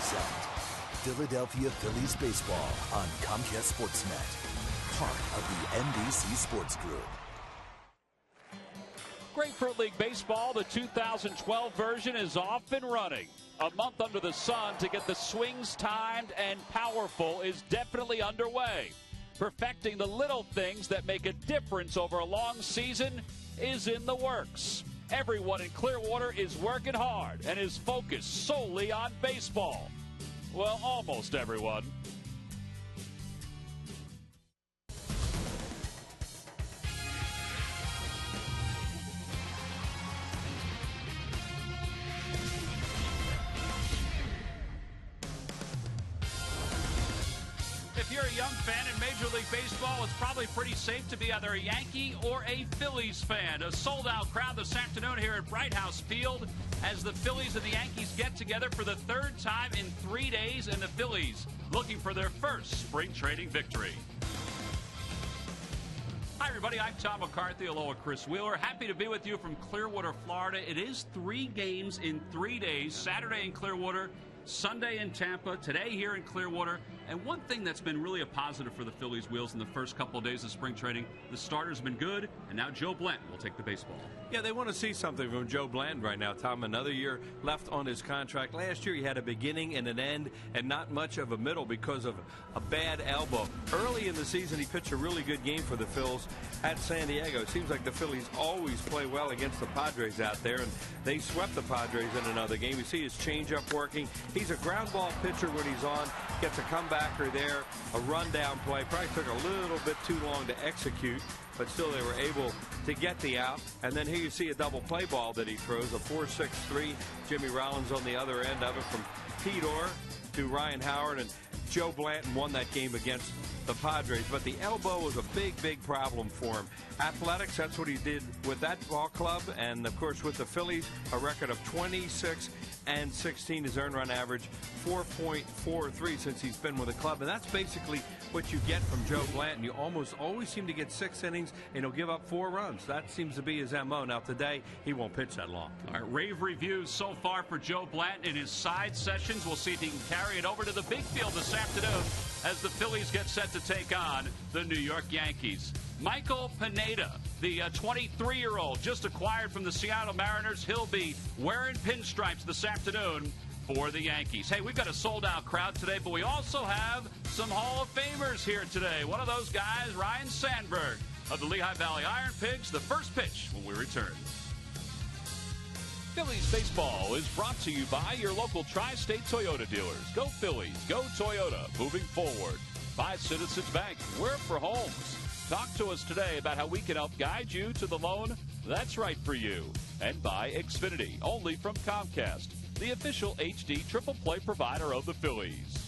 present Philadelphia Phillies baseball on Comcast Sportsnet, part of the NBC Sports Group. Grapefruit League Baseball, the 2012 version, is off and running. A month under the sun to get the swings timed and powerful is definitely underway. Perfecting the little things that make a difference over a long season is in the works. Everyone in Clearwater is working hard and is focused solely on baseball. Well, almost everyone. If you're a young fan in Major League Baseball, it's probably pretty safe to be either a Yankee or a Phillies fan. A sold-out crowd this afternoon here at Bright House Field as the Phillies and the Yankees get together for the third time in 3 days, and the Phillies looking for their first spring training victory. Hi, everybody. I'm Tom McCarthy. Hello, Chris Wheeler. Happy to be with you from Clearwater, Florida. It is 3 games in 3 days, Saturday in Clearwater, Sunday in Tampa, today here in Clearwater. And one thing that's been really a positive for the Phillies Wheels in the first couple of days of spring training, the starters have been good, and now Joe Blanton will take the baseball. Yeah, they want to see something from Joe Blanton right now, Tom. Another year left on his contract. Last year he had a beginning and an end and not much of a middle because of a bad elbow. Early in the season he pitched a really good game for the Phils at San Diego. It seems like the Phillies always play well against the Padres out there, and they swept the Padres in another game. You see his changeup working. He's a ground ball pitcher when he's on. Gets a comebacker there, a rundown play. Probably took a little bit too long to execute, but still they were able to get the out. And then here you see a double play ball that he throws, a 4-6-3. Jimmy Rollins on the other end of it from Pete Orr to Ryan Howard, and Joe Blanton won that game against the Padres. But the elbow was a big, big problem for him. Athletics, that's what he did with that ball club. And, of course, with the Phillies, a record of 26-16. His earned run average 4.43 since he's been with the club. And that's basically what you get from Joe Blanton. You almost always seem to get 6 innings, and he'll give up 4 runs. That seems to be his M.O. Now, today, he won't pitch that long. All right, rave reviews so far for Joe Blanton in his side sessions. We'll see if he can carry it over to the big field this afternoon as the Phillies get set to take on the New York Yankees. Michael Pineda, the 23-year-old just acquired from the Seattle Mariners, he'll be wearing pinstripes this afternoon for the Yankees. Hey, we've got a sold-out crowd today, but we also have some Hall of Famers here today. One of those guys, Ryan Sandberg of the Lehigh Valley Iron Pigs. The first pitch when we return. Phillies baseball is brought to you by your local Tri-State Toyota dealers. Go Phillies, go Toyota, moving forward. By Citizens Bank, we're for homes. Talk to us today about how we can help guide you to the loan that's right for you. And by Xfinity, only from Comcast, the official HD triple play provider of the Phillies.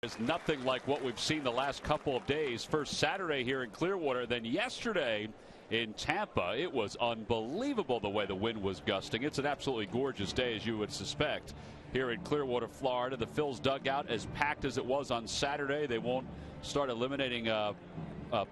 Is nothing like what we've seen the last couple of days. First Saturday here in Clearwater, then yesterday in Tampa. It was unbelievable the way the wind was gusting. It's an absolutely gorgeous day, as you would suspect, here in Clearwater, Florida. The Phils dugout as packed as it was on Saturday. They won't start eliminating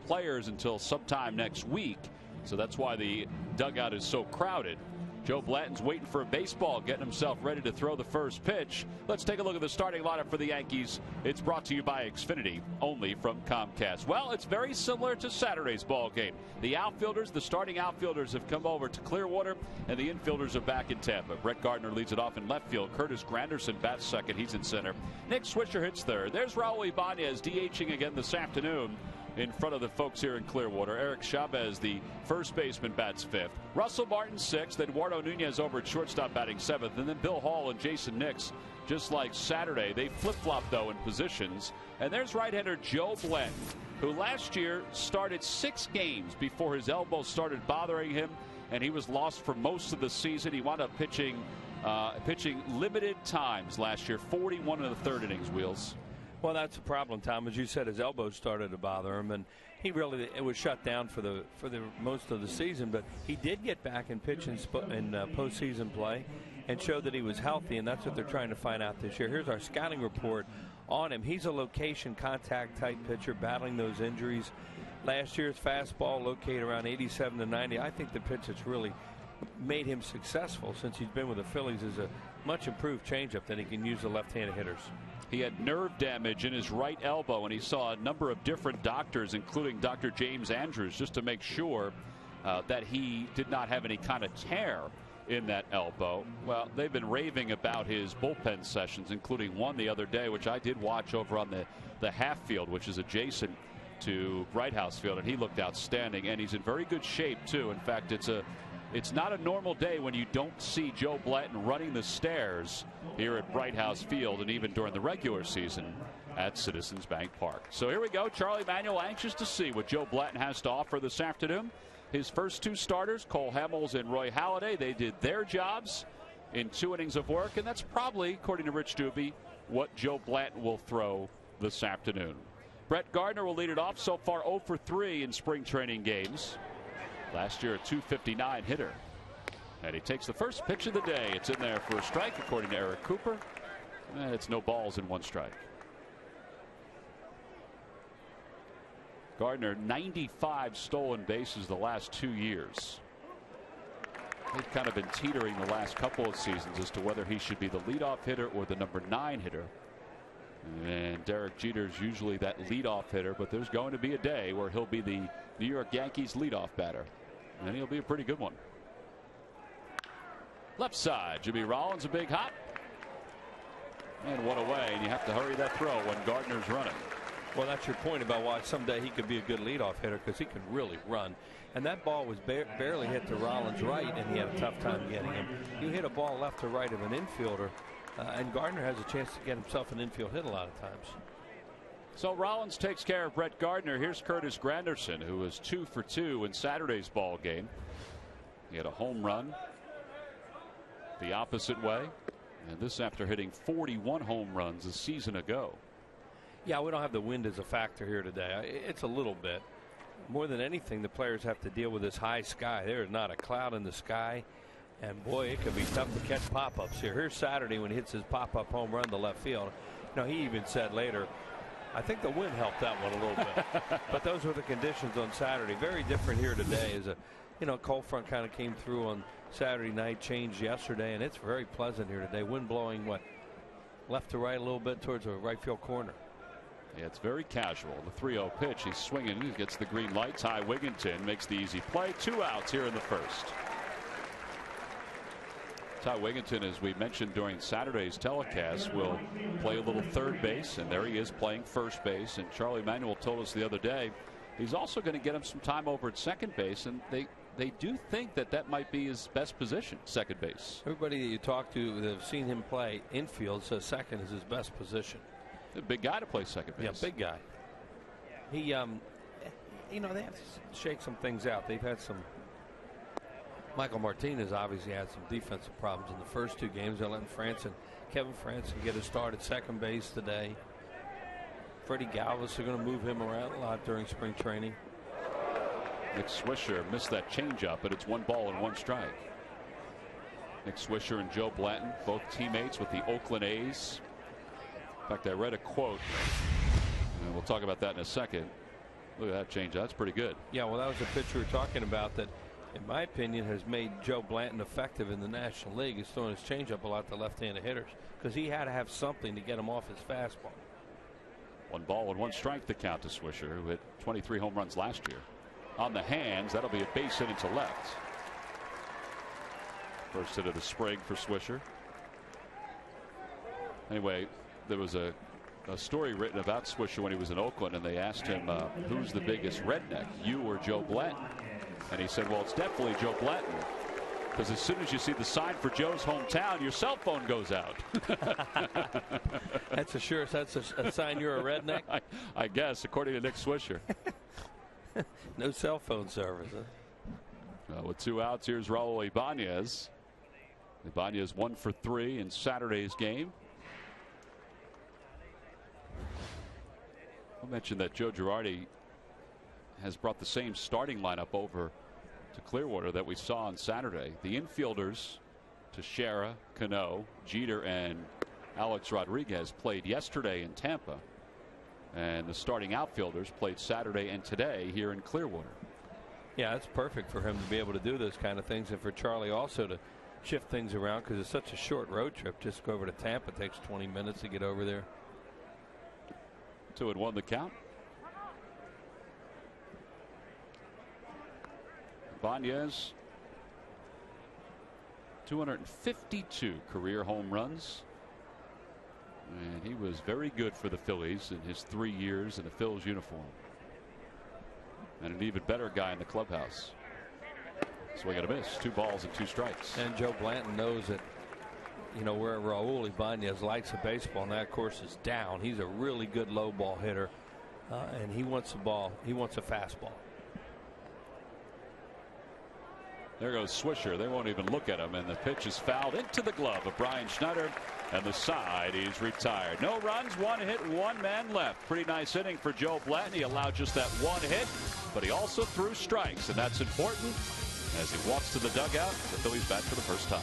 players until sometime next week, so that's why the dugout is so crowded. Joe Blanton's waiting for a baseball, getting himself ready to throw the first pitch. Let's take a look at the starting lineup for the Yankees. It's brought to you by Xfinity, only from Comcast. Well, it's very similar to Saturday's ball game. The outfielders, the starting outfielders, have come over to Clearwater, and the infielders are back in Tampa. Brett Gardner leads it off in left field. Curtis Granderson bats second. He's in center. Nick Swisher hits third. There's Raul Ibanez DHing again this afternoon in front of the folks here in Clearwater. Eric Chavez, the first baseman, bats fifth. Russell Martin sixth. Eduardo Nunez over at shortstop batting seventh. And then Bill Hall and Jason Nix, just like Saturday. They flip-flop, though, in positions. And there's right-hander Joe Blanton, who last year started 6 games before his elbow started bothering him, and he was lost for most of the season. He wound up pitching limited times last year, 41 in the third innings, Wheels. Well, that's a problem, Tom. As you said, his elbow started to bother him, and it was shut down for the most of the season. But he did get back and pitch in postseason play, and showed that he was healthy, and that's what they're trying to find out this year. Here's our scouting report on him. He's a location contact type pitcher, battling those injuries. Last year's fastball located around 87 to 90. I think the pitch that's really made him successful since he's been with the Phillies is a much improved changeup that he can use the left-handed hitters. He had nerve damage in his right elbow, and he saw a number of different doctors, including Dr. James Andrews, just to make sure that he did not have any kind of tear in that elbow. Well, they've been raving about his bullpen sessions, including one the other day, which I did watch over on the half field, which is adjacent to Bright House Field, and he looked outstanding, and he's in very good shape, too. In fact, it's not a normal day when you don't see Joe Blanton running the stairs here at Bright House Field, and even during the regular season at Citizens Bank Park. So here we go. Charlie Manuel anxious to see what Joe Blanton has to offer this afternoon. His first 2 starters, Cole Hamels and Roy Halladay, they did their jobs in 2 innings of work, and that's probably, according to Rich Doobie, what Joe Blanton will throw this afternoon. Brett Gardner will lead it off. So far 0 for 3 in spring training games. Last year a .259 hitter. And he takes the first pitch of the day. It's in there for a strike, according to Eric Cooper. It's no balls in 1 strike. Gardner, 95 stolen bases the last 2 years. They've kind of been teetering the last couple of seasons as to whether he should be the leadoff hitter or the number 9 hitter. And Derek Jeter's usually that leadoff hitter, but there's going to be a day where he'll be the New York Yankees leadoff batter, and he'll be a pretty good one. Left side, Jimmy Rollins, a big hop, and one away, and you have to hurry that throw when Gardner's running. Well, that's your point about why someday he could be a good leadoff hitter, because he can really run. And that ball was barely hit to Rollins' right, and he had a tough time getting him. You hit a ball left to right of an infielder, and Gardner has a chance to get himself an infield hit a lot of times. So Rollins takes care of Brett Gardner. Here's Curtis Granderson, who was 2 for 2 in Saturday's ball game. He had a home run the opposite way, and this after hitting 41 home runs a season ago. Yeah, we don't have the wind as a factor here today. It's a little bit. More than anything, the players have to deal with this high sky. There is not a cloud in the sky. And boy, it could be tough to catch pop-ups here. Here's Saturday when he hits his pop-up home run to left field. You know, he even said later, I think the wind helped that one a little bit. But those were the conditions on Saturday. Very different here today. As a cold front kind of came through on Saturday night, changed yesterday, and it's very pleasant here today. Wind blowing left to right a little bit towards the right field corner. Yeah, it's very casual. The 3-0 pitch. He's swinging. He gets the green light. Ty Wigginton makes the easy play. 2 outs here in the first. Ty Wigginton, as we mentioned during Saturday's telecast, will play a little third base, and there he is playing first base. And Charlie Manuel told us the other day he's also going to get him some time over at second base, and they do think that might be his best position, second base. Everybody that you talk to that have seen him play infield says second is his best position. A big guy to play second base. Yeah, big guy. He, they have to shake some things out. They've had some. Michael Martinez obviously had some defensive problems in the first 2 games. They're letting Kevin Franson get a start at second base today. Freddie Galvis are going to move him around a lot during spring training. Nick Swisher missed that changeup, but it's 1 ball and 1 strike. Nick Swisher and Joe Blanton, both teammates with the Oakland A's. In fact, I read a quote, and we'll talk about that in a second. Look at that changeup. That's pretty good. Yeah, well, that was the pitch we were talking about that, in my opinion, has made Joe Blanton effective in the National League. He's throwing his changeup a lot to left-handed hitters because he had to have something to get him off his fastball. 1 ball and 1 strike, the count to Swisher, who hit 23 home runs last year. On the hands, that'll be a base hit into left. First hit of the spring for Swisher. Anyway, there was a story written about Swisher when he was in Oakland, and they asked him, who's the biggest redneck, you or Joe Blanton? And he said, well, it's definitely Joe Blanton, because as soon as you see the sign for Joe's hometown, your cell phone goes out. That's a sign you're a redneck? I guess, according to Nick Swisher. No cell phone service, huh? With 2 outs, here's Raul Ibanez. Ibanez 1 for 3 in Saturday's game. I'll mention that Joe Girardi has brought the same starting lineup over to Clearwater that we saw on Saturday. The infielders, Teixeira, Cano, Jeter, and Alex Rodriguez played yesterday in Tampa. And the starting outfielders played Saturday and today here in Clearwater. Yeah, it's perfect for him to be able to do those kind of things, and for Charlie also to shift things around because it's such a short road trip. Just go over to Tampa. It takes 20 minutes to get over there. 2-1 the count. Ibanez, 252 career home runs. And he was very good for the Phillies in his 3 years in the Phillies uniform. And an even better guy in the clubhouse. Swing and a miss. 2 balls and 2 strikes. And Joe Blanton knows that, you know, where Raul Ibanez likes a baseball, and that course is down. He's a really good low ball hitter, and he wants the ball. He wants a fastball. There goes Swisher. They won't even look at him, and the pitch is fouled into the glove of Brian Schneider, and the side, he's retired. No runs, 1 hit, 1 man left. Pretty nice inning for Joe Blanton. He allowed just that 1 hit, but he also threw strikes, and that's important. As he walks to the dugout, the Phillies bat for the first time.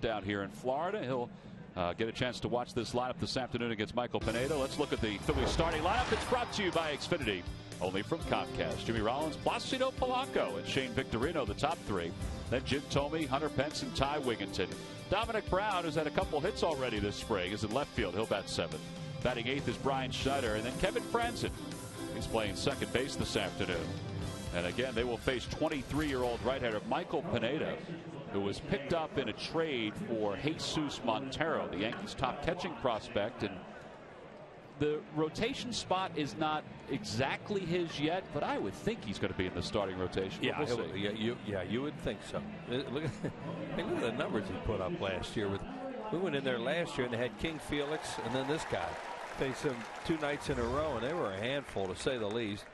Down here in Florida, he'll get a chance to watch this lineup this afternoon against Michael Pineda. Let's look at the Phillies starting lineup. It's brought to you by Xfinity, only from Comcast. Jimmy Rollins, Placido Polanco, and Shane Victorino, the top 3. Then Jim Thome, Hunter Pence, and Ty Wigginton. Dominic Brown, who's had a couple hits already this spring, is in left field. He'll bat 7th. Batting 8th is Brian Schneider, and then Kevin Franzen. He's playing second base this afternoon. And again, they will face 23-year-old right-hander Michael Pineda, who was picked up in a trade for Jesus Montero, the Yankees' top catching prospect. And the rotation spot is not exactly his yet, but I would think he's going to be in the starting rotation. Yeah, we'll you would think so. Look at the numbers he put up last year. We went in there last year and they had King Felix and then this guy. Faced him 2 nights in a row, and they were a handful, to say the least.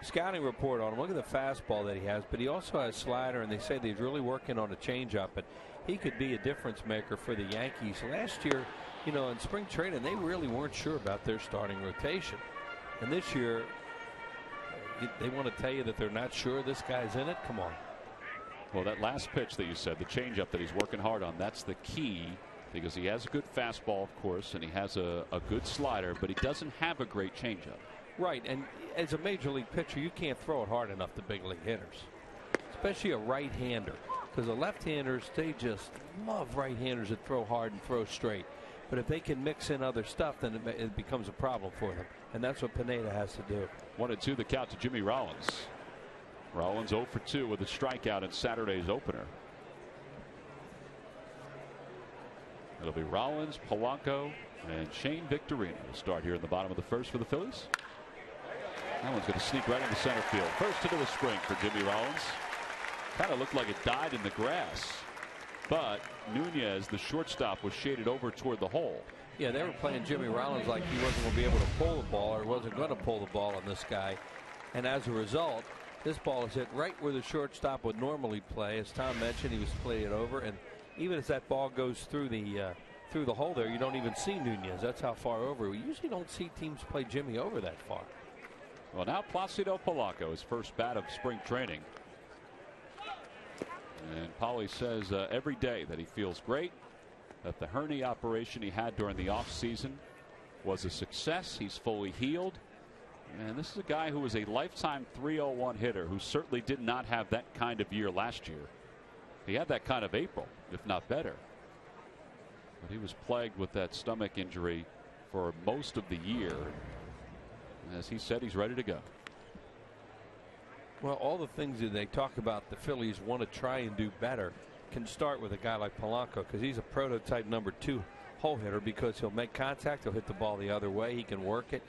scouting report on him. Look at the fastball that he has, but he also has slider, and they say that he's really working on a changeup, and he could be a difference maker for the Yankees. Last year, you know, in spring training, they really weren't sure about their starting rotation, and this year they want to tell you that they're not sure this guy's in it. Come on. Well, that last pitch that you said, the changeup that he's working hard on, that's the key, because he has a good fastball, of course, and he has a good slider, but he doesn't have a great changeup. Right, and as a major league pitcher, you can't throw it hard enough to big league hitters, especially a right-hander, because the left-handers, they just love right-handers that throw hard and throw straight. But if they can mix in other stuff, then it becomes a problem for them, and that's what Pineda has to do. 1-2 the count to Jimmy Rollins. Rollins 0 for 2 with a strikeout in Saturday's opener. It'll be Rollins, Polanco, and Shane Victorino will start here in the bottom of the first for the Phillies. That one's going to sneak right into center field. First into the spring for Jimmy Rollins. Kind of looked like it died in the grass, but Nunez, the shortstop, was shaded over toward the hole. Yeah, they were playing Jimmy Rollins like he wasn't going to be able to pull the ball, or wasn't going to pull the ball on this guy. And as a result, this ball is hit right where the shortstop would normally play. As Tom mentioned, he was playing it over, and even as that ball goes through the hole there, you don't even see Nunez. That's how far over. We usually don't see teams play Jimmy over that far. Well, now Placido Polanco, his first bat of spring training. And Pauly says every day that he feels great, that the hernia operation he had during the offseason was a success. He's fully healed. And this is a guy who was a lifetime .301 hitter who certainly did not have that kind of year last year. He had that kind of April, if not better. But he was plagued with that stomach injury for most of the year. As he said, he's ready to go. Well, all the things that they talk about the Phillies want to try and do better can start with a guy like Polanco, because he's a prototype number 2 hole hitter, because he'll make contact, he'll hit the ball the other way, he can work it,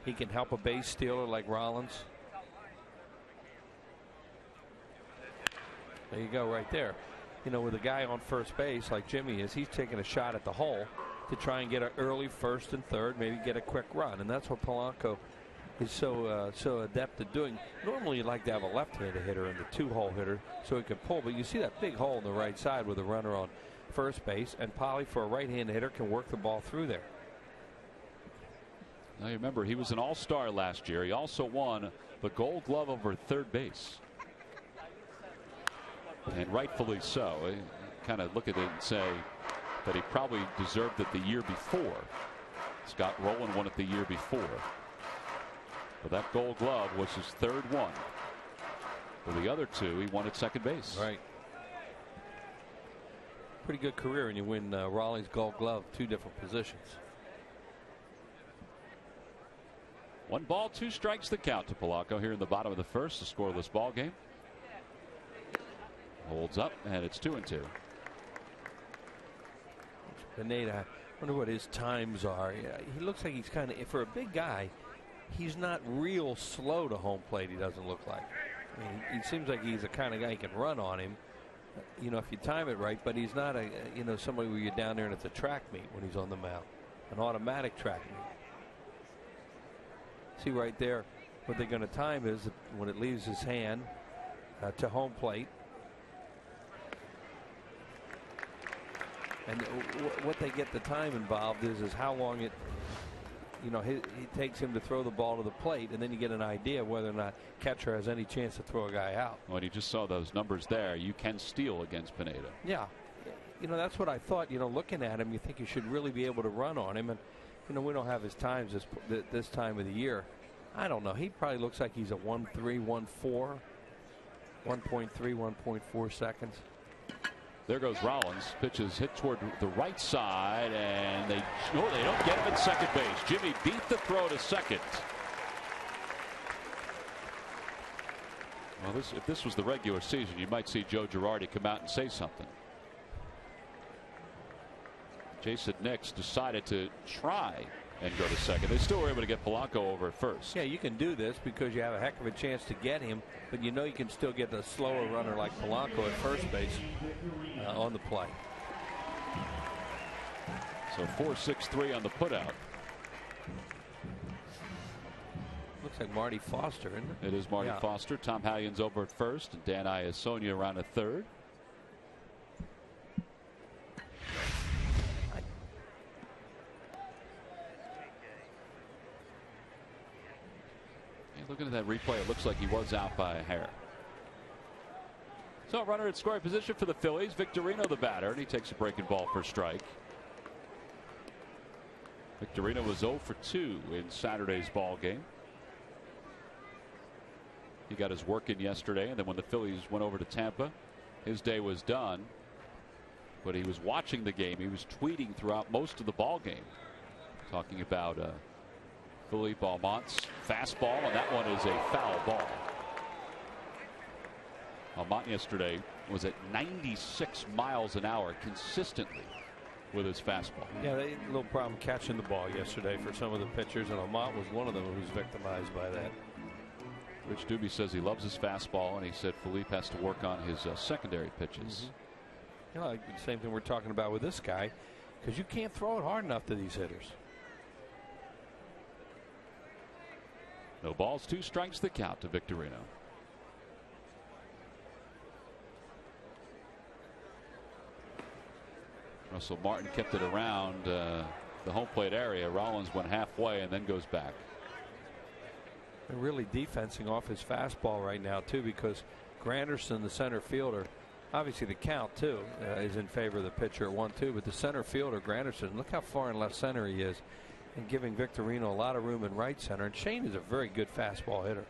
he can help a base stealer like Rollins. There you go, right there. You know, with a guy on first base like Jimmy is, he's taking a shot at the hole to try and get an early first and third, maybe get a quick run, and that's what Polanco is so adept at doing. Normally you'd like to have a left-handed hitter and the 2-hole hitter so he can pull, but you see that big hole on the right side with a runner on first base, and Pauly, for a right-handed hitter, can work the ball through there. Now you remember, he was an all-star last year. He also won the Gold Glove over third base, and rightfully so. You kind of look at it and say that he probably deserved it the year before. Scott Rowland won it the year before. But that Gold Glove was his third one. For the other 2, he won at second base. Right. Pretty good career when you win Raleigh's Gold Glove, 2 different positions. 1 ball, 2 strikes the count to Polanco here in the bottom of the first. A scoreless ball game. Holds up, and it's 2-2. Pineda, I wonder what his times are. Yeah, he looks like he's kind of, for a big guy, he's not real slow to home plate. He doesn't look like. I mean, he seems like he's the kind of guy who can run on him, you know, if you time it right. But he's not a, you know, somebody where you're down there and it's a track meet when he's on the mound, an automatic track meet. See right there, what they're going to time is when it leaves his hand to home plate. And what they get the time involved is how long it, you know, he takes him to throw the ball to the plate, and then you get an idea of whether or not catcher has any chance to throw a guy out. When you just saw those numbers there, you can steal against Pineda. Yeah, you know, that's what I thought. You know, looking at him, you think you should really be able to run on him, and you know, we don't have his times this time of the year. I don't know. He probably looks like he's a 1.3, 1.4, 1.3, 1.4 seconds. There goes Rollins. Pitches hit toward the right side, and they don't get him at second base. Jimmy beat the throw to second. Well, if this was the regular season, you might see Joe Girardi come out and say something. Jason Nix decided to try and go to second. They still were able to get Polanco over at first. Yeah, you can do this because you have a heck of a chance to get him, but you know you can still get a slower runner like Polanco at first base on the play. So 4-6-3 on the putout. Looks like Marty Foster, isn't it? It is Marty Foster. Tom Hallion's over at first, and Dan Iasonia around at third. Looking at that replay, it looks like he was out by a hair. So a runner at scoring position for the Phillies. Victorino the batter, and he takes a breaking ball for strike. Victorino was 0 for 2 in Saturday's ball game. He got his work in yesterday, and then when the Phillies went over to Tampa, his day was done. But he was watching the game. He was tweeting throughout most of the ball game, talking about Philippe Almont's fastball, and that one is a foul ball. Almont yesterday was at 96 miles an hour consistently with his fastball. Yeah, they had a little problem catching the ball yesterday for some of the pitchers, and Almont was one of them who was victimized by that. Rich Doobie says he loves his fastball, and he said Philippe has to work on his secondary pitches. You know, like the same thing we're talking about with this guy, because you can't throw it hard enough to these hitters. No balls, 2 strikes the count to Victorino. Russell Martin kept it around the home plate area. Rollins went halfway and then goes back. They're really defensing off his fastball right now, too, because Granderson, the center fielder, obviously the count, too, is in favor of the pitcher at 1-2. But the center fielder, Granderson, look how far in left center he is, and giving Victorino a lot of room in right center. And Shane is a very good fastball hitter.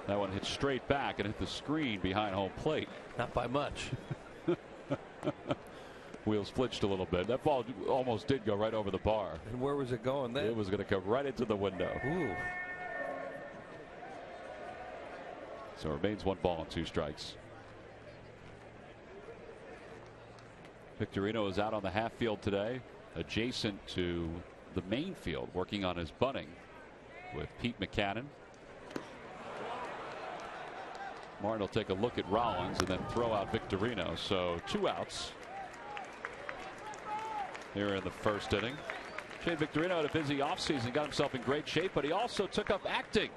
That one hit straight back and hit the screen behind home plate. Not by much. Wheels flinched a little bit. That ball almost did go right over the bar. And where was it going then? It was going to come right into the window. Ooh. So it remains 1 ball and 2 strikes. Victorino is out on the half field today, adjacent to the main field, working on his bunting with Pete McCannon. Martin will take a look at Rollins and then throw out Victorino. So 2 outs here in the first inning. Shane Victorino had a busy offseason, got himself in great shape, but he also took up acting.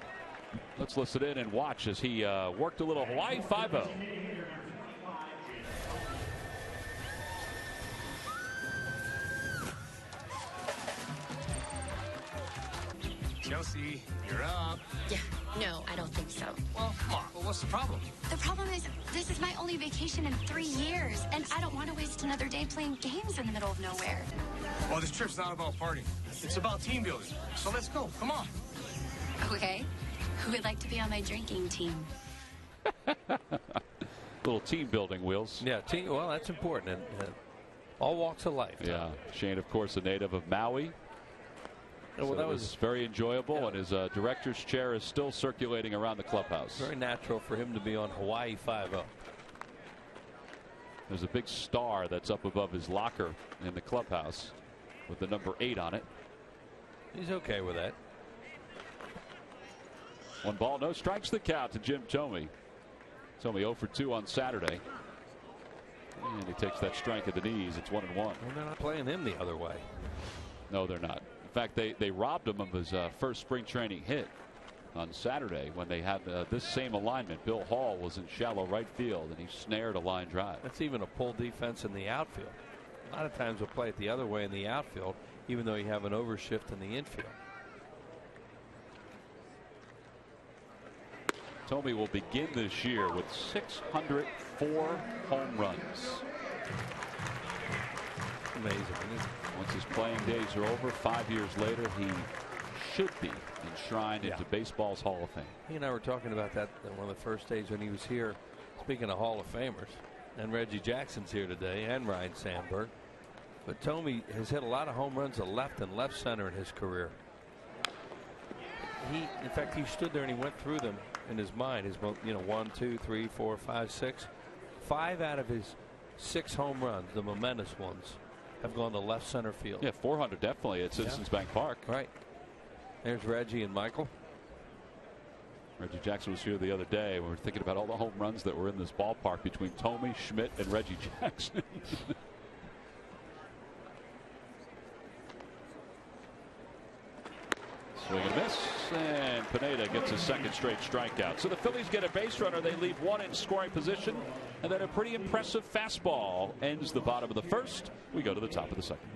Let's listen in and watch as he worked a little Hawaii 5-0. Chelsea, you're up. Yeah, no, I don't think so. Well, come on. Well, what's the problem? The problem is, this is my only vacation in 3 years, and I don't want to waste another day playing games in the middle of nowhere. Well, this trip's not about partying. It's about team building. So let's go. Come on. Okay. Who would like to be on my drinking team? Little team building, Wheels. Yeah, team. Well, that's important. And all walks of life. Yeah. Shane, of course, a native of Maui. Well, so that was very enjoyable, and his director's chair is still circulating around the clubhouse. Very natural for him to be on Hawaii 5-0. There's a big star that's up above his locker in the clubhouse with the number 8 on it. He's okay with that. 1 ball, no strikes the count to Jim Thome. Thome 0 for 2 on Saturday. And he takes that strike at the knees. It's 1-1. Well, they're not playing him the other way. No, they're not. In fact, they robbed him of his first spring training hit on Saturday when they had this same alignment. Bill Hall was in shallow right field, and he snared a line drive. That's even a pull defense in the outfield. A lot of times we'll play it the other way in the outfield, even though you have an overshift in the infield. Thome will begin this year with 604 home runs. Amazing, isn't it? Once his playing days are over, 5 years later, he should be enshrined into baseball's Hall of Fame. He and I were talking about that one of the first days when he was here. Speaking of Hall of Famers, and Reggie Jackson's here today, and Ryan Sandberg. But Thome has hit a lot of home runs to left and left center in his career. In fact, he stood there and he went through them in his mind. His, 1, 2, 3, 4, 5, 6. 5 out of his 6 home runs, the momentous ones, have gone to left center field. Yeah, 400 definitely at Citizens Bank Park. Right. There's Reggie and Michael. Reggie Jackson was here the other day. We were thinking about all the home runs that were in this ballpark between Thome, Schmidt, and Reggie Jackson. Swing and a miss, and Pineda gets his second straight strikeout. So the Phillies get a base runner. They leave one in scoring position, and then a pretty impressive fastball ends the bottom of the first. We go to the top of the second.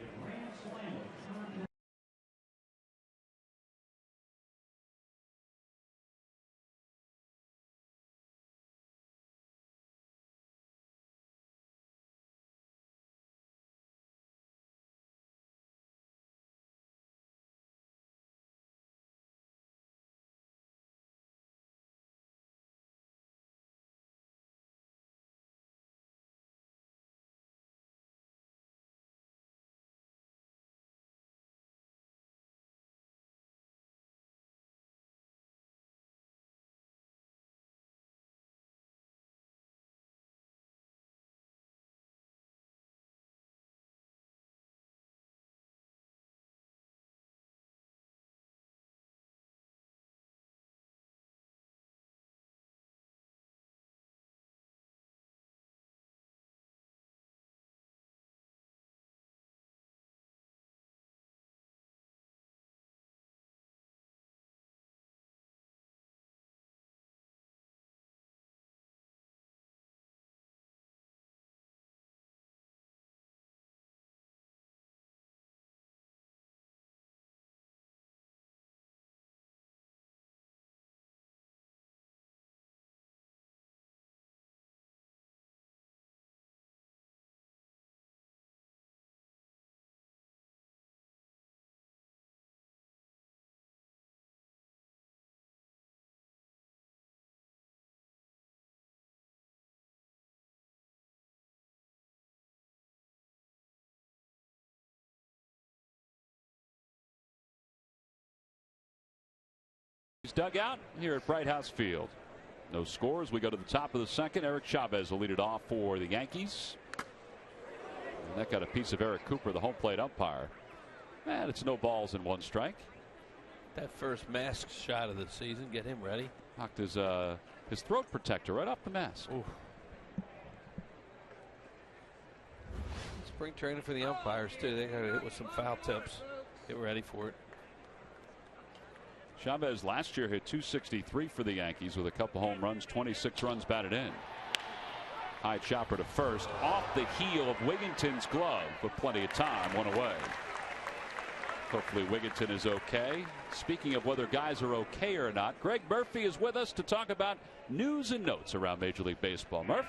Dugout here at Bright House Field. No scores. We go to the top of the second. Eric Chavez will lead it off for the Yankees. And that got a piece of Eric Cooper, the home plate umpire. And it's no balls and one strike. That first mask shot of the season, get him ready. Knocked his throat protector right off the mask. Ooh. Spring training for the umpires too. They got to hit with some foul tips. Get ready for it. Chavez last year hit .263 for the Yankees with a couple home runs, 26 runs batted in. High chopper to first, off the heel of Wigginton's glove, but plenty of time, one away. Hopefully Wigginton is okay. Speaking of whether guys are okay or not, Greg Murphy is with us to talk about news and notes around Major League Baseball. Murph?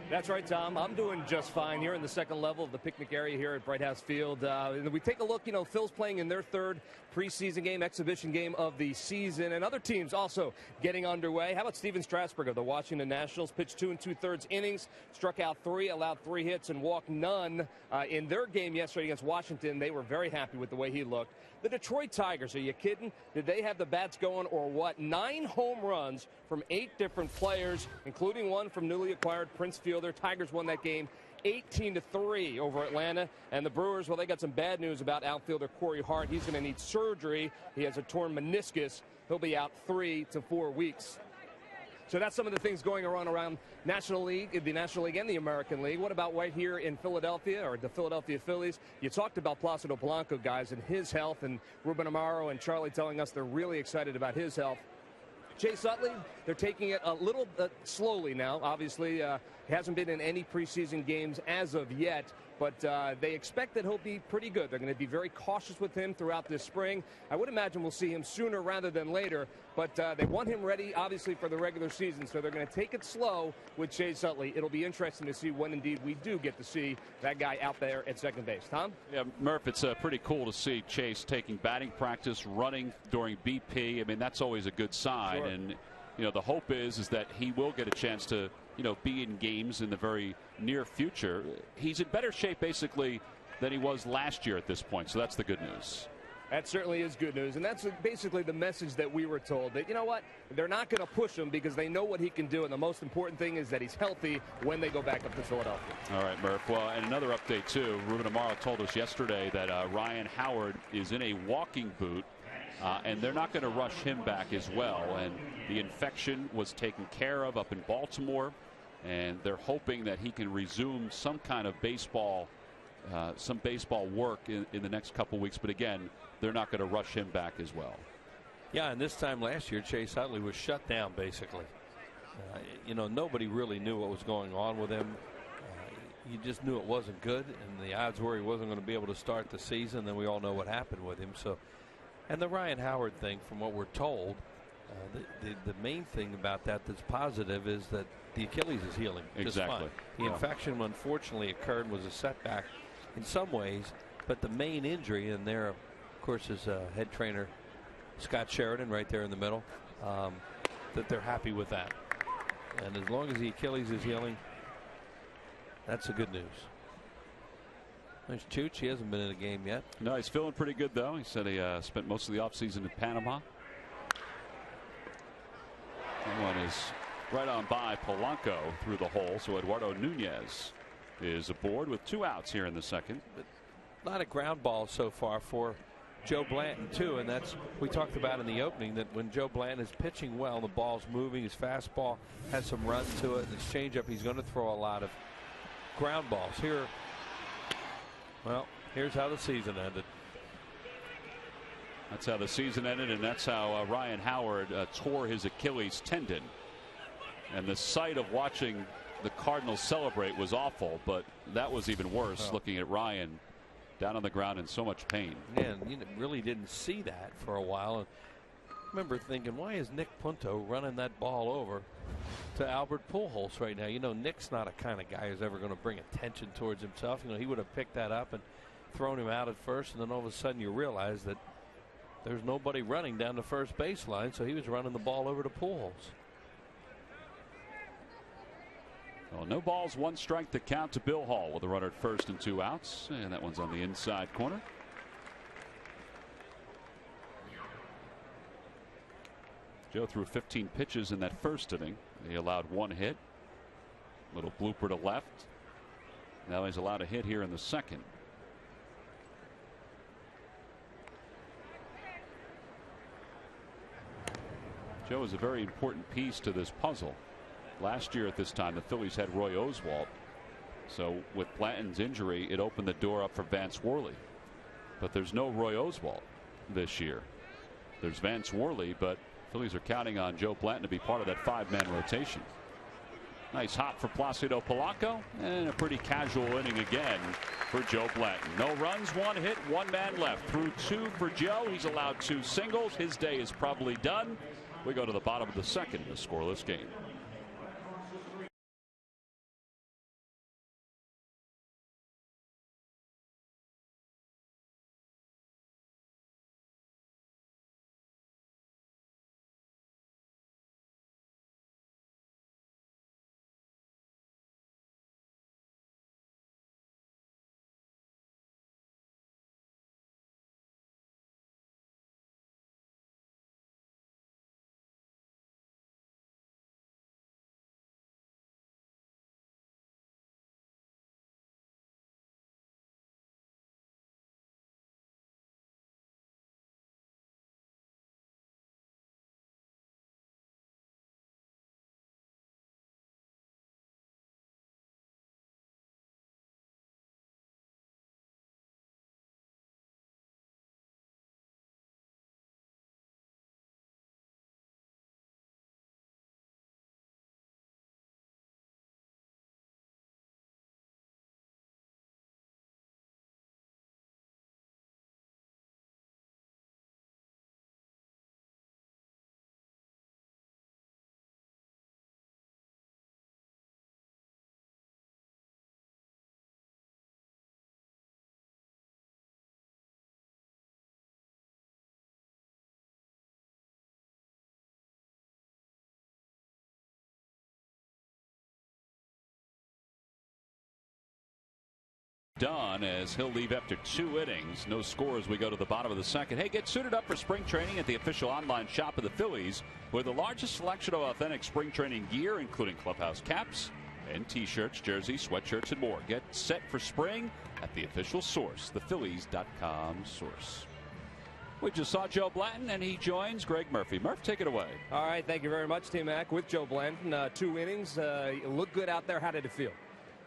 That's right, Tom. I'm doing just fine here in the second level of the picnic area here at Bright House Field. And we take a look, Phil's playing in their third preseason game, exhibition game of the season, and other teams also getting underway. How about Steven Strasburg of the Washington Nationals? Pitched 2 2/3 innings, struck out 3, allowed 3 hits, and walked none in their game yesterday against Washington. They were very happy with the way he looked. The Detroit Tigers, are you kidding? Did they have the bats going or what? 9 home runs from 8 different players, including one from newly acquired Prince Fielder. Tigers won that game 18-3 over Atlanta. And the Brewers, well, they got some bad news about outfielder Corey Hart. He's going to need surgery. He has a torn meniscus. He'll be out 3 to 4 weeks. So that's some of the things going around National League, the National League and the American League. What about right here in Philadelphia, or the Philadelphia Phillies? You talked about Placido Blanco, guys, and his health, and Ruben Amaro and Charlie telling us they're really excited about his health. Chase Utley, they're taking it a little slowly now. Obviously, he hasn't been in any preseason games as of yet, but they expect that he'll be pretty good. They're going to be very cautious with him throughout this spring. I would imagine we'll see him sooner rather than later, but they want him ready, obviously, for the regular season, so they're going to take it slow with Chase Utley. It'll be interesting to see when, indeed, we do get to see that guy out there at second base. Tom? Yeah, Murph, it's pretty cool to see Chase taking batting practice, running during BP. I mean, that's always a good sign. Sure. And, the hope is that he will get a chance to, be in games in the very near future. He's in better shape, basically, than he was last year at this point, so that's the good news. That certainly is good news, and that's basically the message that we were told, that, they're not going to push him because they know what he can do, and the most important thing is that he's healthy when they go back up to Philadelphia. All right, Murph. Well, and another update, too. Ruben Amaro told us yesterday that Ryan Howard is in a walking boot And they're not going to rush him back as well. And the infection was taken care of up in Baltimore, and they're hoping that he can resume some kind of baseball, some baseball work in the next couple weeks. But again, they're not going to rush him back as well. Yeah, and this time last year, Chase Utley was shut down basically. You know, nobody really knew what was going on with him. You just knew it wasn't good, and the odds were he wasn't going to be able to start the season. Then we all know what happened with him. So. And the Ryan Howard thing, from what we're told, the main thing about that that's positive is that the Achilles is healing just fine. The infection, unfortunately, occurred and was a setback in some ways, but the main injury, and there, of course, is head trainer Scott Sheridan right there in the middle, that they're happy with that. And as long as the Achilles is healing, that's the good news. There's Chooch. He hasn't been in a game yet. No, he's feeling pretty good, though. He said he spent most of the offseason in Panama. That one is right on by Polanco through the hole. So Eduardo Nunez is aboard with 2 outs here in the second. But a lot of ground balls so far for Joe Blanton, too. And that's, we talked about in the opening, that when Joe Blanton is pitching well, the ball's moving, his fastball has some run to it, and his changeup, he's going to throw a lot of ground balls. Here, well, here's how the season ended. That's how the season ended, and that's how Ryan Howard tore his Achilles tendon. And the sight of watching the Cardinals celebrate was awful, but that was even worse, looking at Ryan down on the ground in so much pain. Man, you really didn't see that for a while. And I remember thinking, why is Nick Punto running that ball over to Albert Pujols right now? You know, Nick's not a kind of guy who's ever going to bring attention towards himself. You know, he would have picked that up and thrown him out at first, and then all of a sudden you realize that there's nobody running down the first baseline, so he was running the ball over to Pujols. Well, no balls, 1 strike to count to Bill Hall with a runner at first and 2 outs, and that one's on the inside corner. Joe threw 15 pitches in that first inning. He allowed 1 hit. Little blooper to left. Now he's allowed a hit here in the second. Joe is a very important piece to this puzzle. Last year at this time, the Phillies had Roy Oswalt. So with Blanton's injury, it opened the door up for Vance Worley. But there's no Roy Oswalt this year. There's Vance Worley, but Phillies are counting on Joe Blanton to be part of that 5-man rotation. Nice hop for Placido Polanco, and a pretty casual inning again for Joe Blanton. No runs, 1 hit, 1 man left. Through 2 for Joe. He's allowed 2 singles. His day is probably done. We go to the bottom of the second in a scoreless game. Done as he'll leave after 2 innings. No score as we go to the bottom of the second. Hey, get suited up for spring training at the official online shop of the Phillies with the largest selection of authentic spring training gear, including clubhouse caps and t-shirts, jerseys, sweatshirts, and more. Get set for spring at the official source, thephillies.com source. We just saw Joe Blanton, and he joins Greg Murphy. Murph, take it away. All right, thank you very much, T-Mac. With Joe Blanton, 2 innings. Looked good out there. How did it feel?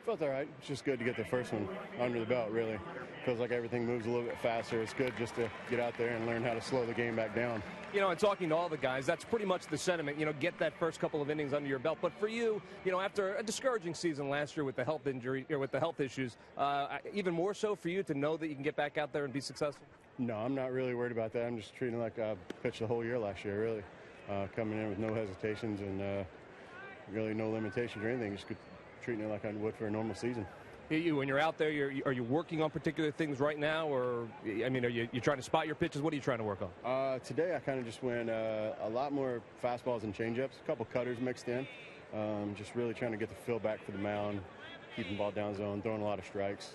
Felt all right. It's just good to get the first one under the belt, really. Feels like everything moves a little bit faster. It's good just to get out there and learn how to slow the game back down. You know, and talking to all the guys, that's pretty much the sentiment. You know, get that first couple of innings under your belt. But for you, you know, after a discouraging season last year with the health injury or with the health issues, even more so for you to know that you can get back out there and be successful? No, I'm not really worried about that. I'm just treating it like I pitched the whole year last year, really. Coming in with no hesitations and really no limitations or anything. Just treating it like I would for a normal season. When you're out there, are you working on particular things right now, or I mean, are you trying to spot your pitches? What are you trying to work on? Today I kind of just went a lot more fastballs and changeups, a couple cutters mixed in. Just really trying to get the feel back for the mound, keeping the ball down zone, throwing a lot of strikes.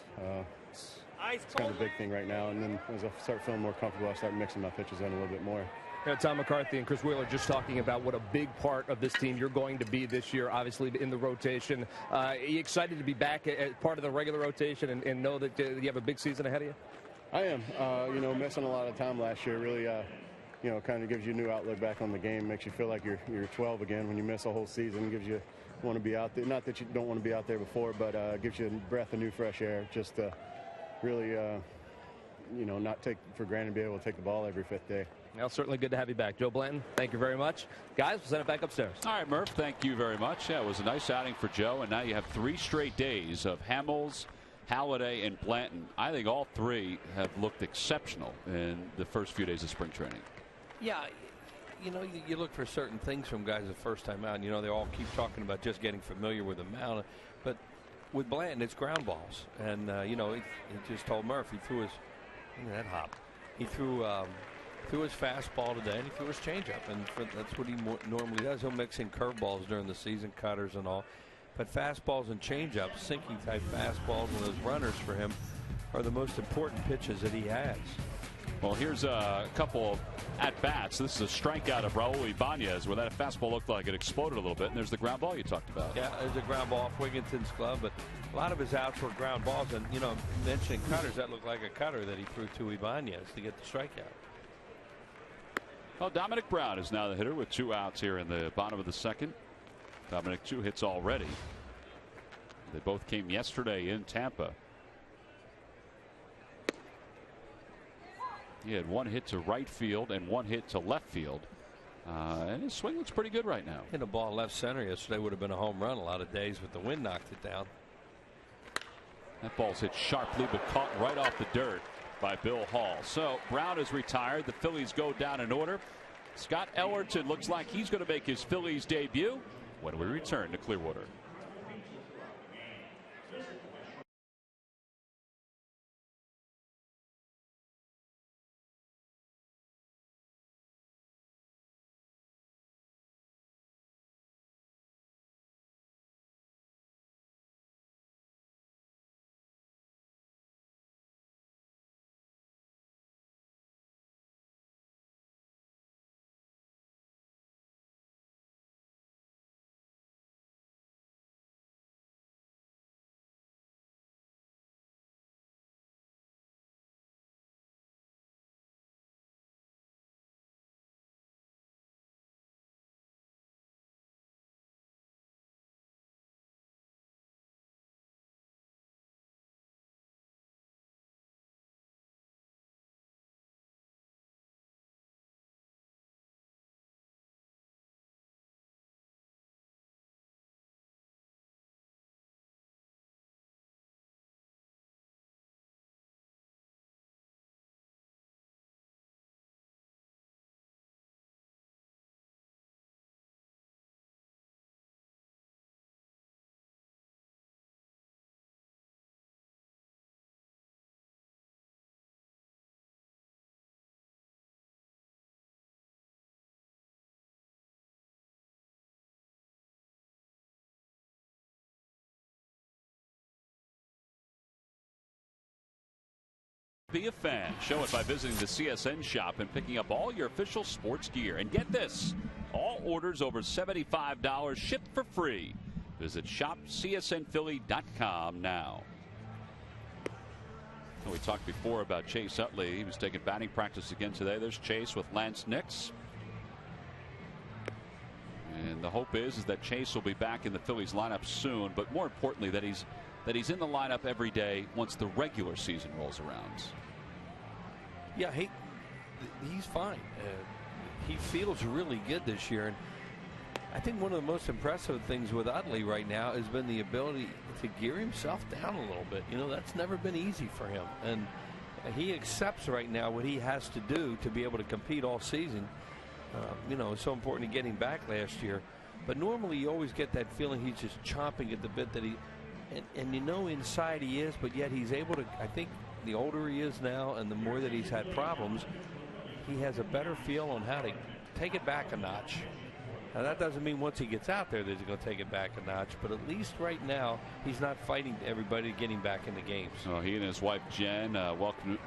It's kind of a big thing right now. And then as I start feeling more comfortable, I start mixing my pitches in a little bit more. You know, Tom McCarthy and Chris Wheeler just talking about what a big part of this team you're going to be this year, obviously in the rotation. Are you excited to be back as part of the regular rotation and know that you have a big season ahead of you? I am. You know, missing a lot of time last year really, you know, kind of gives you a new outlook back on the game, makes you feel like you're 12 again when you miss a whole season, gives you want to be out there. Not that you don't want to be out there before, but gives you a breath of new fresh air just to really, you know, not take for granted be able to take the ball every 5th day. Well, certainly good to have you back. Joe Blanton, thank you very much. Guys, we'll send it back upstairs. All right, Murph, thank you very much. Yeah, it was a nice outing for Joe, and now you have 3 straight days of Hamels, Halladay, and Blanton. I think all 3 have looked exceptional in the first few days of spring training. Yeah, you know, you look for certain things from guys the first time out. You know, they all keep talking about just getting familiar with the mound. But with Blanton, it's ground balls. And, you know, he just told Murph, he threw his, look at that hop. He threw his fastball today, and he threw his changeup, and that's what he normally does. He'll mix in curveballs during the season, cutters and all, but fastballs and changeups, sinking type fastballs, and those runners for him are the most important pitches that he has. Well, here's a couple of at-bats. This is a strikeout of Raul Ibanez, where that fastball looked like it exploded a little bit, and there's the ground ball you talked about. Yeah, there's a ground ball off Wigginton's glove, but a lot of his outs were ground balls, and, you know, mentioning cutters, that looked like a cutter that he threw to Ibanez to get the strikeout. Well, Dominic Brown is now the hitter with 2 outs here in the bottom of the 2nd. Dominic, 2 hits already. They both came yesterday in Tampa. He had 1 hit to right field and 1 hit to left field. And his swing looks pretty good right now. Hit a ball left center yesterday would have been a home run a lot of days, but the wind knocked it down. That ball's hit sharply but caught right off the dirt by Bill Hall. So Brown is retired. The Phillies go down in order. Scott Ellerton looks like he's going to make his Phillies debut when we return to Clearwater. Be a fan. Show it by visiting the CSN shop and picking up all your official sports gear. And get this, all orders over $75 shipped for free. Visit shopcsnphilly.com now. We talked before about Chase Utley. He was taking batting practice again today. There's Chase with Lance Nix. And the hope is that Chase will be back in the Phillies lineup soon, but more importantly that he's in the lineup every day once the regular season rolls around. Yeah, he's fine. He feels really good this year, and I think one of the most impressive things with Utley right now has been the ability to gear himself down a little bit. You know, that's never been easy for him, and he accepts right now what he has to do to be able to compete all season. You know, it's so important to get him back last year, but normally you always get that feeling he's just chomping at the bit that and you know inside he is, but yet he's able to. I think the older he is now and the more that he's had problems, he has a better feel on how to take it back a notch. Now that doesn't mean once he gets out there that he's going to take it back a notch, but at least right now he's not fighting everybody getting back in the games. So he and his wife Jen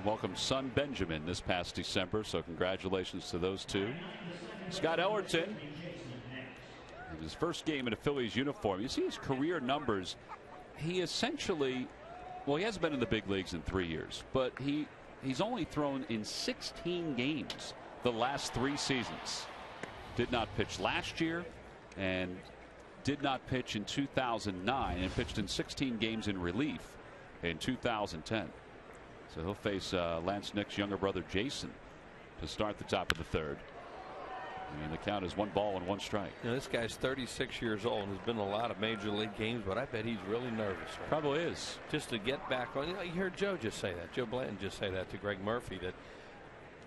welcomed son Benjamin this past December, so congratulations to those two. Scott Ellerton, in his first game in a Phillies uniform. You see his career numbers. He essentially, well, he hasn't been in the big leagues in 3 years, but he's only thrown in 16 games the last 3 seasons. Did not pitch last year and did not pitch in 2009 and pitched in 16 games in relief in 2010. So he'll face Lance Nix's younger brother Jason to start the top of the third. And the count is 1 ball and 1 strike. You know, this guy's 36 years old and has been in a lot of major league games, but I bet he's really nervous. Right? Probably is. Just to get back on. You know, you heard Joe just say that. Joe Blanton just say that to Greg Murphy, that,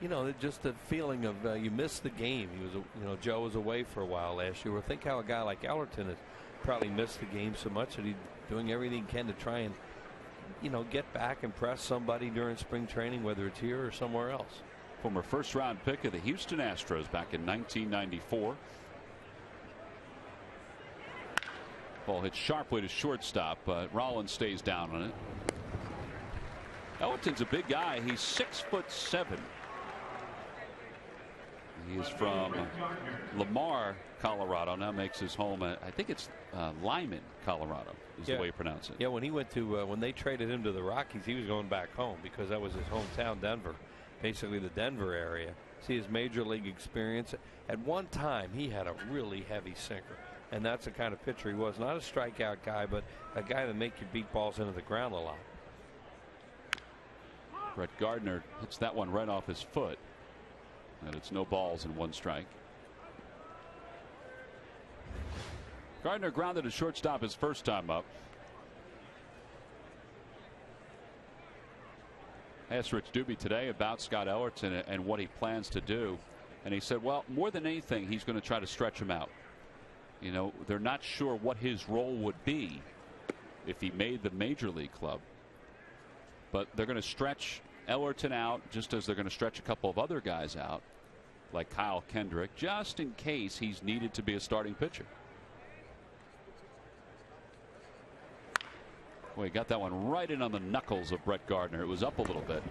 you know, just the feeling of you missed the game. He was, you know, Joe was away for a while last year. Well, think how a guy like Ellerton has probably missed the game so much that he's doing everything he can to try and, you know, get back and press somebody during spring training, whether it's here or somewhere else. Former first-round pick of the Houston Astros back in 1994. Ball hit sharply to shortstop, but Rollins stays down on it. Ellerton's a big guy. He's 6'7". He is from Lamar, Colorado. Now makes his home at, I think it's Lyman, Colorado is the way you pronounce it. Yeah, when he went to when they traded him to the Rockies, he was going back home because that was his hometown, Denver, basically the Denver area. See his major league experience. At one time, he had a really heavy sinker, and that's the kind of pitcher he was. Not a strikeout guy, but a guy that make you beat balls into the ground a lot. Brett Gardner hits that one right off his foot. And it's no balls and 1 strike. Gardner grounded to shortstop his first time up. I asked Rich Doobie today about Scott Ellerton and what he plans to do. And he said, well, more than anything, he's going to try to stretch him out. You know, they're not sure what his role would be if he made the major league club. But they're going to stretch Ellerton out just as they're going to stretch a couple of other guys out, like Kyle Kendrick, just in case he's needed to be a starting pitcher. Well, he got that one right in on the knuckles of Brett Gardner. It was up a little bit,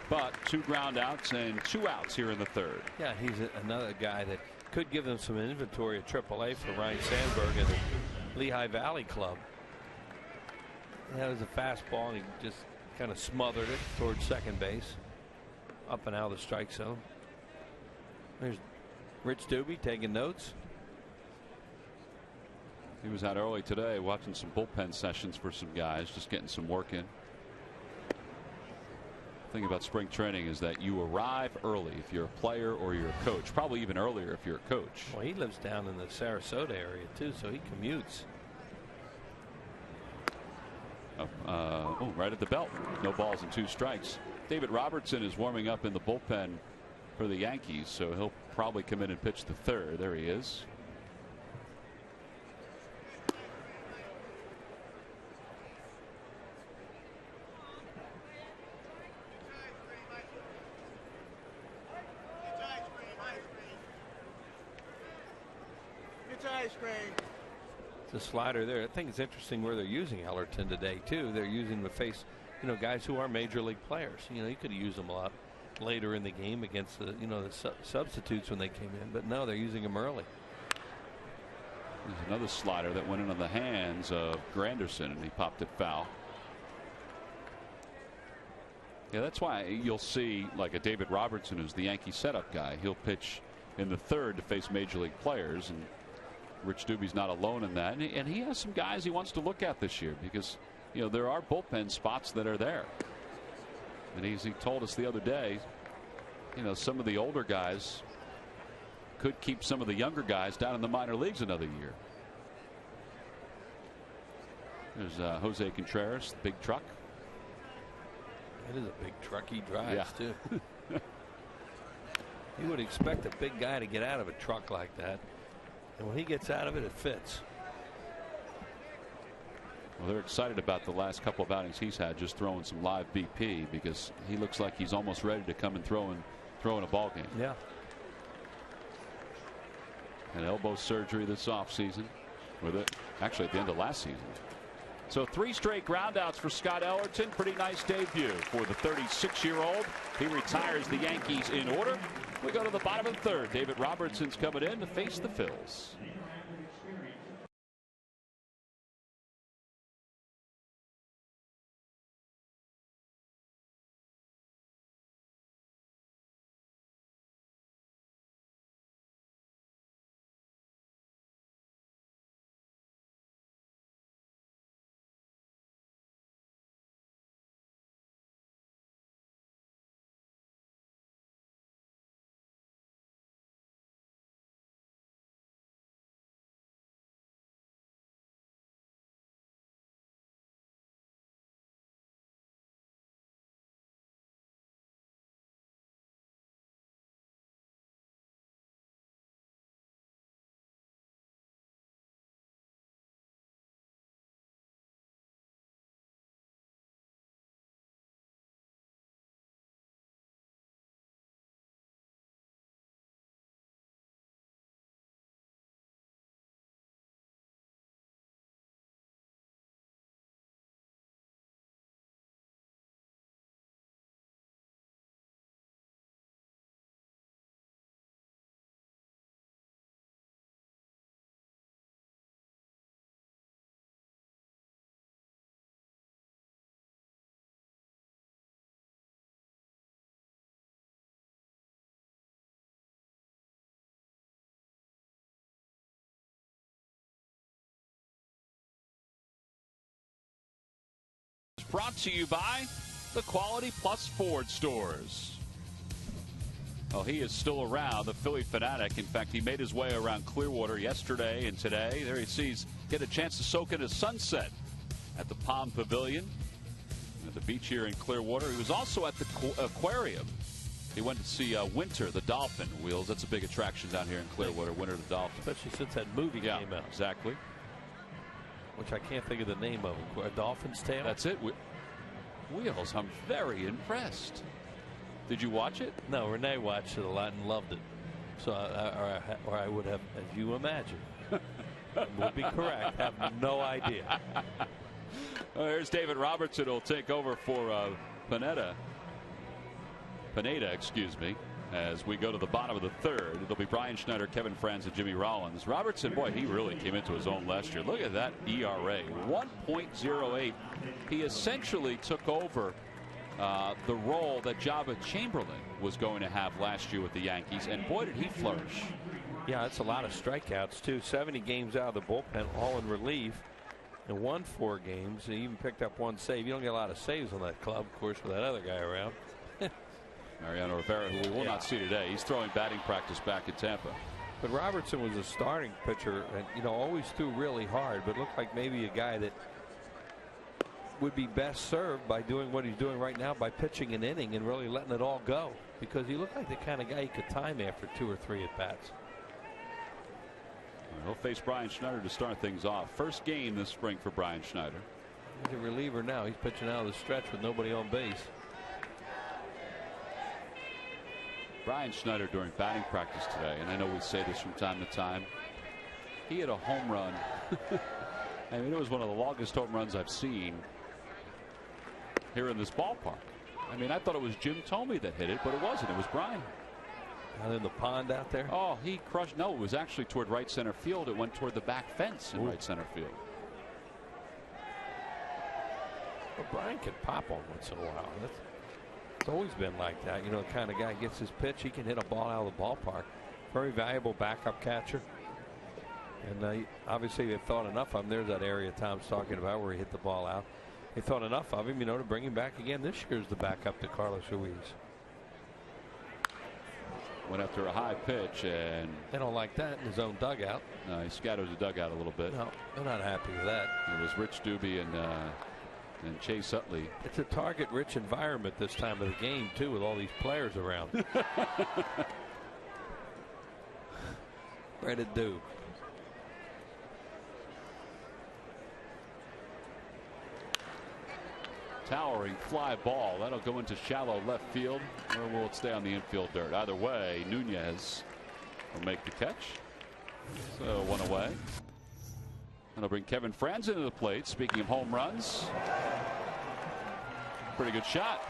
but 2 ground outs and 2 outs here in the third. Yeah, he's another guy that could give them some inventory at AAA for Ryan Sandberg at the Lehigh Valley Club. That was a fastball, and he just kind of smothered it towards second base, up and out of the strike zone. There's Rich Doobie taking notes. He was out early today watching some bullpen sessions for some guys, just getting some work in. The thing about spring training is that you arrive early if you're a player or you're a coach, probably even earlier if you're a coach. Well, he lives down in the Sarasota area too, so he commutes. Right at the belt. No balls and 2 strikes. David Robertson is warming up in the bullpen for the Yankees, so he'll probably come in and pitch the third. There he is. The slider there. I think it's interesting where they're using Ellerton today too. They're using him to face, you know, guys who are major league players. You know, you could have used them a lot later in the game against the, you know, the substitutes when they came in, but no, they're using him early. There's another slider that went into the hands of Granderson, and he popped it foul. Yeah, that's why you'll see like a David Robertson, who's the Yankee setup guy. He'll pitch in the third to face major league players, and Rich Doobie's not alone in that. And he has some guys he wants to look at this year because, you know, there are bullpen spots that are there. And he told us the other day, you know, some of the older guys could keep some of the younger guys down in the minor leagues another year. There's Jose Contreras, the big truck. It is a big truck he drives, yeah. too. You would expect a big guy to get out of a truck like that. And when he gets out of it, it fits. Well, they're excited about the last couple of outings he's had, just throwing some live BP, because he looks like he's almost ready to come and throw in a ball game. Yeah. An elbow surgery this offseason, with it actually at the end of last season. So 3 straight groundouts for Scott Ellerton. Pretty nice debut for the 36-year-old. He retires the Yankees in order. We go to the bottom of the third. David Robertson's coming in to face the Phils. Brought to you by the Quality Plus Ford stores. Oh, he is still around, the Philly fanatic. In fact, he made his way around Clearwater yesterday and today. There he sees, get a chance to soak in a sunset at the Palm Pavilion at the beach here in Clearwater. He was also at the aquarium. He went to see Winter, the dolphin. Wheels, that's a big attraction down here in Clearwater, Winter the dolphin. Especially since that movie came out. Exactly. Which I can't think of the name of it. A Dolphin's Tale? That's it. Wheels, I'm very impressed. Did you watch it? No, Renee watched it a lot and loved it. So, or I would have, as you imagine, would be correct, have no idea. Well, here's David Robertson, who'll take over for Pineda, excuse me. As we go to the bottom of the third, it'll be Brian Schneider, Kevin Franz, and Jimmy Rollins. Robertson, boy, he really came into his own last year. Look at that ERA, 1.08. He essentially took over the role that Java Chamberlain was going to have last year with the Yankees, and boy, did he flourish. Yeah, that's a lot of strikeouts, too. 70 games out of the bullpen, all in relief, and won 4 games. He even picked up 1 save. You don't get a lot of saves on that club, of course, with that other guy around. Mariano Rivera, who we will not see today. He's throwing batting practice back in Tampa. But Robertson was a starting pitcher and, you know, always threw really hard, but looked like maybe a guy that would be best served by doing what he's doing right now, by pitching an inning and really letting it all go, because he looked like the kind of guy he could time after 2 or 3 at bats. He'll face Brian Schneider to start things off. First game this spring for Brian Schneider. He's a reliever now. He's pitching out of the stretch with nobody on base. Brian Schneider during batting practice today, and I know we say this from time to time, he had a home run. I mean, it was one of the longest home runs I've seen here in this ballpark. I mean, I thought it was Jim Thome that hit it, but it wasn't. It was Brian. Out in the pond out there? Oh, he crushed. No, it was actually toward right center field. It went toward the back fence in right center field. Well, Brian can pop on once in a while. It's always been like that. You know, the kind of guy gets his pitch, he can hit a ball out of the ballpark. Very valuable backup catcher. And obviously they've thought enough of him. There's that area Tom's talking about where he hit the ball out. They thought enough of him, you know, to bring him back again this year as the backup to Carlos Ruiz. Went after a high pitch, and they don't like that in his own dugout. No, he scatters the dugout a little bit. No, they're not happy with that. It was Rich Doobie and Chase Utley. It's a target-rich environment this time of the game, too, with all these players around. Right it do. Towering fly ball. That'll go into shallow left field, or will it stay on the infield dirt? Either way, Nunez will make the catch. So 1 away. That'll bring Kevin Franzen to the plate. Speaking of home runs, pretty good shot.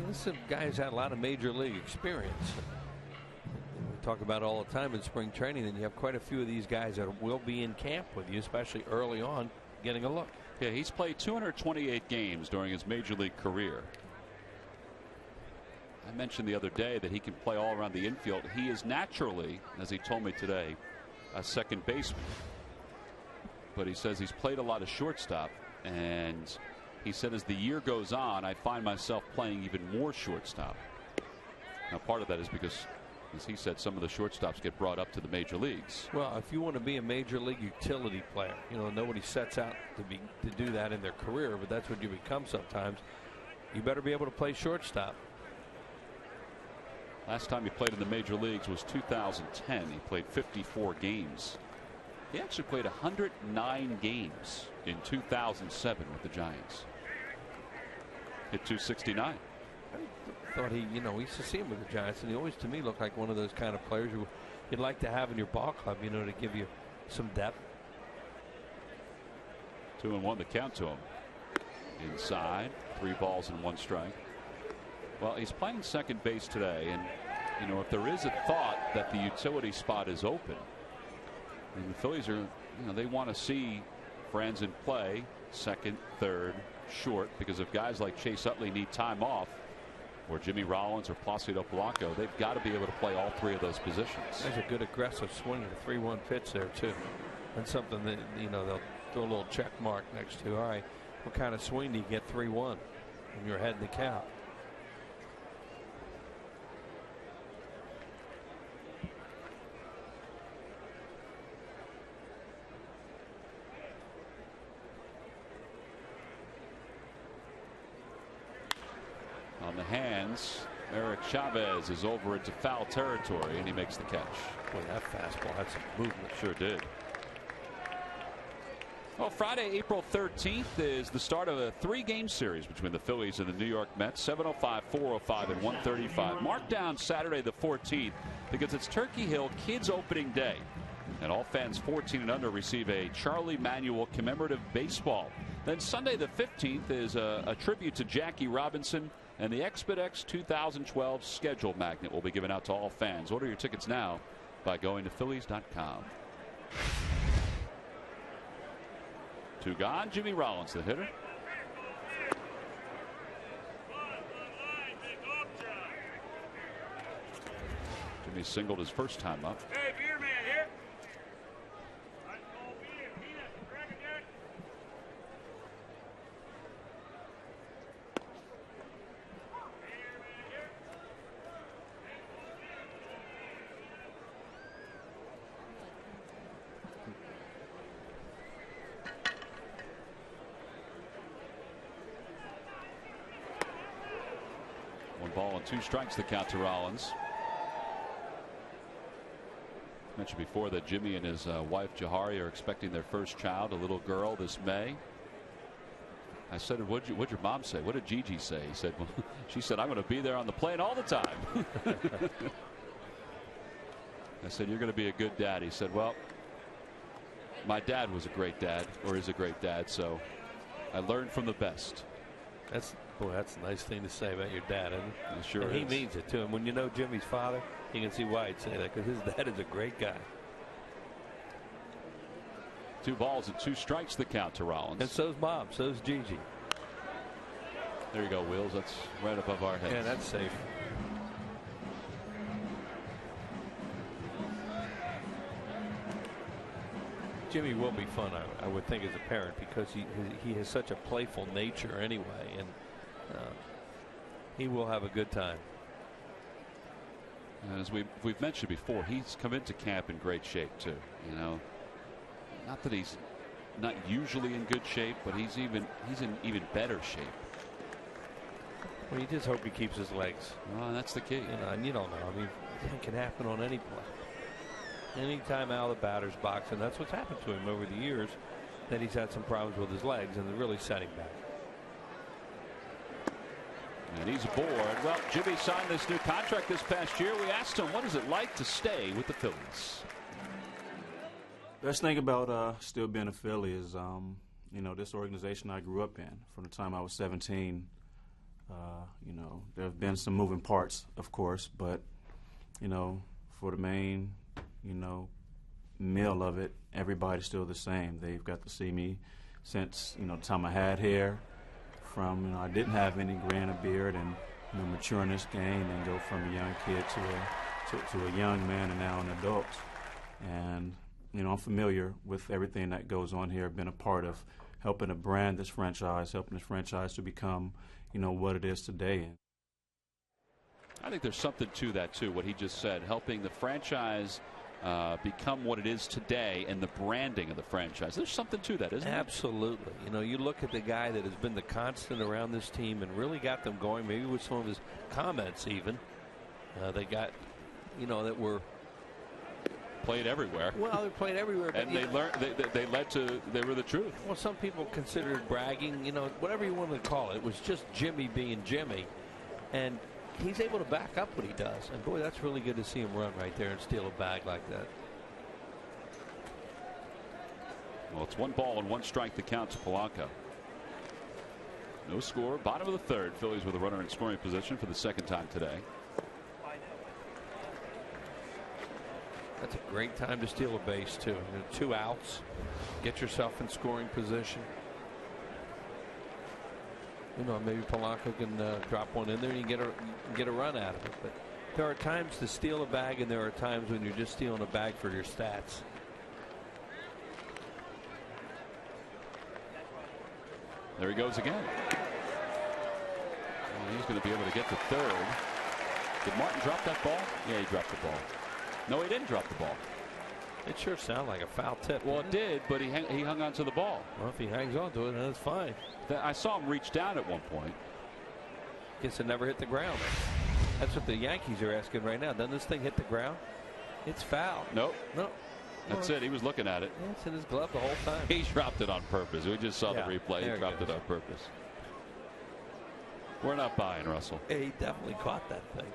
This is a guy who's had a lot of major league experience. We talk about it all the time in spring training, and you have quite a few of these guys that will be in camp with you, especially early on, getting a look. Yeah, he's played 228 games during his major league career. I mentioned the other day that he can play all around the infield. He is naturally, as he told me today, a second baseman. But he says he's played a lot of shortstop, and he said as the year goes on, I find myself playing even more shortstop. Now, part of that is because, as he said, some of the shortstops get brought up to the major leagues. Well, if you want to be a major league utility player, you know, nobody sets out to do that in their career, but that's what you become sometimes. You better be able to play shortstop. Last time he played in the major leagues was 2010. He played 54 games. He actually played 109 games in 2007 with the Giants. Hit 269. I thought he, you know, we used to see him with the Giants, and he always, to me, looked like one of those kind of players who you'd like to have in your ball club, you know, to give you some depth. 2-1 the count to him. Inside, 3 balls and 1 strike. Well, he's playing second base today, and you know, if there is a thought that the utility spot is open, and the Phillies are, you know, they want to see Franzen play second, third, short, because if guys like Chase Utley need time off, or Jimmy Rollins or Placido Polanco, they've got to be able to play all 3 of those positions. There's a good aggressive swing, a 3-1 pitch there too. And something that, you know, they'll throw a little check mark next to. All right, what kind of swing do you get 3-1 when you're ahead in the count? On the hands, Eric Chavez is over into foul territory, and he makes the catch. Boy, that fastball had some movement. Sure did. Well, Friday, April 13th is the start of a 3-game series between the Phillies and the New York Mets. 7:05, 4:05, and 1:35. Mark down Saturday the 14th because it's Turkey Hill Kids Opening Day. And all fans 14 and under receive a Charlie Manuel commemorative baseball. Then Sunday the 15th is a tribute to Jackie Robinson, and the Expedex 2012 schedule magnet will be given out to all fans. Order your tickets now by going to Phillies.com. 2 gone. Jimmy Rollins, the hitter. Jimmy singled his first time up. Hey, beer man here. One ball and 2 strikes the count to Rollins. Mentioned before that Jimmy and his wife Jahari are expecting their first child, a little girl, this May. I said, what'd your mom say? What did Gigi say? He said, well, she said, I'm going to be there on the plane all the time. I said, you're going to be a good dad. He said, well, my dad was a great dad, or is a great dad, so I learned from the best. That's a nice thing to say about your dad, isn't it? It sure and is. He means it too. And when you know Jimmy's father, you can see why he'd say that, because his dad is a great guy. 2 balls and 2 strikes the count to Rollins. And so's Bob. So's Gigi. There you go, Wheels. That's right above our heads. Yeah, that's safe. Jimmy will be fun, I would think, as a parent, because he has such a playful nature anyway, and he will have a good time. And as we've mentioned before, he's come into camp in great shape too. You know, not that he's not usually in good shape, but he's in even better shape. Well, you just hope he keeps his legs. Well, that's the key. You know, and you don't know. I mean, it can happen on any play. Anytime out of the batter's box, and that's what's happened to him over the years, that he's had some problems with his legs, and they're really setting back. And he's aboard. Well, Jimmy signed this new contract this past year. We asked him, what is it like to stay with the Phillies? Best thing about still being a Philly is, you know, this organization I grew up in from the time I was 17. You know, there have been some moving parts, of course, but, you know, for the main, you know, meal of it, everybody's still the same. They've got to see me since, you know, the time I had hair, from, you know, I didn't have any gray and a beard, and, you know, mature in this game and go from a young kid to a young man and now an adult. And, you know, I'm familiar with everything that goes on here. I've been a part of helping to brand this franchise, helping this franchise to become, you know, what it is today. I think there's something to that too, what he just said, helping the franchise become what it is today and the branding of the franchise. There's something to that, isn't there? Absolutely. You know, you look at the guy that has been the constant around this team and really got them going, maybe with some of his comments even. They got, you know, that were played everywhere. Well, they played everywhere. And they learned, they were the truth. Well, some people considered bragging, you know, whatever you want to call it. It was just Jimmy being Jimmy. And he's able to back up what he does. And boy, that's really good to see him run right there and steal a bag like that. Well, it's 1 ball and 1 strike to count to Polanco. No score. Bottom of the 3rd. Phillies with a runner in scoring position for the 2nd time today. That's a great time to steal a base too. 2 outs. Get yourself in scoring position. You know, maybe Polanco can drop one in there and you get a run out of it. But there are times to steal a bag, and there are times when you're just stealing a bag for your stats. There he goes again. Well, he's going to be able to get to 3rd. Did Martin drop that ball? Yeah, he dropped the ball. No, he didn't drop the ball. It sure sounded like a foul tip. Well, it did, but he hung on to the ball. Well, if he hangs on to it, then it's fine. I saw him reach down at one point. Guess it never hit the ground. That's what the Yankees are asking right now. Doesn't this thing hit the ground? It's foul. Nope. No. That's it. He was looking at it. Yeah, it's in his glove the whole time. He dropped it on purpose. We just saw the replay. He dropped it on purpose. We're not buying, Russell. Yeah, he definitely caught that thing.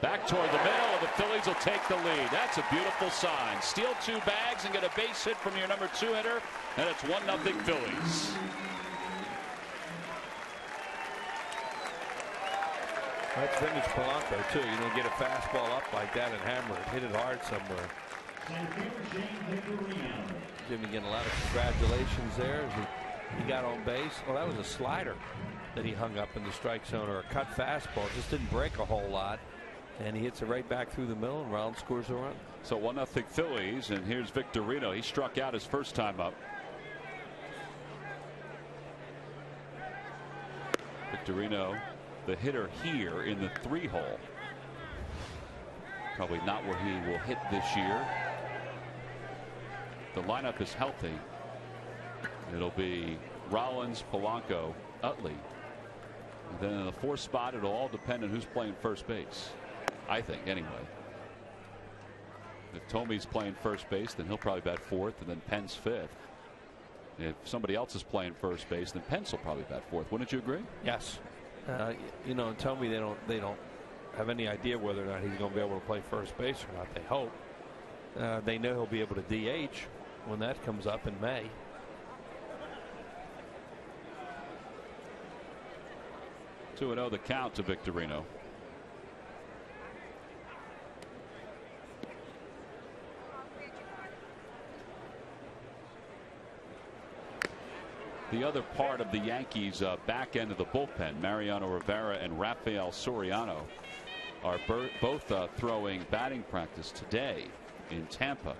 Back toward the middle, and the Phillies will take the lead. That's a beautiful sign. Steal 2 bags and get a base hit from your number 2 hitter, and it's 1-0 Phillies. That's vintage Polanco too. You don't get a fastball up like that and hammer it, hit it hard somewhere. Jimmy getting a lot of congratulations there as he got on base. Well, that was a slider that he hung up in the strike zone, or a cut fastball. Just didn't break a whole lot. And he hits it right back through the middle, and Rollins scores a run. So 1-0 Phillies, and here's Victorino. He struck out his first time up. Victorino, the hitter here in the 3-hole. Probably not where he will hit this year. The lineup is healthy. It'll be Rollins, Polanco, Utley. And then in the 4th spot, it'll all depend on who's playing first base. I think, anyway. If Tomey's playing first base, then he'll probably bat 4th, and then Pence 5th. If somebody else is playing first base, then Pence will probably bat 4th. Wouldn't you agree? Yes. You know, Tomey, they don't have any idea whether or not he's going to be able to play first base or not. They hope. They know he'll be able to DH when that comes up in May. Two 2-0 the count to Victorino. The other part of the Yankees back end of the bullpen, Mariano Rivera and Rafael Soriano, are both throwing batting practice today in Tampa,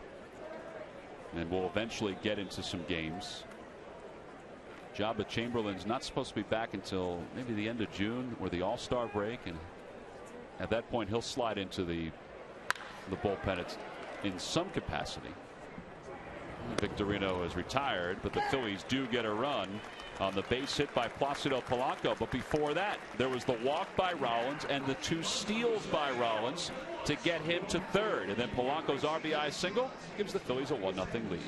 and will eventually get into some games. Jabba Chamberlain's not supposed to be back until maybe the end of June or the All-Star break, and at that point he'll slide into the bullpen in some capacity. Victorino is retired, but the Phillies do get a run on the base hit by Placido Polanco. But before that, there was the walk by Rollins and the 2 steals by Rollins to get him to third. And then Polanco's RBI single gives the Phillies a 1-0 lead.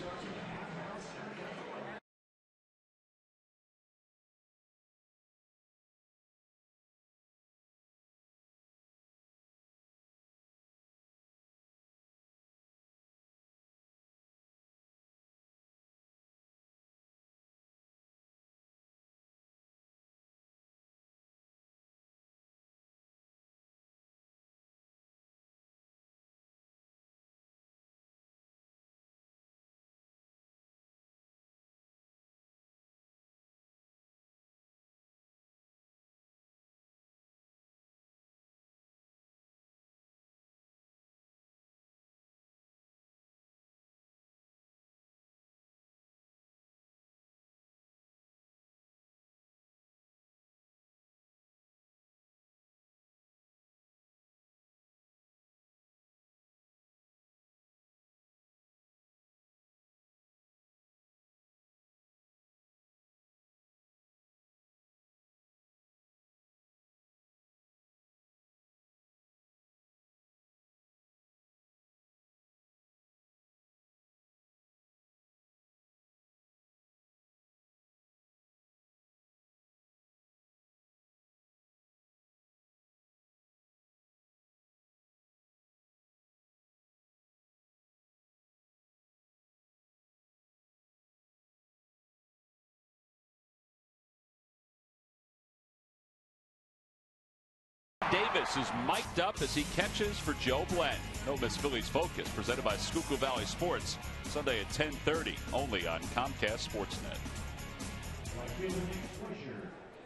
Davis is mic'd up as he catches for Joe Blanton. No Miss Phillies Focus, presented by Schuylkill Valley Sports, Sunday at 10:30, only on Comcast Sportsnet.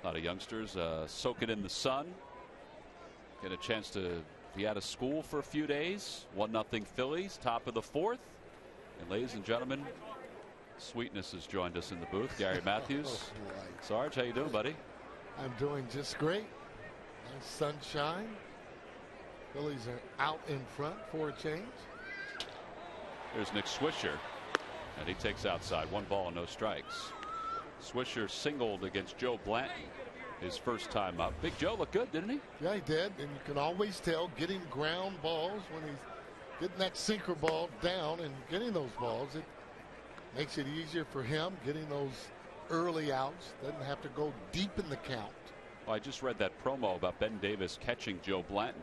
A lot of youngsters soaking in the sun, get a chance to be out of school for a few days. 1-0 Phillies, top of the 4th. And ladies and gentlemen, Sweetness has joined us in the booth. Gary Matthews. Sarge, how you doing, buddy? I'm doing just great. Nice sunshine. Phillies are out in front for a change. There's Nick Swisher, and he takes outside. 1 ball and no strikes. Swisher singled against Joe Blanton his first time up. Big Joe looked good, didn't he? Yeah, he did. And you can always tell getting ground balls when he's getting that sinker ball down and getting those balls. It makes it easier for him getting those early outs. Doesn't have to go deep in the count. Well, I just read that promo about Ben Davis catching Joe Blanton,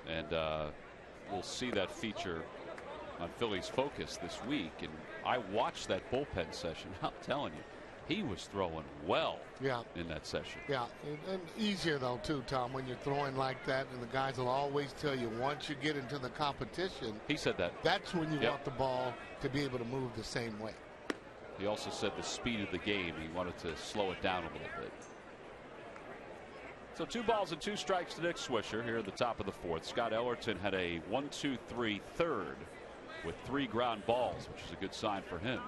and we'll see that feature on Phillies Focus this week. And I watched that bullpen session. I'm telling you, he was throwing well in that session. Yeah, and easier though too, Tom, when you're throwing like that, and the guys will always tell you once you get into the competition. He said that. That's when you want the ball to be able to move the same way. He also said the speed of the game, he wanted to slow it down a little bit. So 2 balls and 2 strikes to Nick Swisher here at the top of the 4th. Scott Ellerton had a 1-2-3 third with 3 ground balls, which is a good sign for him.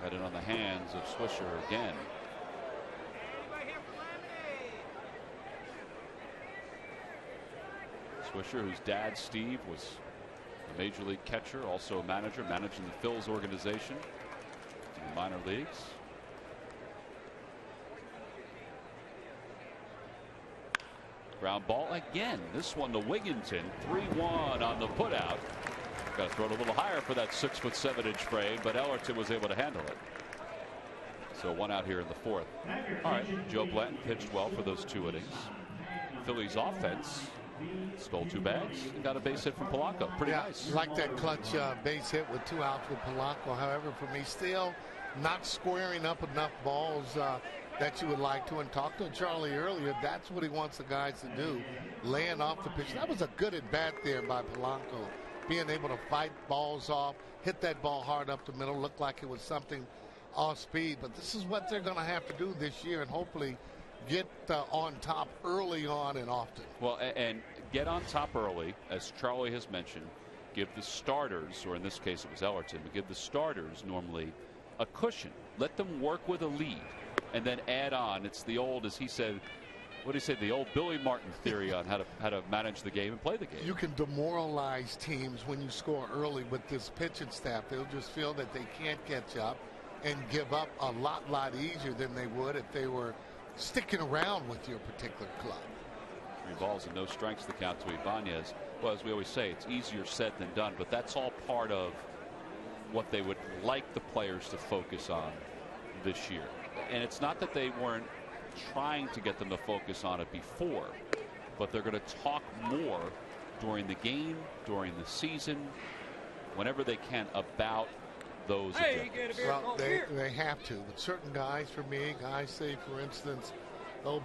Got it on the hands of Swisher again. Swisher, whose dad Steve was a major league catcher, also a manager, managing the Phil's organization in the minor leagues. Ground ball again. This one to Wigginton. 3-1 on the putout. Got to throw it a little higher for that 6'7" frame, but Ellerton was able to handle it. So 1 out here in the 4th. All right, Joe Blanton pitched well for those 2 innings. Phillies offense stole 2 bags and got a base hit from Polanco. Pretty nice. Like that clutch base hit with 2 outs with Polanco. However, for me, still not squaring up enough balls that you would like to. And talk to Charlie earlier, that's what he wants the guys to do, laying off the pitch. That was a good at bat there by Polanco, being able to fight balls off, hit that ball hard up the middle. Looked like it was something off speed. But this is what they're going to have to do this year, and hopefully get on top early on and often. Well, and get on top early, as Charlie has mentioned. Give the starters, or in this case it was Ellerton, but give the starters normally a cushion. Let them work with a lead and then add on. It's the old, as he said, what did he say, the old Billy Martin theory on how to manage the game and play the game. You can demoralize teams when you score early with this pitching staff. They'll just feel that they can't catch up and give up a lot easier than they would if they were sticking around with your particular club. 3 balls and no strikes to count to Ibanez. Well, as we always say, it's easier said than done, but that's all part of what they would like the players to focus on this year. And it's not that they weren't trying to get them to focus on it before, but they're going to talk more during the game, during the season, whenever they can, about those objectives. Well, they have to. But certain guys, for me, guys say, for instance,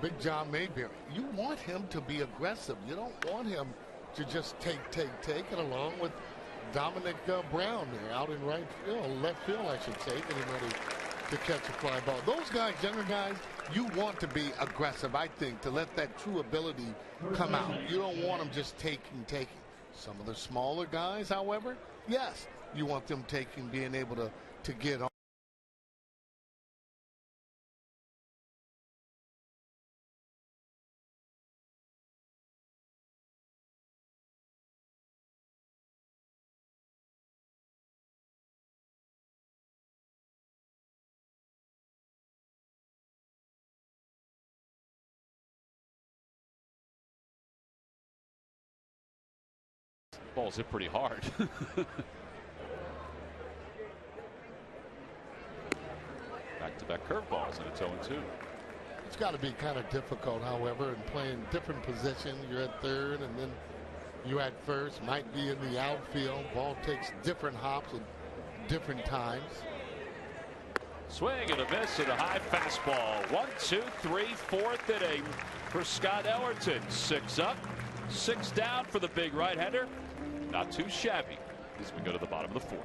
Big John Mayberry, you want him to be aggressive. You don't want him to just take it, along with Dominic Brown there out in right field, left field, I should say, getting ready to catch a fly ball. Those guys, younger guys, you want to be aggressive, I think, to let that true ability come out. You don't want them just taking. Some of the smaller guys, however, yes, you want them being able to get on. Balls hit pretty hard. Back-to-back curveballs, and it's 0-2. It's got to be kind of difficult, however, in playing different positions. You're at third, and then you're at first. Might be in the outfield. Ball takes different hops at different times. Swing and a miss and a high fastball. 1-2-3, 4th inning for Scott Ellerton. 6 up, 6 down for the big right-hander. Not too shabby as we go to the bottom of the 4th.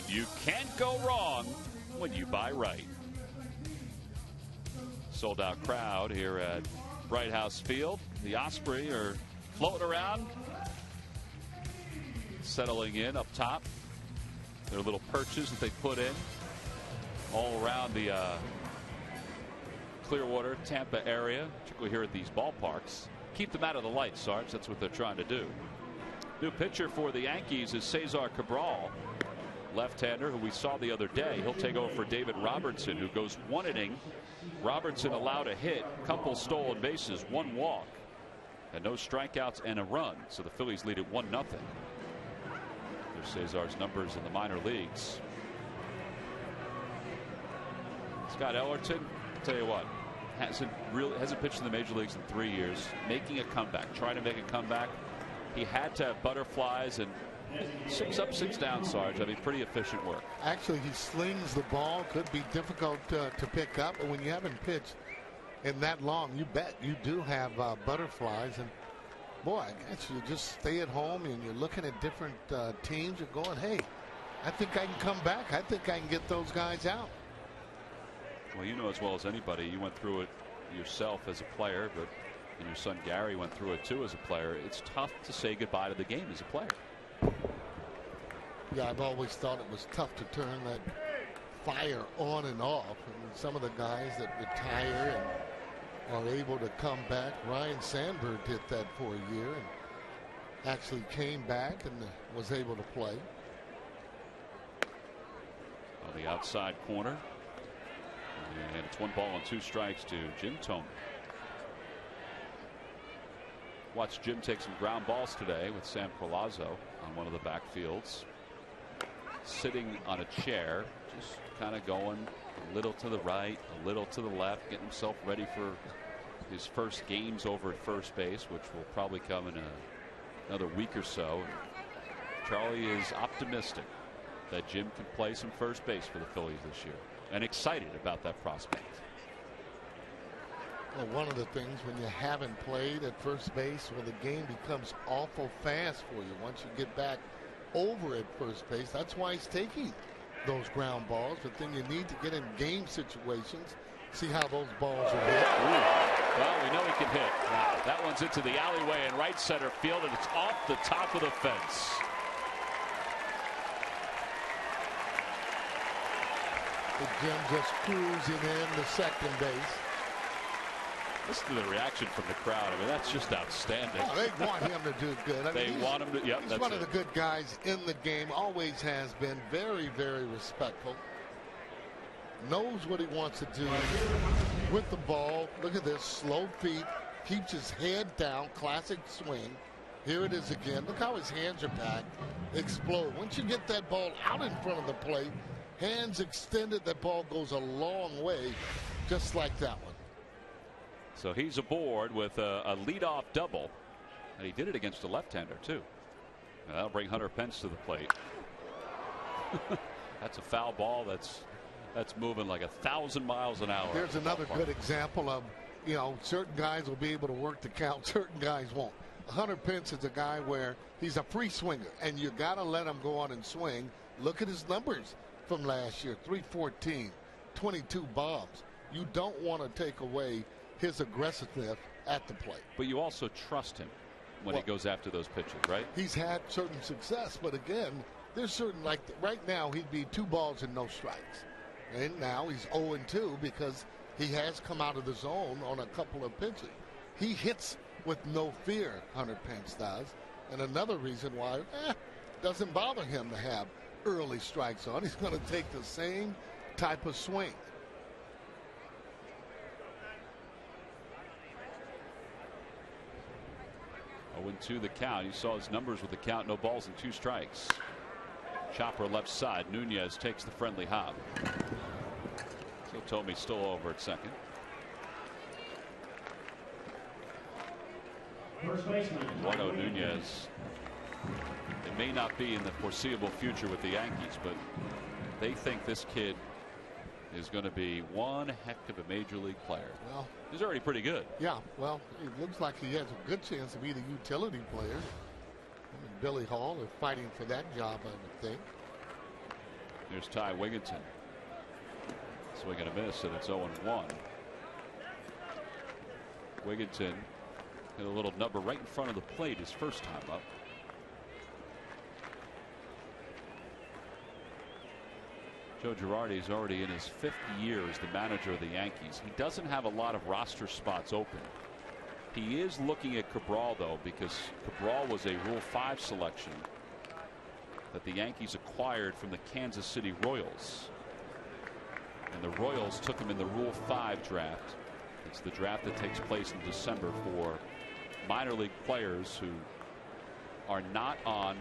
You can't go wrong when you buy right. Sold out crowd here at Bright House Field. The Osprey are floating around, settling in up top. Their little perches that they put in all around the Clearwater, Tampa area, particularly here at these ballparks. Keep them out of the light, Sarge. That's what they're trying to do. New pitcher for the Yankees is Cesar Cabral, left-hander who we saw the other day. He'll take over for David Robertson, who goes 1 inning. Robertson allowed a hit, couple stolen bases, 1 walk, and no strikeouts and a run. So the Phillies lead at 1-0. There's Cesar's numbers in the minor leagues. Scott Ellerton, I'll tell you what, hasn't pitched in the major leagues in 3 years. Making a comeback, trying to make a comeback. he had to have butterflies and 6 up, 6 down, Sarge. I mean, pretty efficient work. Actually, he slings the ball. Could be difficult to pick up. But when you haven't pitched in that long, you bet you do have butterflies. And, boy, I guess you just stay at home and you're looking at different teams. You're going, hey, I think I can come back. I think I can get those guys out. Well, you know as well as anybody, you went through it yourself as a player, but and your son Gary went through it too as a player. It's tough to say goodbye to the game as a player. Yeah, I've always thought it was tough to turn that fire on and off. I mean, some of the guys that retire and are able to come back. Ryan Sandberg did that for a year and actually came back and was able to play. On the outside corner. And it's 1 ball and 2 strikes to Jim Thome. Watched Jim take some ground balls today with Sam Perlazzo on one of the backfields. Sitting on a chair, just kind of going a little to the right, a little to the left, getting himself ready for his first games over at first base, which will probably come in another week or so. Charlie is optimistic that Jim can play some first base for the Phillies this year and excited about that prospect. Well, one of the things when you haven't played at first base, well, the game becomes awful fast for you once you get back over at first base. That's why he's taking those ground balls. But then you need to get in game situations, see how those balls are hit. Ooh. Well, we know he can hit. That one's into the alleyway in right center field, and it's off the top of the fence. The Jim just cruising in to second base. Listen to the reaction from the crowd. I mean, that's just outstanding. Oh, they want him to do good. I mean, they want him to. Yep, he's that's one of the good guys in the game. Always has been. Very, very respectful. Knows what he wants to do with the ball. Look at this. Slow feet. Keeps his head down. Classic swing. Here it is again. Look how his hands are back. Explode. Once you get that ball out in front of the plate, hands extended, that ball goes a long way, just like that one. So he's aboard with a leadoff double, and he did it against a left-hander too. Now that'll bring Hunter Pence to the plate. That's a foul ball that's moving like 1,000 miles an hour. Here's another good example of, you know, certain guys will be able to work the count, certain guys won't. Hunter Pence is a guy where he's a free swinger, and you got to let him go on and swing. Look at his numbers from last year: 314, 22 bombs. You don't want to take away his aggressiveness at the plate. But you also trust him when he goes after those pitches, right? He's had certain success, but again, there's certain, like right now, he'd be 2 balls and no strikes. And now he's 0-2 because he has come out of the zone on a couple of pitches. He hits with no fear, Hunter Pence does. And another reason why doesn't bother him to have early strikes on. He's going to take the same type of swing. To the count. You saw his numbers with the count. No balls and 2 strikes. Chopper left side. Nunez takes the friendly hop. So Thome still over at second. Eduardo Nunez. It may not be in the foreseeable future with the Yankees, but they think this kid is going to be one heck of a major league player. Well, he's already pretty good. Yeah, well, it looks like he has a good chance to be the utility player. Him and Billy Hall are fighting for that job, I would think. Here's Ty Wigginton. Swing and a miss, and it's 0-1. Wigginton hit a little number right in front of the plate his first time up. Joe Girardi is already in his 5th year as the manager of the Yankees. He doesn't have a lot of roster spots open. He is looking at Cabral, though, because Cabral was a Rule 5 selection that the Yankees acquired from the Kansas City Royals. And the Royals took him in the Rule 5 draft. It's the draft that takes place in December for minor league players who are not on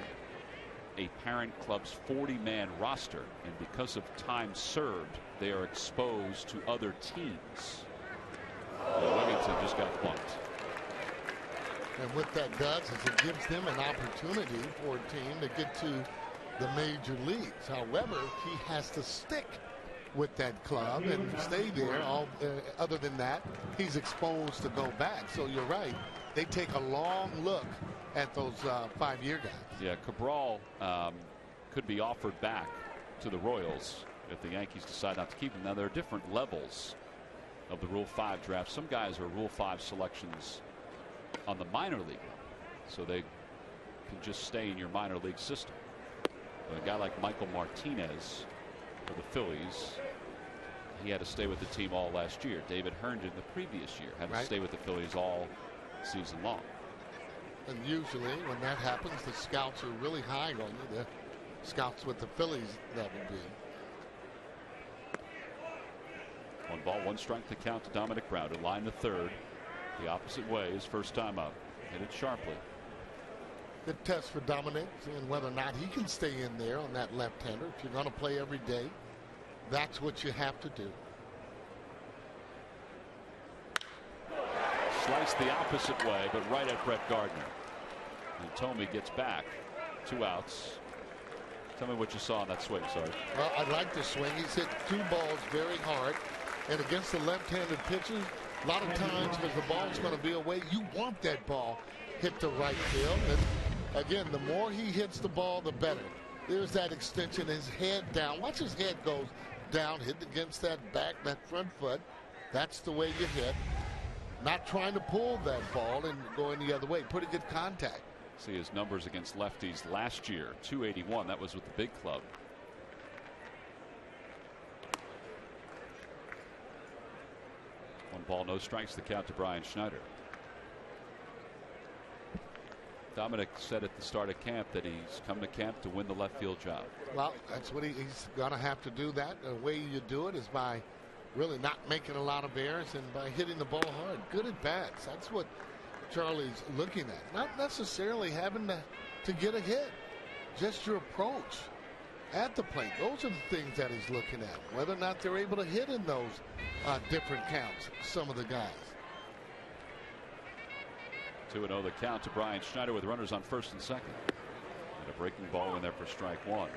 a parent club's 40-man roster, and because of time served, they are exposed to other teams. And Wigginton just got bumped. And what that does is it gives them an opportunity for a team to get to the major leagues. However, he has to stick with that club and stay there. Other than that, he's exposed to go back. So you're right. They take a long look at those 5-year guys. Yeah, Cabral could be offered back to the Royals if the Yankees decide not to keep him. Now, there are different levels of the Rule 5 draft. Some guys are Rule 5 selections on the minor league, so they can just stay in your minor league system. But a guy like Michael Martinez for the Phillies, he had to stay with the team all last year. David Herndon the previous year had to stay with the Phillies all season long. And usually when that happens, the scouts are really high on you. The scouts with the Phillies, that would be. 1 ball, 1 strike to count to Dominic Brown, to line to third the opposite way his first time up. Hit it sharply. Good test for Dominic and whether or not he can stay in there on that left-hander. If you're going to play every day, that's what you have to do. Sliced the opposite way, but right at Brett Gardner. And Tomey gets back. 2 outs. Tell me what you saw on that swing, Sarge. Well, I like the swing. He's hit 2 balls very hard. And against the left-handed pitchers, a lot of times because the ball's going to be away, you want that ball hit to right field. And again, the more he hits the ball, the better. There's that extension, his head down. Watch his head goes down, hit against that back, that front foot. That's the way you hit. Not trying to pull that ball and going the other way. Pretty good contact. See his numbers against lefties last year. 281. That was with the big club. One ball, no strikes. The count to Brian Schneider. Dominic said at the start of camp that he's come to camp to win the left field job. Well, that's what he's going to have to do. That the way you do it is by really not making a lot of errors and by hitting the ball hard. Good at bats. That's what Charlie's looking at. Not necessarily having to get a hit. Just your approach at the plate. Those are the things that he's looking at. Whether or not they're able to hit in those different counts, some of the guys. 2-0 the count to Brian Schneider with runners on first and second. And a breaking ball in there for strike 1.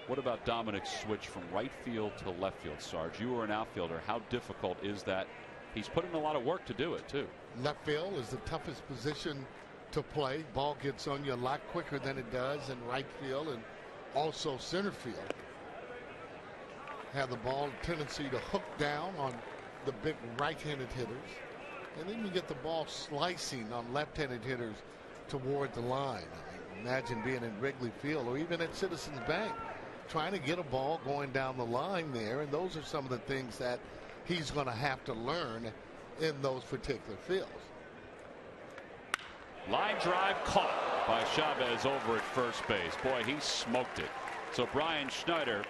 What about Dominic's switch from right field to left field, Sarge? You were an outfielder. How difficult is that? He's put in a lot of work to do it, too. Left field is the toughest position to play. Ball gets on you a lot quicker than it does in right field and also center field. Have the ball tendency to hook down on the big right-handed hitters. And then you get the ball slicing on left-handed hitters toward the line. I mean, imagine being in Wrigley Field or even at Citizens Bank trying to get a ball going down the line there. And those are some of the things that he's going to have to learn in those particular fields. Line drive caught by Chavez over at first base. Boy, he smoked it. So Brian Schneider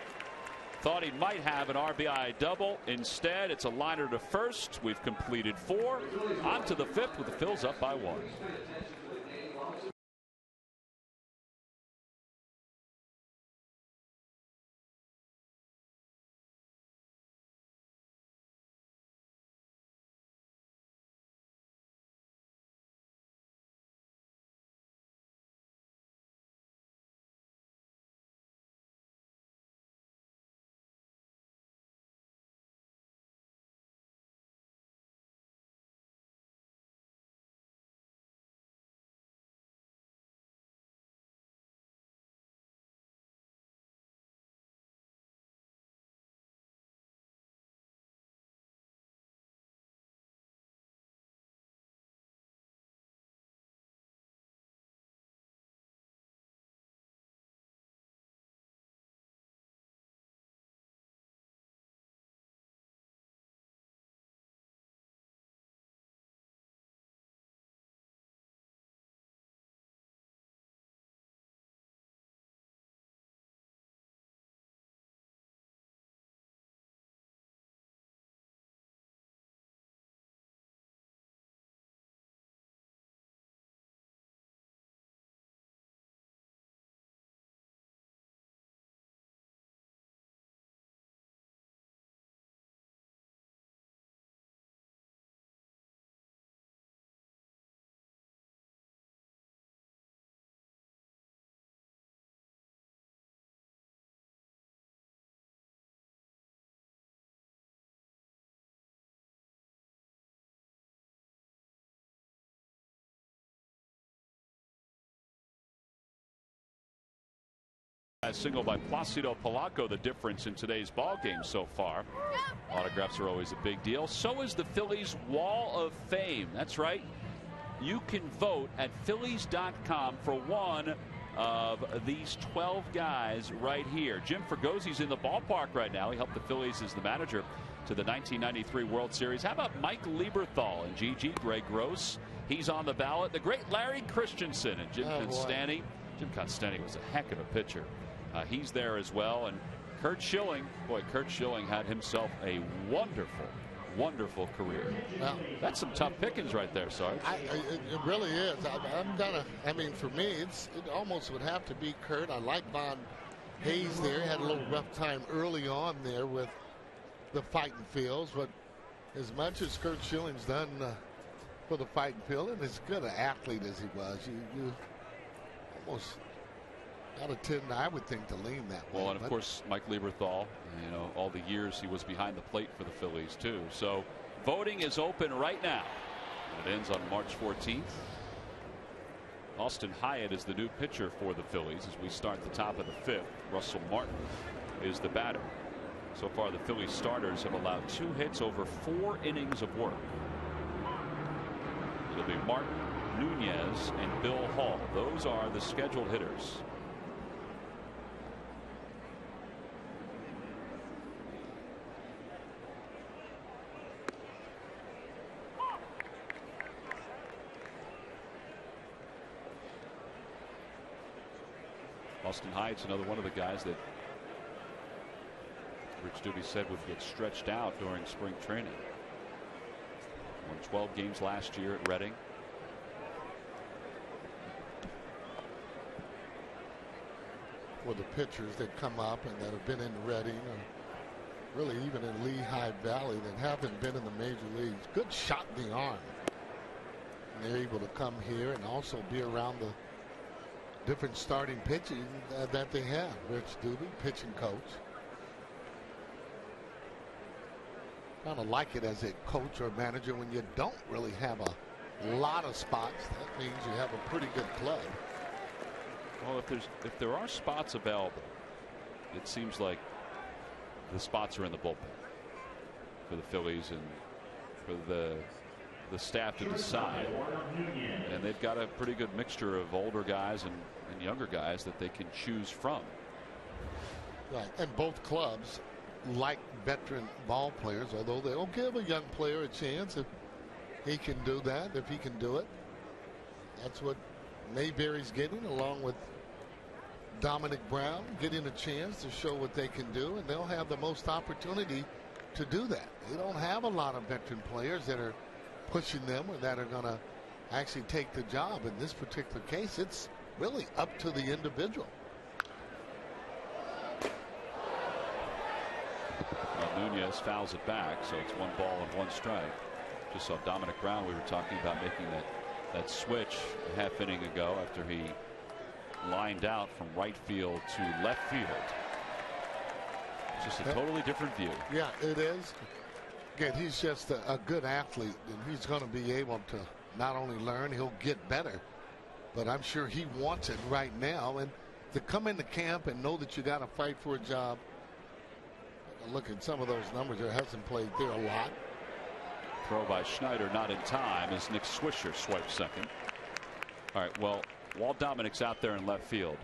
thought he might have an RBI double. Instead, it's a liner to first. We've completed 4. On to the 5th with the Phils up by 1. A single by Placido Polanco, the difference in today's ball game so far. Autographs are always a big deal. So is the Phillies Wall of Fame. That's right. You can vote at Phillies.com for one of these 12 guys right here. Jim Fregosi's in the ballpark right now. He helped the Phillies as the manager to the 1993 World Series. How about Mike Lieberthal and Gigi? Greg Gross, he's on the ballot. The great Larry Christensen and Jim Constanti. Jim Constanti was a heck of a pitcher. He's there as well. And Curt Schilling, boy, Curt Schilling had himself a wonderful career. Well, that's some tough pickings right there, Sarge. It really is. I mean, for me, it almost would have to be Curt. I like Von Hayes there. He had a little rough time early on there with the fighting fields, but as much as Curt Schilling's done for the fighting field, and as good an athlete as he was, you almost got to tend, I would think, to lean that way. Well, and of course, Mike Lieberthal, you know, all the years he was behind the plate for the Phillies, too. So voting is open right now. It ends on March 14th. Austin Hyatt is the new pitcher for the Phillies as we start the top of the 5th. Russell Martin is the batter. So far, the Phillies starters have allowed 2 hits over 4 innings of work. It'll be Martin, Nunez, and Bill Hall. Those are the scheduled hitters. Austin Hyatt's another one of the guys that Rich Doobie said would get stretched out during spring training. Won 12 games last year at Reading. For the pitchers that come up and that have been in Reading, or really even in Lehigh Valley, that haven't been in the major leagues, good shot in the arm. And they're able to come here and also be around the different starting pitching that they have. Rich Doobie, pitching coach. Kind of like it as a coach or manager when you don't really have a lot of spots. That means you have a pretty good club. Well, if there are spots available, it seems like the spots are in the bullpen for the Phillies and for the staff to decide. And they've got a pretty good mixture of older guys and younger guys that they can choose from. Right, and both clubs like veteran ball players, although they'll give a young player a chance if he can do that, if he can do it. That's what Mayberry's getting, along with Dominic Brown, getting a chance to show what they can do, and they'll have the most opportunity to do that. They don't have a lot of veteran players that are pushing them or that are going to actually take the job. In this particular case, it's really up to the individual. Well, Nunez fouls it back, so it's 1 ball and 1 strike. Just saw Dominic Brown. We were talking about making that switch a half inning ago after he lined out from right field to left field. It's just a totally different view. Yeah, it is. Again, he's just a good athlete, and he's going to be able to not only learn, he'll get better. But I'm sure he wants it right now. And to come into camp and know that you got to fight for a job. Look at some of those numbers. There hasn't played there a lot. Throw by Schneider not in time as Nick Swisher swipes second. All right, well, while Dominic's out there in left field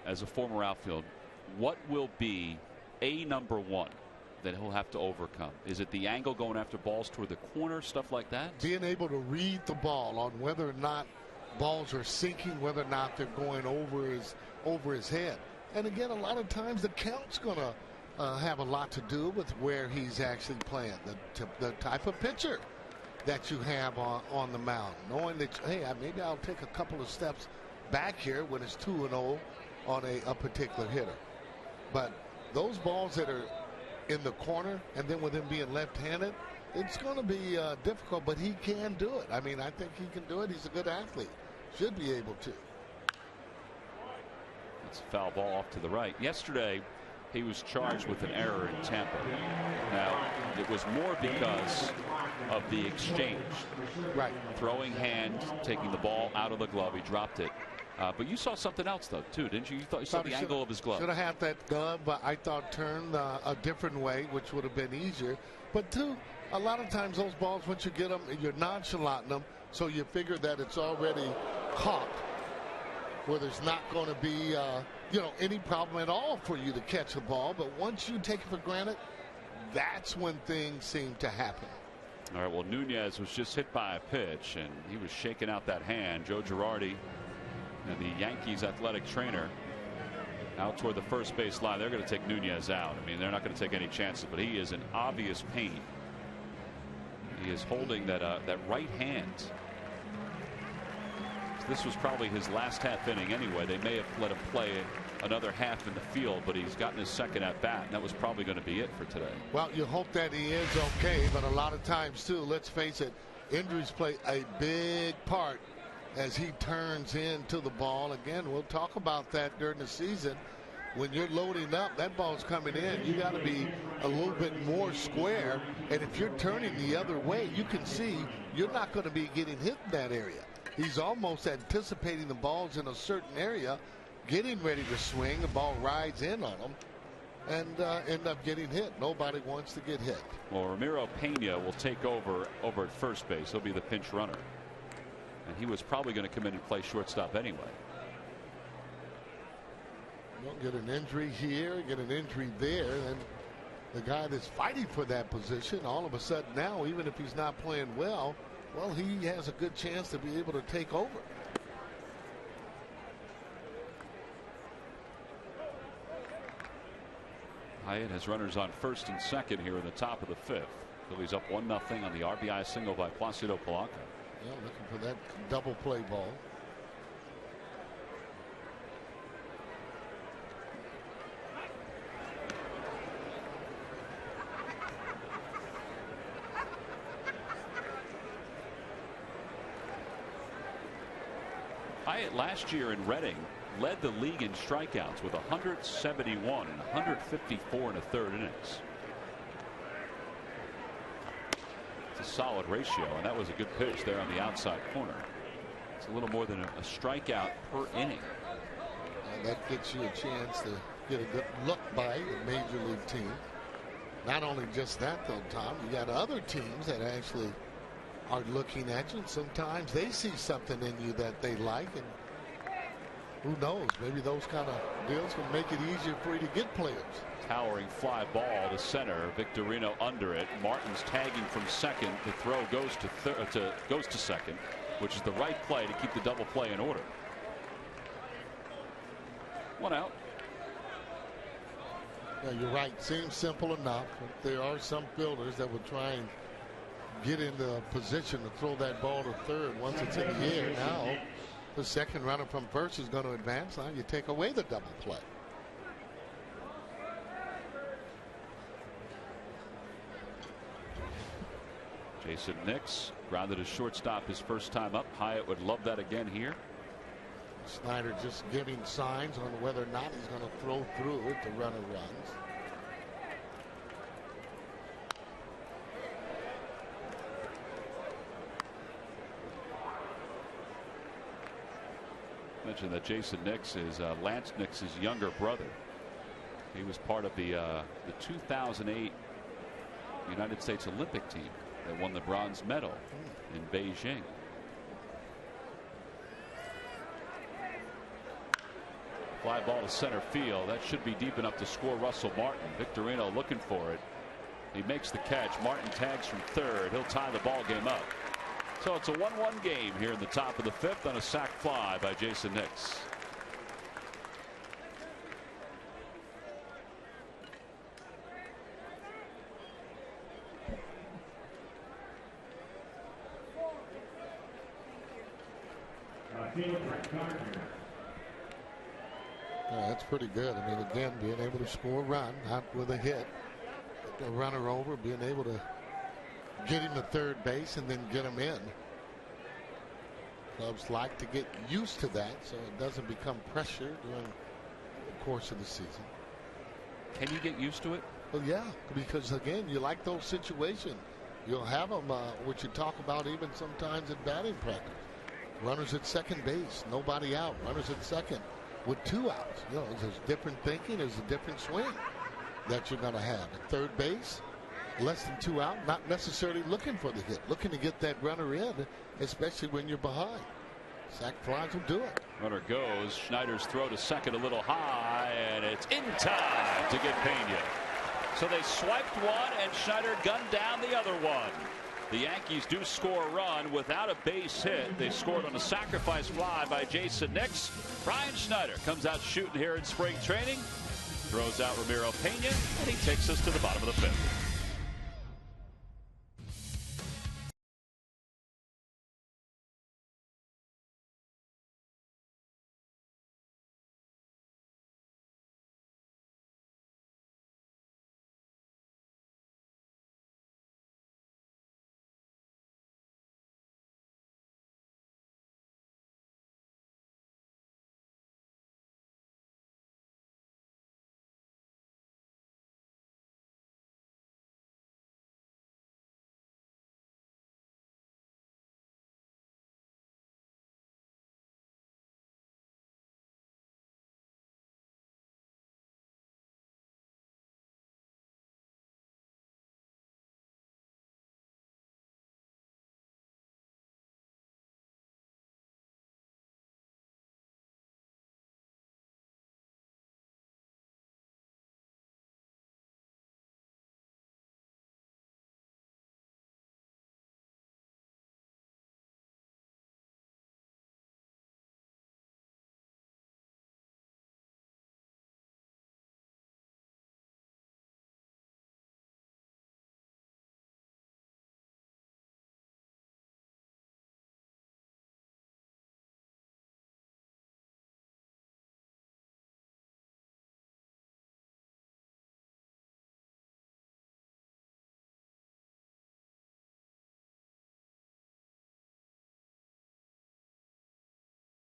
as a former outfield, what will be number 1 that he'll have to overcome? Is it the angle going after balls toward the corner, stuff like that? Being able to read the ball on whether or not balls are sinking, whether or not they're going over his head. And again, a lot of times the count's going to have a lot to do with where he's actually playing, the type of pitcher that you have on the mound, knowing that, hey, maybe I'll take a couple of steps back here when it's 2-0 on a particular hitter. But those balls that are in the corner, and then with him being left-handed, it's going to be difficult, but he can do it. I mean, I think he can do it. He's a good athlete. Should be able to. It's a foul ball off to the right. Yesterday, he was charged with an error in Tampa. Now, it was more because of the exchange. Right. Throwing hand, taking the ball out of the glove. He dropped it. But you saw something else, though, too, didn't you? You thought you saw the angle of his glove. Should have had that glove, but I thought turned a different way, which would have been easier. But, too, a lot of times those balls, once you get them, you're nonchalanting them, so you figure that it's already caught, where there's not going to be, any problem at all for you to catch the ball. But once you take it for granted, that's when things seem to happen. All right, well, Nunez was just hit by a pitch, and he was shaking out that hand. Joe Girardi and the Yankees athletic trainer out toward the first base line. They're going to take Nunez out. I mean, they're not going to take any chances, but he is in obvious pain. He is holding that right hand. This was probably his last half inning anyway. They may have let him play another half in the field, but he's gotten his second at bat, and that was probably going to be it for today. Well, you hope that he is okay, but a lot of times, too, let's face it, injuries play a big part as he turns into the ball. Again, we'll talk about that during the season. When you're loading up, that ball's coming in. You got to be a little bit more square. And if you're turning the other way, you can see you're not going to be getting hit in that area. He's almost anticipating the ball's in a certain area, getting ready to swing. The ball rides in on him and end up getting hit. Nobody wants to get hit. Well, Ramiro Pena will take over at first base. He'll be the pinch runner. And he was probably going to come in and play shortstop anyway. Don't get an injury here, get an injury there, and the guy that's fighting for that position, all of a sudden now, even if he's not playing well, he has a good chance to be able to take over. Hyatt has runners on first and second here in the top of the fifth. Phillies up 1-0 on the RBI single by Placido Polanco. Yeah, looking for that double play ball. Hyatt last year in Reading led the league in strikeouts with 171 and 154 in the third innings. It's a solid ratio, and that was a good pitch there on the outside corner. It's a little more than a strikeout per inning. And that gets you a chance to get a good look by a major league team. Not only just that, though, Tom, you got other teams that actually are looking at you, and sometimes they see something in you that they like, and who knows, maybe those kind of deals can make it easier for you to get players. Towering fly ball to center. Victorino under it. Martin's tagging from second. The throw goes to second, which is the right play to keep the double play in order. One out. Yeah, you're right. Seems simple enough, but there are some fielders that would try and get into a position to throw that ball to third once it's in the air. Now the second runner from first is going to advance. Now you take away the double play. Jason Nix grounded as shortstop his first time up. Hyatt would love that again here. Snyder just giving signs on whether or not he's going to throw through if the runner runs. Mentioned that Jason Nix is Lance Nix's younger brother. He was part of the 2008 United States Olympic team that won the bronze medal in Beijing. Fly ball to center field. That should be deep enough to score Russell Martin. Victorino looking for it. He makes the catch. Martin tags from third. He'll tie the ball game up. So it's a 1-1 game here in the top of the fifth on a sac fly by Jason Nix. Yeah, that's pretty good. I mean, again, being able to score a run, not with a hit, the runner over, being able to get him to third base and then get him in. Clubs like to get used to that so it doesn't become pressure during the course of the season. Can you get used to it? Well, yeah, because again, you like those situations. You'll have them, which you talk about even sometimes in batting practice. Runners at second base, nobody out. Runners at second with 2 outs. You know, there's different thinking, there's a different swing that you're going to have. At third base, less than 2 out, not necessarily looking for the hit, looking to get that runner in, especially when you're behind. Sac flies will do it. Runner goes. Schneider's throw to second a little high, and it's in time to get Pena. So they swiped one, and Schneider gunned down the other one. The Yankees do score a run without a base hit. They scored on a sacrifice fly by Jason Nix. Brian Schneider comes out shooting here in spring training. Throws out Ramiro Pena, and he takes us to the bottom of the 5th.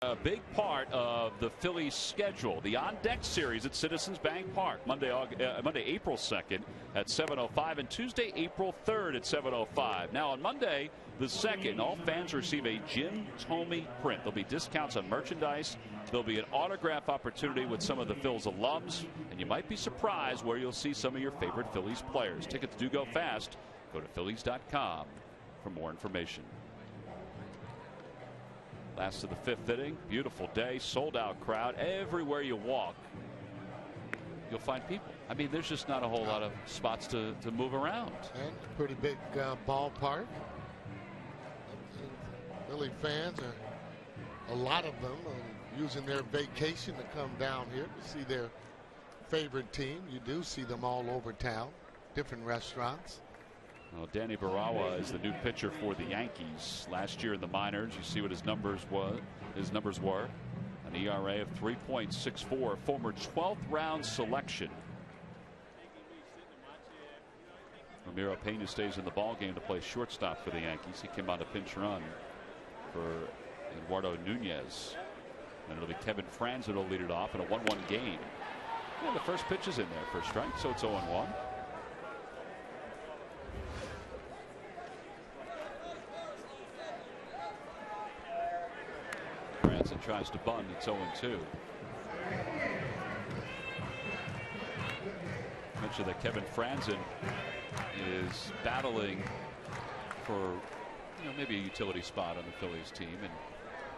A big part of the Phillies schedule, the on-deck series at Citizens Bank Park, Monday, April 2nd at 7:05, and Tuesday, April 3rd at 7:05. Now on Monday, the 2nd, all fans receive a Jim Thome print. There'll be discounts on merchandise. There'll be an autograph opportunity with some of the Phils alums, and you might be surprised where you'll see some of your favorite Phillies players. Tickets do go fast. Go to Phillies.com for more information. Last of the 5th inning. Beautiful day, sold out crowd. Everywhere you walk, you'll find people. I mean, there's just not a whole lot of spots to move around. And pretty big ballpark. Philly fans are, a lot of them, using their vacation to come down here to see their favorite team. You do see them all over town, different restaurants. Well, Danny Barawa is the new pitcher for the Yankees. Last year in the minors, you see what his numbers were. An ERA of 3.64, former 12th round selection. Ramiro Pena stays in the ballgame to play shortstop for the Yankees. He came on a pinch run for Eduardo Nunez. And it'll be Kevin Franz that'll lead it off in a 1-1 game. And the first pitch is in there for a strike, so it's 0-1. Franzen tries to bunt. It's 0-2. Mentioned that Kevin Franzen is battling for maybe a utility spot on the Phillies team, and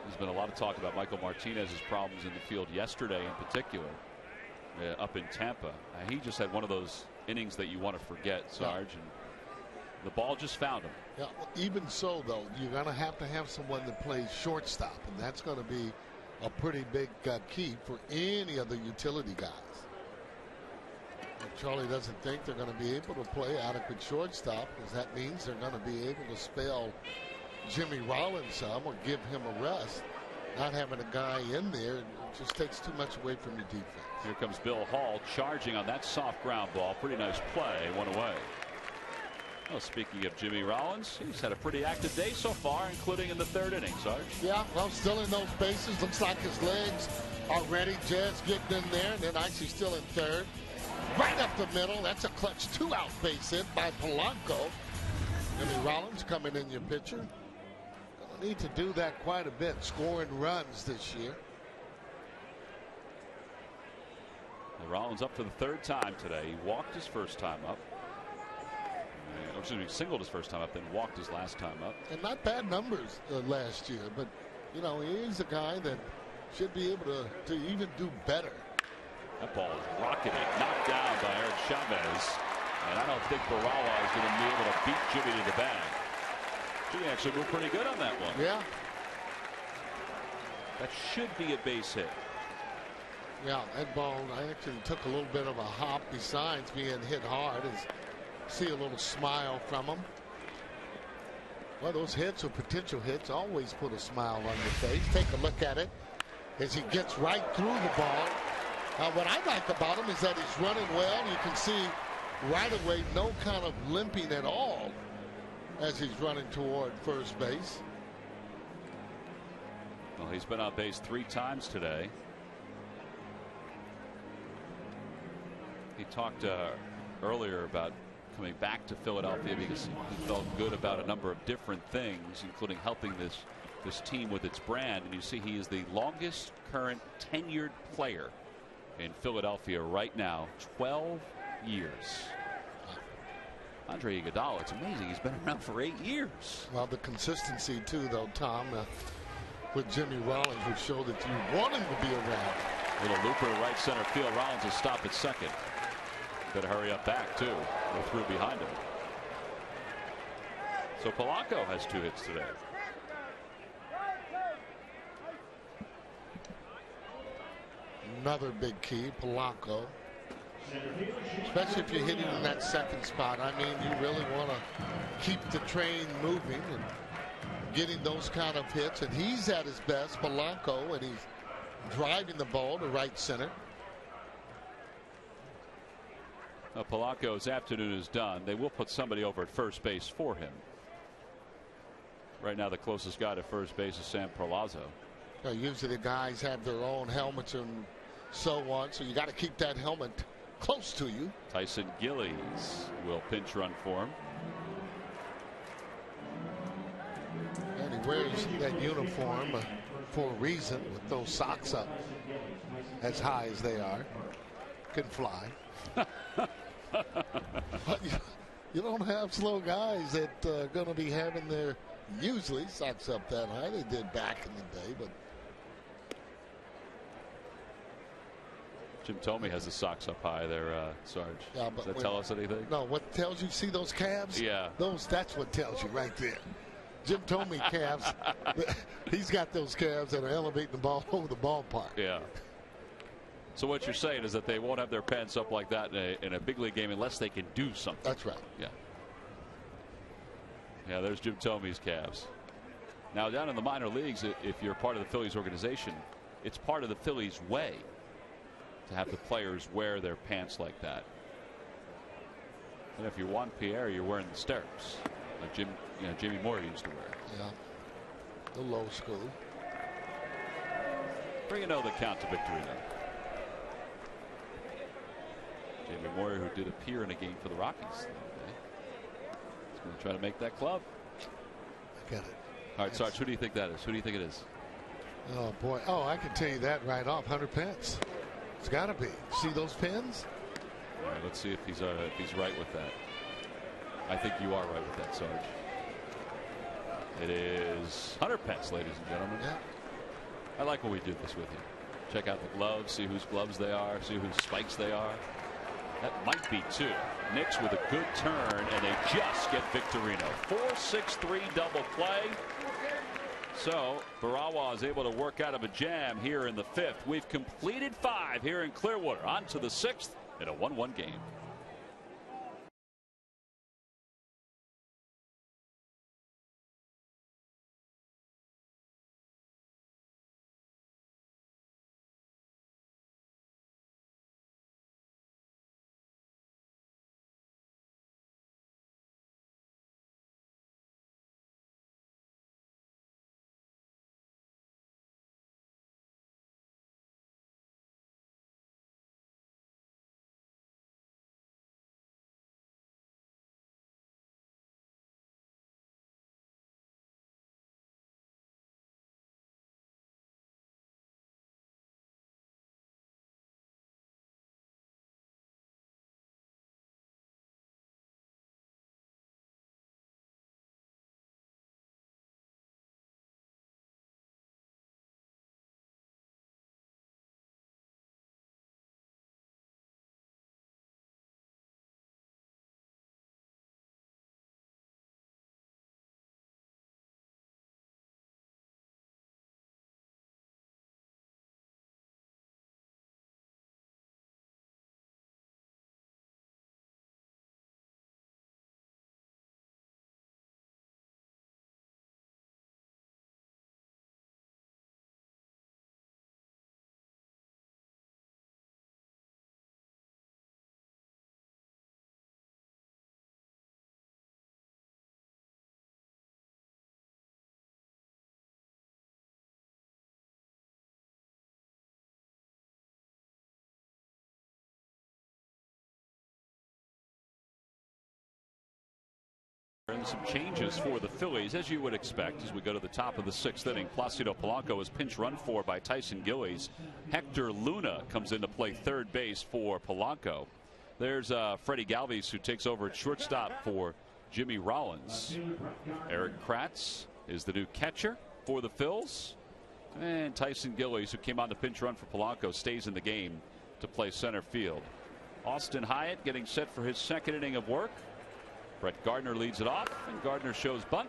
there's been a lot of talk about Michael Martinez's problems in the field yesterday in particular up in Tampa. He just had one of those innings that you want to forget, Sarge, and the ball just found him. Yeah, even so, though, you're going to have someone that plays shortstop, and that's going to be a pretty big key for any of the utility guys. If Charlie doesn't think they're going to be able to play adequate shortstop, because that means they're going to be able to spell Jimmy Rollins some or give him a rest. Not having a guy in there just takes too much away from your defense. Here comes Bill Hall charging on that soft ground ball. Pretty nice play. One away. Well, speaking of Jimmy Rollins, he's had a pretty active day so far, including in the 3rd inning, Sarge. Yeah, well, still in those bases. Looks like his legs are ready. Jazz getting in there, and then actually still in 3rd. Right up the middle. That's a clutch 2-out base hit by Polanco. Jimmy Rollins coming in your pitcher. need to do that quite a bit, scoring runs this year. Rollins up for the third time today. He walked his first time up. Excuse me, singled his first time up, then walked his last time up. And not bad numbers last year, but you know, he's a guy that should be able to even do better. That ball is rocketed, knocked down by Eric Chavez, and I don't think Barawa is going to be able to beat Jimmy to the bag. Jimmy actually moved pretty good on that one. Yeah. That should be a base hit. Yeah, that ball actually took a little bit of a hop besides being hit hard. See a little smile from him. Well, those hits or potential hits always put a smile on your face. Take a look at it as he gets right through the ball. What I like about him is that he's running well. You can see right away no kind of limping at all as he's running toward first base. Well, he's been on base 3 times today. He talked earlier about coming back to Philadelphia because he felt good about a number of different things, including helping this team with its brand. And you see he is the longest current tenured player in Philadelphia right now, 12 years. Andre Iguodala, it's amazing. He's been around for 8 years. Well, the consistency too, though, Tom, with Jimmy Rollins would show that you want him to be around. Little looper right center field. Rollins will stop at second. Better hurry up back too. We're through behind him. So Polanco has 2 hits today. Another big key, Polanco. Especially if you're hitting in that second spot. I mean, you really want to keep the train moving and getting those kind of hits. And he's at his best, Polanco, and he's driving the ball to right center. Polanco's afternoon is done. They will put somebody over at first base for him. Right now, the closest guy to first base is Sam Perlazo. Usually the guys have their own helmets and so on, so you got to keep that helmet close to you. Tyson Gillies will pinch run for him. And he wears that uniform for a reason, with those socks up as high as they are. Can fly. But you don't have slow guys that are going to be having their usually socks up that high. They did back in the day, but Jim Thome has the socks up high there, Sarge. Yeah, but does that tell us anything? No, what tells you, see those calves? Yeah. That's what tells you right there. Jim Thome calves, he's got those calves that are elevating the ball over the ballpark. Yeah. So what you're saying is that they won't have their pants up like that in a big league game unless they can do something. That's right. Yeah. Yeah, there's Jim Thome's calves. Now down in the minor leagues, if you're part of the Phillies organization, it's part of the Phillies way to have the players wear their pants like that. And if you're Juan Pierre, you're wearing the stirrups like Jimmy Moore used to wear. Yeah. The low school. Bring another count to victory now. Jamie Moyer, who did appear in a game for the Rockies the other day. He's going to try to make that club. I got it. All right, Sarge, who do you think that is? Who do you think it is? Oh, boy. Oh, I can tell you that right off. Hunter Pence. It's got to be. See those pins? All right, let's see if he's right with that. I think you are right with that, Sarge. It is Hunter Pence, ladies and gentlemen. Yeah. I like when we do this with you. Check out the gloves, see whose gloves they are, see whose spikes they are. That might be 2. Knicks with a good turn, and they just get Victorino. 4-6-3 double play. So Barawa is able to work out of a jam here in the 5th. We've completed 5 here in Clearwater. On to the 6th in a 1-1 game. And some changes for the Phillies, as you would expect, as we go to the top of the 6th inning. Placido Polanco is pinch run for by Tyson Gillies. Hector Luna comes in to play third base for Polanco. There's Freddie Galvis, who takes over at shortstop for Jimmy Rollins. Eric Kratz is the new catcher for the Phils. And Tyson Gillies, who came on the pinch run for Polanco, stays in the game to play center field. Austin Hyatt getting set for his 2nd inning of work. Brett Gardner leads it off, and Gardner shows bunt.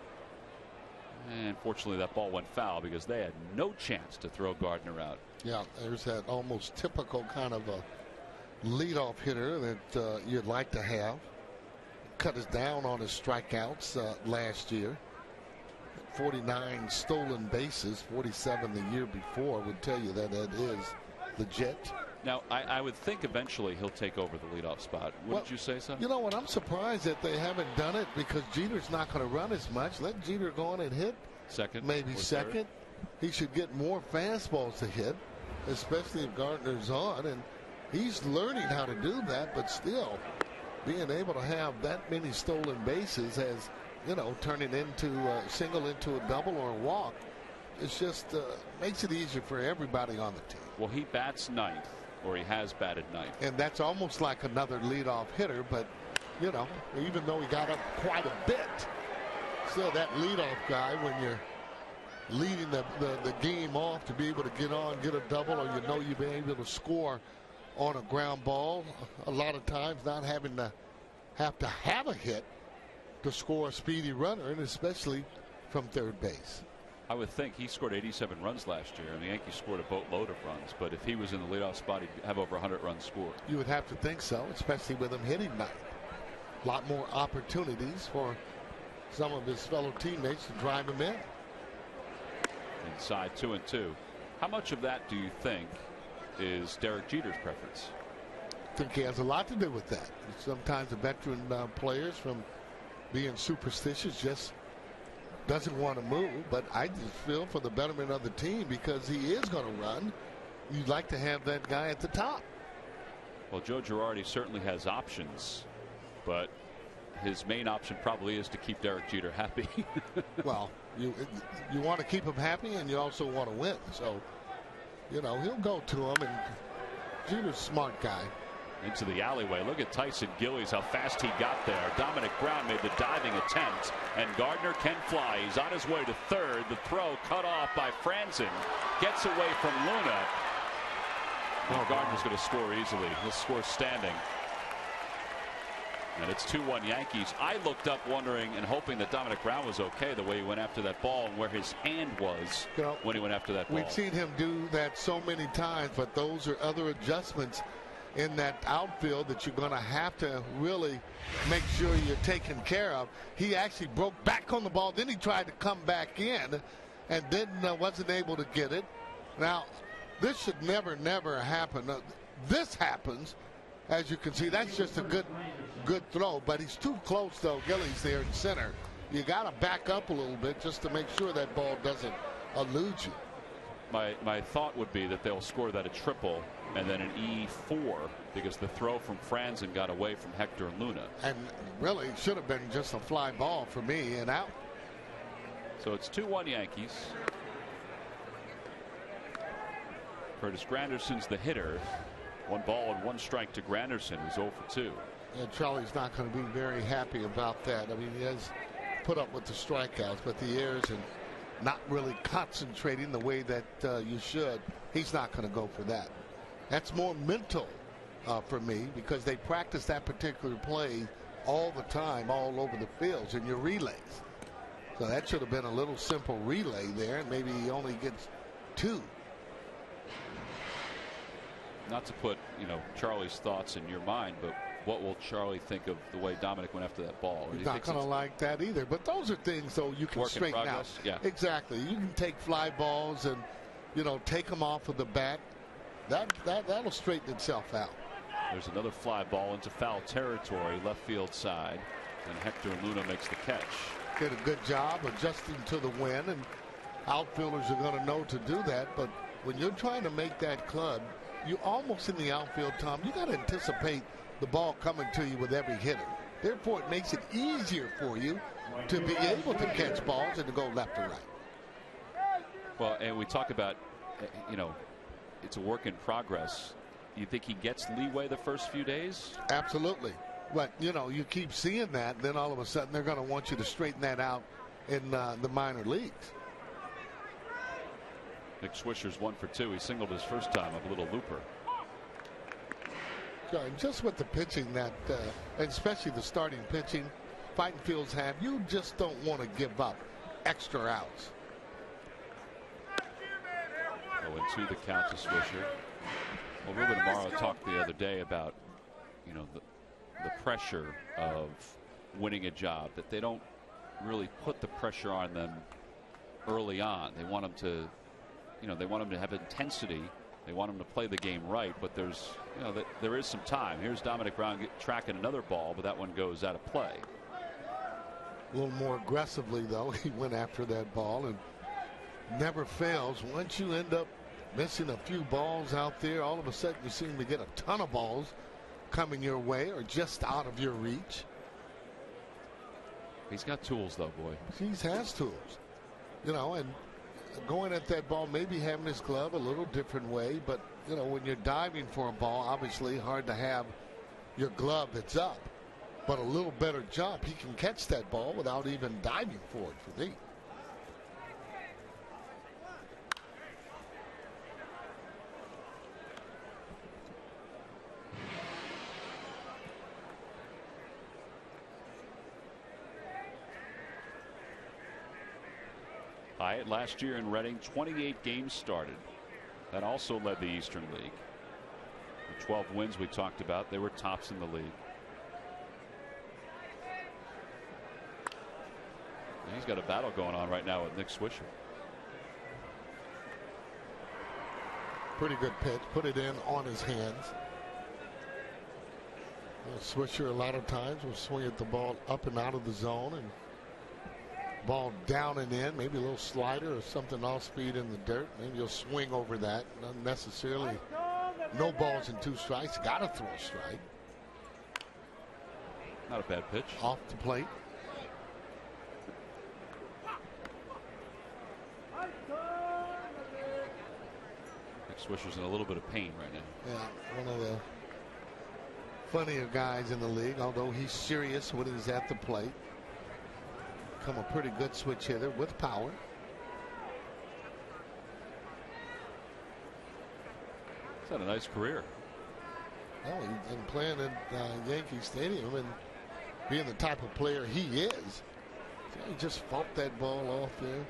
And fortunately, that ball went foul because they had no chance to throw Gardner out. Yeah, there's that almost typical kind of a leadoff hitter that you'd like to have. Cut us down on his strikeouts last year. 49 stolen bases, 47 the year before would tell you that that is legit. Now, I would think eventually he'll take over the leadoff spot. Wouldn't you say so? You know what? I'm surprised that they haven't done it because Jeter's not going to run as much. Let Jeter go on and hit. Second. Maybe second. He should get more fastballs to hit, especially if Gardner's on. And he's learning how to do that, but still being able to have that many stolen bases has, you know, turning into a single into a double or a walk. It's just makes it easier for everybody on the team. Well, he bats ninth. Or he has batted ninth. And that's almost like another leadoff hitter, but, you know, even though he got up quite a bit, still that leadoff guy, when you're leading the game off to be able to get on, get a double, or you know you've been able to score on a ground ball, a lot of times not having to have a hit to score a speedy runner, and especially from third base. I would think he scored 87 runs last year, and the Yankees scored a boatload of runs. But if he was in the leadoff spot, he'd have over 100 runs scored. You would have to think so, especially with him hitting ninth. A lot more opportunities for some of his fellow teammates to drive him in. Inside 2-2. How much of that do you think is Derek Jeter's preference? I think he has a lot to do with that. Sometimes the veteran players, from being superstitious, just doesn't want to move, but I just feel for the betterment of the team because he is going to run. You'd like to have that guy at the top. Well, Joe Girardi certainly has options, but his main option probably is to keep Derek Jeter happy. Well, you want to keep him happy, and you also want to win. So, you know, he'll go to him, and Jeter's a smart guy. Into the alleyway. Look at Tyson Gillies, how fast he got there. Dominic Brown made the diving attempt, and Gardner can fly. He's on his way to third. The throw cut off by Franzen. Gets away from Luna. Well, Gardner's going to score easily. He'll score standing. And it's 2-1 Yankees. I looked up wondering and hoping that Dominic Brown was okay the way he went after that ball and where his hand was when he went after that ball. We've seen him do that so many times, but those are other adjustments in that outfield that you're going to have to really make sure you're taken care of. He actually broke back on the ball, then he tried to come back in and wasn't able to get it. Now, this should never happen. This happens, as you can see. That's just a good throw, but he's too close, though. Gillies there in center. You got to back up a little bit just to make sure that ball doesn't elude you. My thought would be that they'll score that a triple and then an E4 because the throw from Franzen got away from Hector and Luna. And really should have been just a fly ball for me and out. So it's 2-1 Yankees. Curtis Granderson's the hitter. 1 ball and 1 strike to Granderson, who's 0 for 2. And Charlie's not going to be very happy about that. I mean, he has put up with the strikeouts, but the errors and not really concentrating the way that you should. He's not going to go for that. That's more mental for me because they practice that particular play all the time, all over the fields in your relays. So that should have been a little simple relay there, and maybe he only gets 2. Not to put, Charlie's thoughts in your mind, but what will Charlie think of the way Dominic went after that ball? He's not going to like that either. But those are things, though, you can straighten out. Yeah. Exactly. You can take fly balls and, take them off of the bat. That'll straighten itself out. There's another fly ball into foul territory, left field side, and Hector Luna makes the catch. Did a good job adjusting to the wind, and outfielders are going to know to do that. But when you're trying to make that club, you almost in the outfield, Tom, you got to anticipate the ball coming to you with every hitter. Therefore, it makes it easier for you to be able to catch balls and to go left or right. Well, and we talk about, you know, it's a work in progress. You think he gets leeway the first few days? Absolutely. But, you know, you keep seeing that, then all of a sudden they're going to want you to straighten that out in the minor leagues. Nick Swisher's 1 for 2. He singled his first time of a little looper. Just with the pitching that, especially the starting pitching, fighting fields have, you just don't want to give up extra outs. 0-2 the count to Swisher. Well, Ruben Amaro talked the other day about, you know, the pressure of winning a job, that they don't really put the pressure on them early on. They want them to, you know, they want them to have intensity. They want them to play the game right, but there's, you know, there is some time. Here's Dominic Brown tracking another ball, but that one goes out of play. A little more aggressively, though. He went after that ball and never fails. Once you end up missing a few balls out there, all of a sudden you seem to get a ton of balls coming your way or just out of your reach. He's got tools, though, boy. He has tools. You know, and going at that ball, maybe having his glove a little different way, but, you know, when you're diving for a ball, obviously hard to have your glove that's up. But a little better jump, he can catch that ball without even diving for it, for me. Hyatt last year in Reading, 28 games started. That also led the Eastern League. The 12 wins we talked about, they were tops in the league. And he's got a battle going on right now with Nick Swisher. Pretty good pitch. Put it in on his hands. Swisher a lot of times will swing at the ball up and out of the zone, and ball down and in, maybe a little slider or something off speed in the dirt. Maybe you'll swing over that. Not necessarily no balls and 2 strikes. Got to throw a strike. Not a bad pitch. Off the plate. Nick Swisher's in a little bit of pain right now. Yeah, one of the funnier guys in the league, although he's serious when he's at the plate. Become a pretty good switch hitter with power. He's had a nice career. Oh, he's been playing in Yankee Stadium and being the type of player he is. So he just fought that ball off there.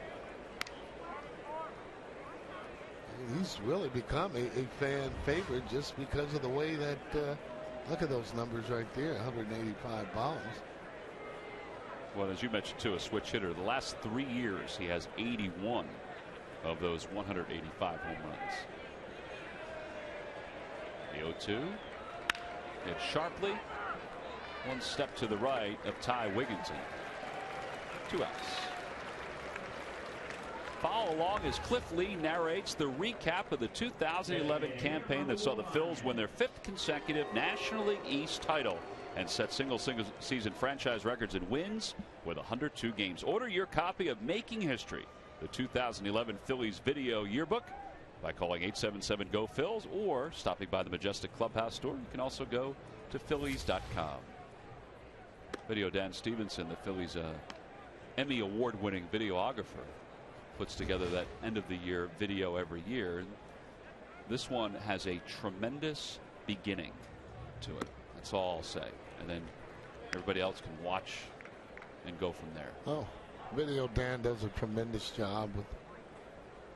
He's really become a fan favorite just because of the way that, look at those numbers right there, 185 bombs. Well, as you mentioned, too, a switch hitter. The last 3 years, he has 81 of those 185 home runs. The 0-2. Hit sharply. One step to the right of Ty Wigginton. 2 outs. Follow along as Cliff Lee narrates the recap of the 2011 campaign that saw the Phils win their 5th consecutive National League East title and set single season franchise records in wins with 102 games. Order your copy of Making History, the 2011 Phillies video yearbook, by calling 877-GO-PHILS or stopping by the Majestic Clubhouse store. You can also go to Phillies.com. Video Dan Stevenson, the Phillies Emmy award-winning videographer, puts together that end of the year video every year. This one has a tremendous beginning to it. That's all I'll say. And then everybody else can watch and go from there. Oh, Video Dan does a tremendous job with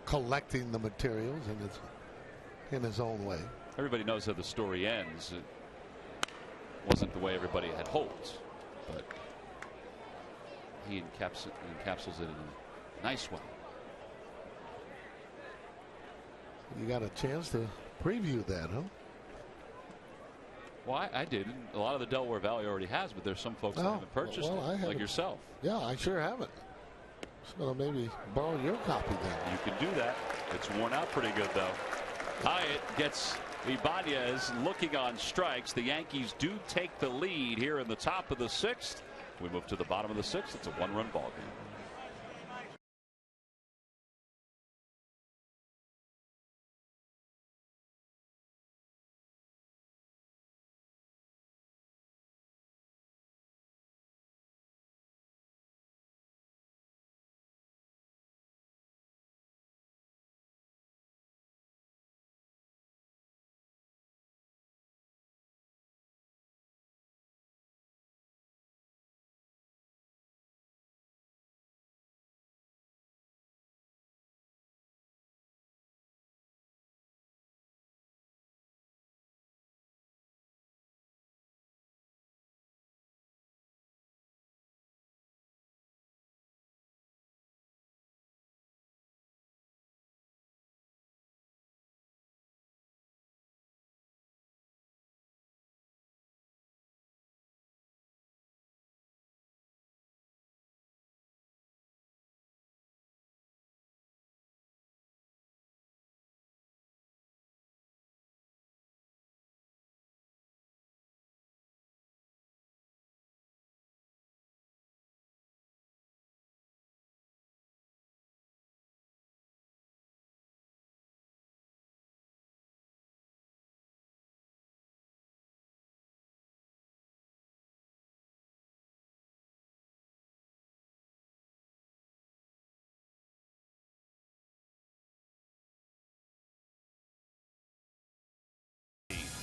collecting the materials in his own way. Everybody knows how the story ends. It wasn't the way everybody had hoped, but he encapsulates it in a nice way. You got a chance to preview that, huh? Well, I did. A lot of the Delaware Valley already has, but there's some folks that haven't purchased it, like yourself. Yeah, I sure haven't. So maybe borrow your copy then. You can do that. It's worn out pretty good, though. Hyatt gets Ibanez looking on strikes. The Yankees do take the lead here in the top of the 6th We move to the bottom of the 6th. It's a one-run ball game.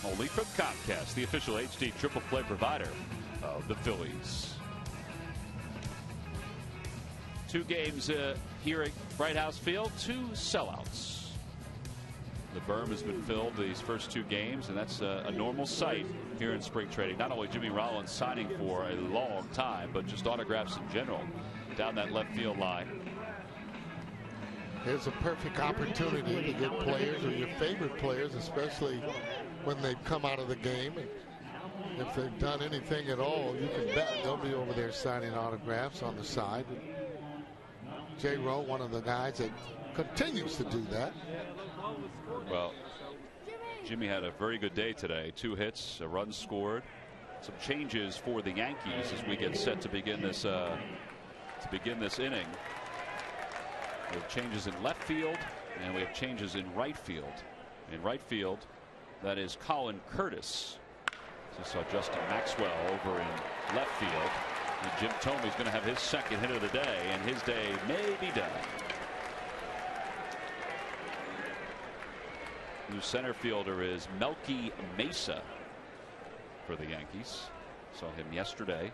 Only from Comcast, the official HD triple play provider of the Phillies. 2 games here at Bright House Field, 2 sellouts. The berm has been filled these first 2 games, and that's a normal sight here in spring training. Not only Jimmy Rollins signing for a long time, but just autographs in general down that left field line. Here's a perfect opportunity to get players or your favorite players, especially when they've come out of the game. If they've done anything at all, you can bet they'll be over there signing autographs on the side. J. Rowe, one of the guys that continues to do that. Well, Jimmy had a very good day today. 2 hits, a run scored. Some changes for the Yankees as we get set to begin this inning. We have changes in left field, and we have changes in right field. In right field, that is Colin Curtis. So saw Justin Maxwell over in left field. And Jim Thomey's going to have his second hit of the day, and his day may be done. New center fielder is Melky Mesa for the Yankees. Saw him yesterday.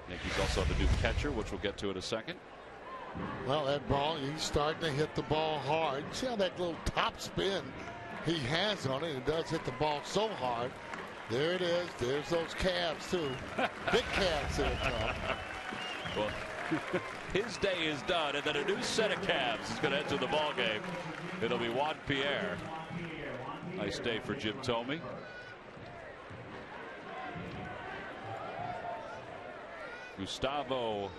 Yankees also have a new catcher, which we'll get to in a second. Well, that ball, he's starting to hit the ball hard. See how that little top spin he has on it? It does hit the ball so hard. There it is. There's those calves, too. Big calves there, Tom. Well, his day is done, and then a new set of calves is going to enter the ball game. It'll be Juan Pierre. Nice day for Jim Thome. Gustavo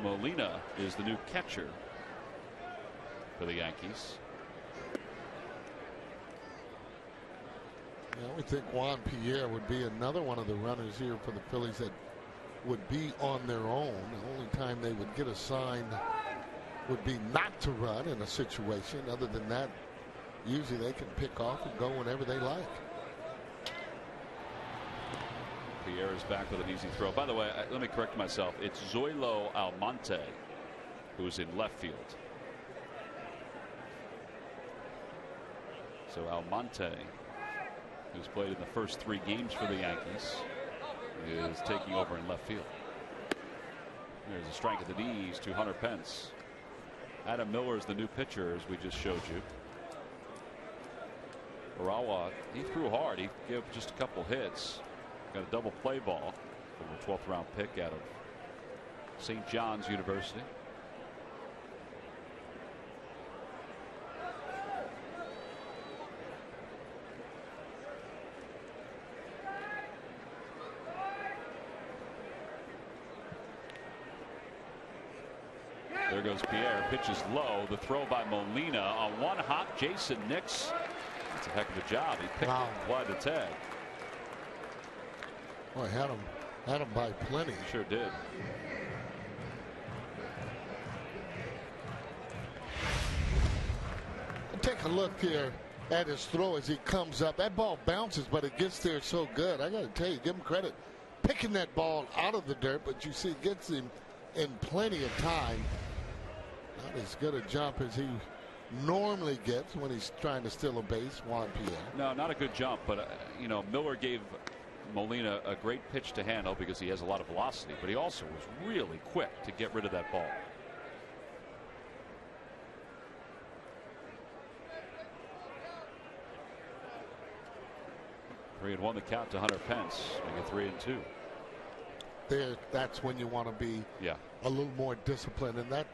Molina is the new catcher for the Yankees. Yeah, we think Juan Pierre would be another one of the runners here for the Phillies that would be on their own. The only time they would get assigned would be not to run in a situation. Other than that, usually they can pick off and go whenever they like. Pierre is back with an easy throw. By the way, let me correct myself. It's Zoilo Almonte who's in left field. So Almonte, who's played in the first 3 games for the Yankees, is taking over in left field. There's a strike at the knees to Hunter Pence. Adam Miller is the new pitcher, as we just showed you. Urawa, he threw hard. He gave just a couple hits. Got a double play ball from a 12th round pick out of St. John's University. There goes Pierre. Pitches low. The throw by Molina on one hop. Jason Nix. That's a heck of a job. He picked up, applied the tag. Boy, had him by plenty. Sure did. Take a look here at his throw as he comes up. That ball bounces, but it gets there so good. I got to tell you, give him credit. Picking that ball out of the dirt, but you see, it gets him in plenty of time. Not as good a jump as he normally gets when he's trying to steal a base. Juan Pierre. No, not a good jump, but you know, Miller gave Molina a great pitch to handle because he has a lot of velocity, but he also was really quick to get rid of that ball. Three and one the count to Hunter Pence. Make it 3-2. There, that's when you want to be a little more disciplined, and that,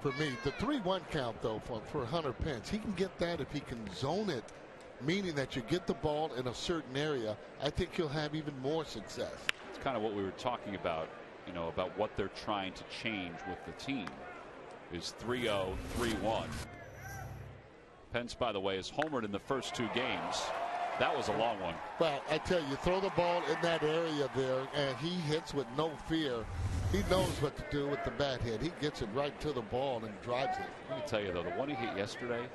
for me, the 3-1 count though for Hunter Pence, he can get that if he can zone it, meaning that you get the ball in a certain area. I think he'll have even more success. It's kind of what we were talking about, you know, about what they're trying to change with the team. Is 3-0, 3-1. Pence, by the way, is homered in the first 2 games. That was a long one. Well, I tell you, throw the ball in that area there, and he hits with no fear. He knows what to do with the bat hit. He gets it right to the ball and drives it. Let me tell you, though, the one he hit yesterday,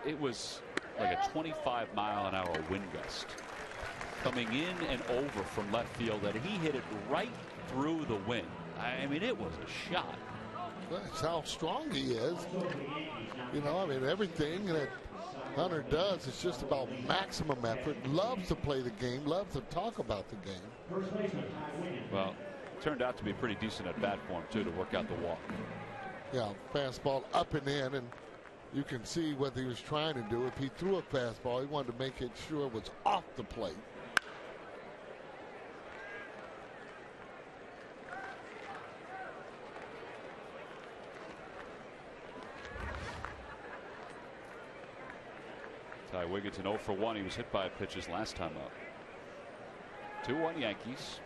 it was like a 25-mile-an-hour wind gust coming in and over from left field, and he hit it right through the wind. I mean, it was a shot. That's how strong he is. You know, I mean, everything that Hunter does is just about maximum effort. Loves to play the game. Loves to talk about the game. Well, it turned out to be pretty decent at bat for him, too, to work out the walk. Yeah, fastball up and in, and you can see what he was trying to do. If he threw a fastball, he wanted to make it sure it was off the plate. Ty Wigginton 0 for 1. He was hit by pitches last time up. 2-1 Yankees.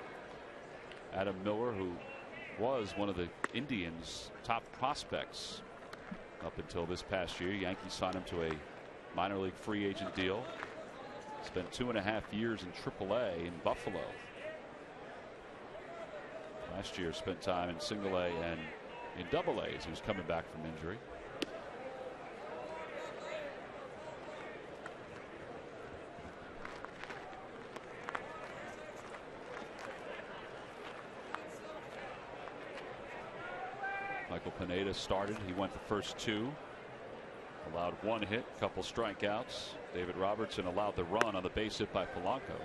Adam Miller, who was one of the Indians' top prospects up until this past year. Yankees signed him to a minor league free agent deal. Spent 2.5 years in AAA in Buffalo. Last year spent time in Single A and in Double A as he was coming back from injury. Michael Pineda started. He went the first 2. Allowed 1 hit, couple strikeouts. David Robertson allowed the run on the base hit by Polanco.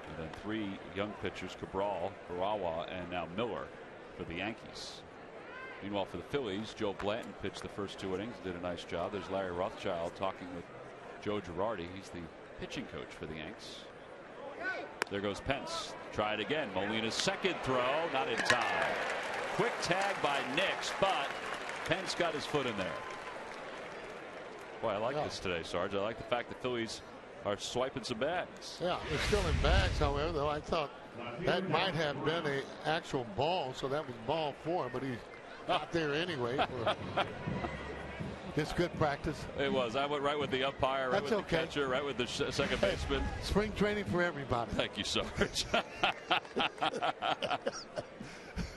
And then 3 young pitchers, Cabral, Barawa, and now Miller for the Yankees. Meanwhile, for the Phillies, Joe Blanton pitched the first 2 innings, did a nice job. There's Larry Rothschild talking with Joe Girardi. He's the pitching coach for the Yanks. There goes Pence. Try it again. Molina's second throw, not in time. Quick tag by Nix, but Pence got his foot in there. Boy, I like this today, Sarge. I like the fact the Phillies are swiping some bags. Yeah, they're still in bags, however, though I thought that might have been an actual ball, so that was ball 4, but he's not there anyway. It's good practice. It was. I went right with the umpire, right That's with the catcher, right with the second baseman. Spring training for everybody. Thank you, Sarge.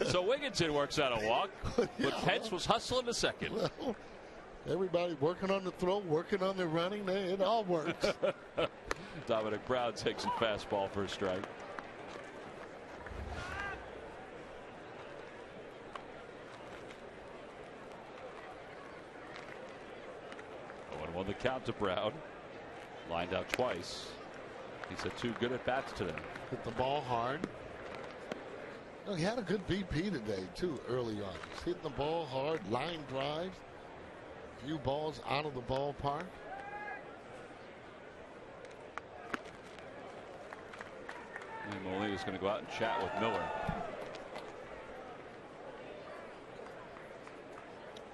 So Wigginton works out a walk, but Pence was hustling to second. Well, everybody working on the throw, working on the running. It all works. Dominic Brown takes a fastball for a strike. On the count to Brown. Lined out twice. He's had 2 good at bats today. Hit the ball hard. Well, he had a good BP today, too, early on. He's hitting the ball hard, line drives, a few balls out of the ballpark. And Molina's going to go out and chat with Miller.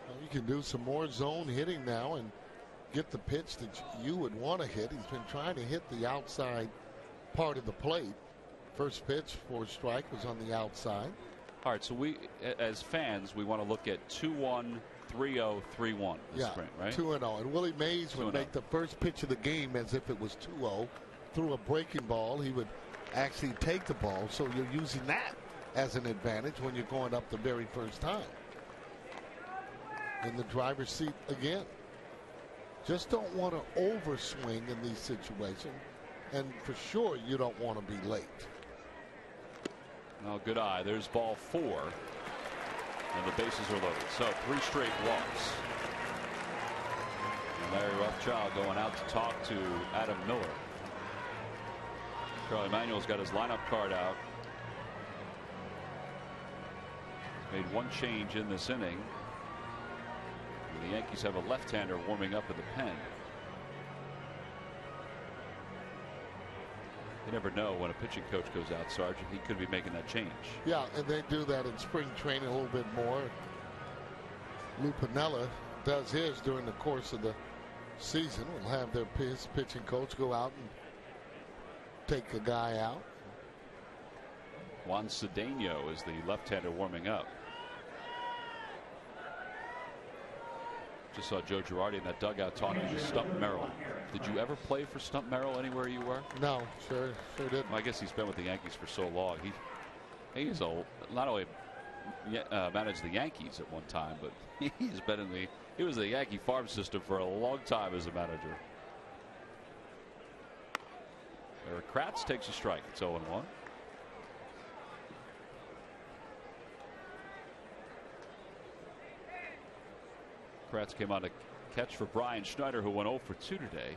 Well, you can do some more zone hitting now and get the pitch that you would want to hit. He's been trying to hit the outside part of the plate. First pitch for strike was on the outside. All right, so we, as fans, we want to look at 2-1, 3-0, 3-1 this spring, right? 2-0. And Willie Mays would make the first pitch of the game as if it was 2-0. Through a breaking ball, he would actually take the ball. So you're using that as an advantage when you're going up the very first time. In the driver's seat again. Just don't want to overswing in these situations. And for sure, you don't want to be late. Well, good eye. There's ball 4. And the bases are loaded. So 3 straight walks. And Larry Rothschild going out to talk to Adam Miller. Charlie Manuel's got his lineup card out. Made one change in this inning. And the Yankees have a left-hander warming up in the pen. You never know when a pitching coach goes out, Sergeant. He could be making that change. Yeah, and they do that in spring training a little bit more. Lou Piniella does his during the course of the season. We'll have his pitching coach go out and take a guy out. Juan Cedeno is the left-hander warming up. Just saw Joe Girardi in that dugout talking to Stump Merrill. Did you ever play for Stump Merrill anywhere you were? No, sure didn't. Well, I guess he's been with the Yankees for so long. He's not only managed the Yankees at one time, but he was the Yankee farm system for a long time as a manager. Eric Kratz takes a strike. It's 0-1. Kratz came on to catch for Brian Schneider, who went 0 for 2 today.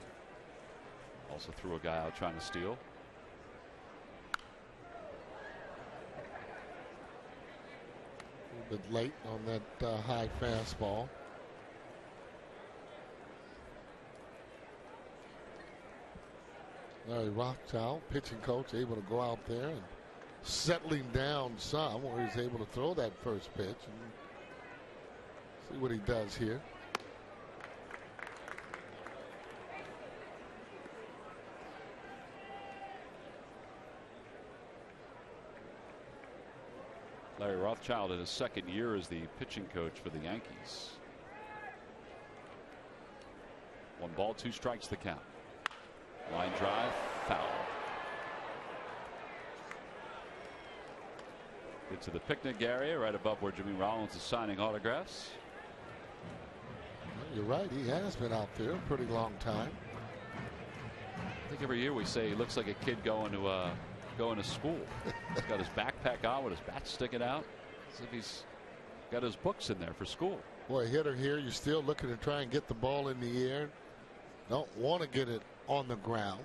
Also threw a guy out trying to steal. A little bit late on that high fastball. Larry Rothschild, pitching coach, able to go out there and settling down some, where he's able to throw that first pitch and see what he does here. Larry Rothschild in his second year as the pitching coach for the Yankees. 1 ball, 2 strikes the count. Line drive, foul. Into the picnic area right above where Jimmy Rollins is signing autographs. You're right, he has been out there a pretty long time. I think every year we say he looks like a kid going to school. He's got his backpack on with his bat sticking out, as if he's got his books in there for school. Boy, hitter here, you're still looking to try and get the ball in the air. Don't want to get it on the ground.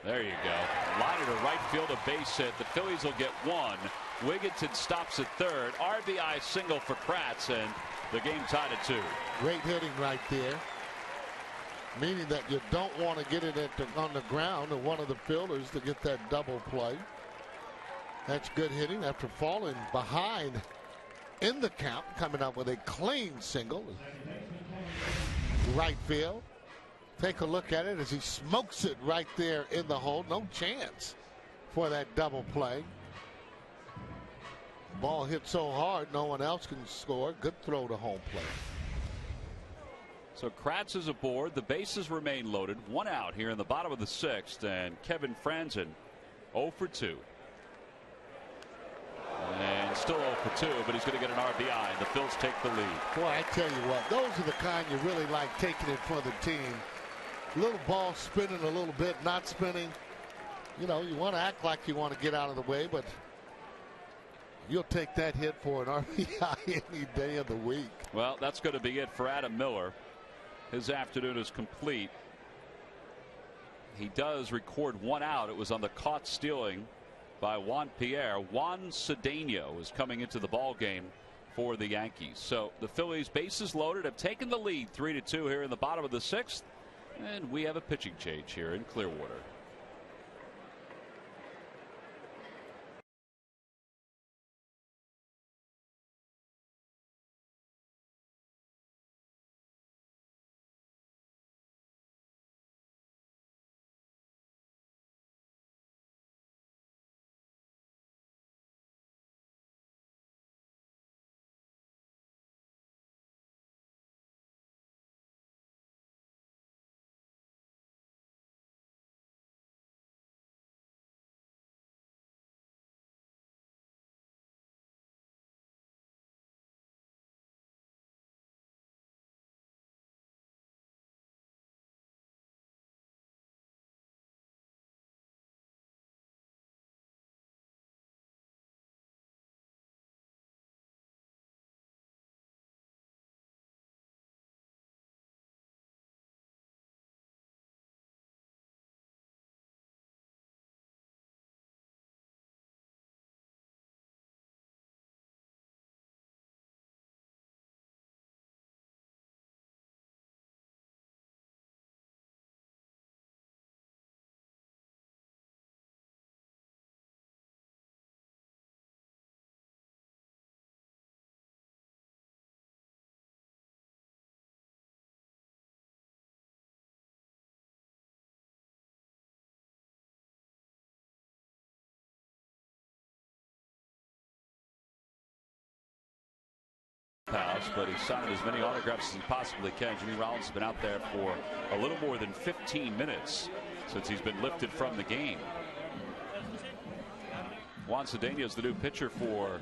There you go. Line to right field, a base hit. The Phillies will get 1. Wigginton stops at third. RBI single for Kratz, and the game tied at 2. Great hitting right there. Meaning that you don't want to get it on the ground to one of the fielders to get that double play. That's good hitting after falling behind in the count, coming up with a clean single. Right field. Take a look at it as he smokes it right there in the hole. No chance for that double play. Ball hit so hard no one else can score. Good throw to home plate. So Kratz is aboard. The bases remain loaded. 1 out here in the bottom of the 6th, and Kevin Franzen 0 for 2. And still 0 for 2, but he's going to get an RBI, and the Phils take the lead. Boy, I tell you what, those are the kind you really like taking it for the team. Little ball spinning a little bit, not spinning. You know, you want to act like you want to get out of the way, but you'll take that hit for an RBI any day of the week. Well, that's going to be it for Adam Miller. His afternoon is complete. He does record 1 out. It was on the caught stealing by Juan Pierre. Juan Cedeno is coming into the ball game for the Yankees. So the Phillies, bases loaded, have taken the lead 3-2 here in the bottom of the 6th. And we have a pitching change here in Clearwater. clubhouse, but he's signing as many autographs as he possibly can. Jimmy Rollins has been out there for a little more than 15 minutes since he's been lifted from the game. Juan Cedeno is the new pitcher for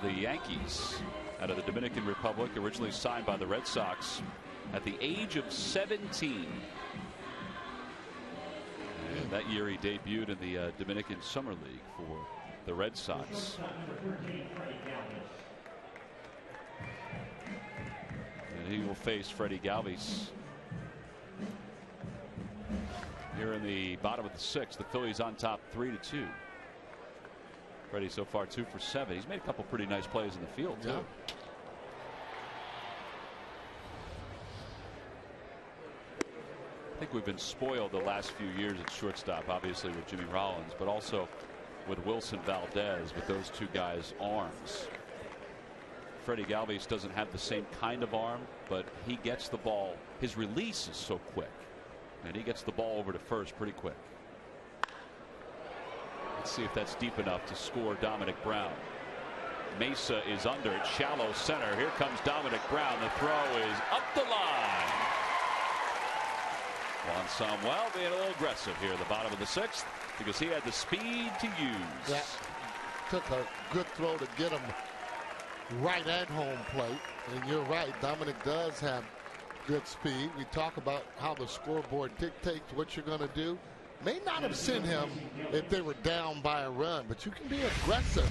the Yankees out of the Dominican Republic, originally signed by the Red Sox at the age of 17. And that year he debuted in the Dominican Summer League for the Red Sox. And he will face Freddie Galvis here in the bottom of the 6th. The Phillies on top 3-2. Freddie so far 2 for 7. He's made a couple pretty nice plays in the field too. Yeah. I think we've been spoiled the last few years at shortstop, obviously with Jimmy Rollins, but also with Wilson Valdez, with those two guys' arms. Freddie Galvis doesn't have the same kind of arm, but he gets the ball. His release is so quick, and he gets the ball over to first pretty quick. Let's see if that's deep enough to score Dominic Brown. Mesa is under at shallow center. Here comes Dominic Brown. The throw is up the line. Juan Samuel being a little aggressive here at the bottom of the 6th because he had the speed to use. Yeah. Took a good throw to get him right at home plate. And you're right, Dominic does have good speed. We talk about how the scoreboard dictates what you're going to do. May not have sent him if they were down by a run, but you can be aggressive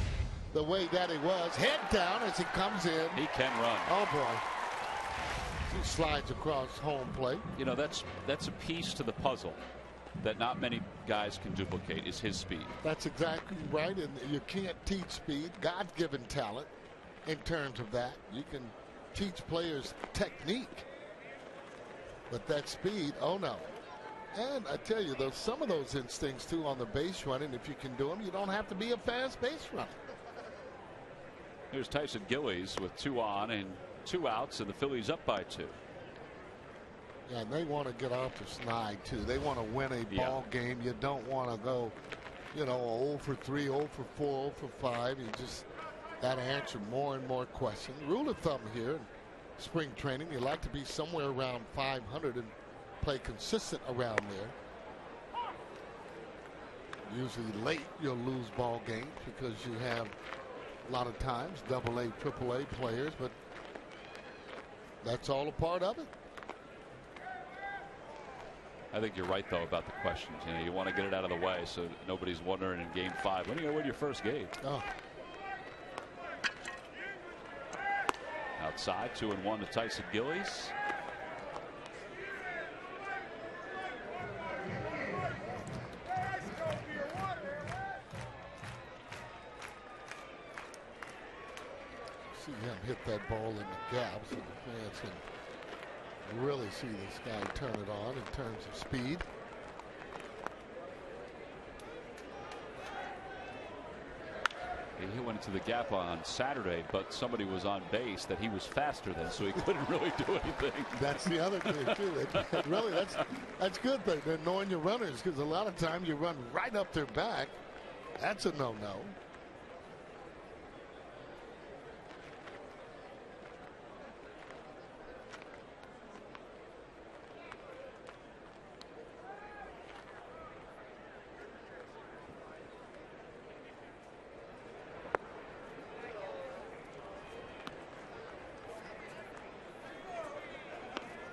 the way that he was. Head down as he comes in. He can run. Oh, boy. He slides across home plate. You know, that's a piece to the puzzle that not many guys can duplicate, is his speed. That's exactly right, and you can't teach speed. God's given talent in terms of that. You can teach players technique, but that speed, oh no. And I tell you, some of those instincts too on the base running, if you can do them, you don't have to be a fast base runner. Here's Tyson Gillies with 2 on and 2 outs, and the Phillies up by 2. Yeah, and they want to get off the snide too. They want to win a ball game. You don't want to go, 0 for 3, 0 for 4, 0 for 5. You just got to answer more and more questions. Rule of thumb here in spring training, you like to be somewhere around 500 and play consistent around there. Usually late you'll lose ball games because you have a lot of times AA, AAA players, but that's all a part of it. I think you're right though about the questions. You want to get it out of the way so nobody's wondering in game 5 when are you going to win your first game. Outside 2-1 to Tyson Gillies. See him hit that ball in the gap so the fans can really see this guy turn it on in terms of speed. He went into the gap on Saturday, but somebody was on base that he was faster than, so he couldn't really do anything. That's the other thing too. Really, that's good thing. They're knowing your runners, because a lot of times you run right up their back. That's a no-no.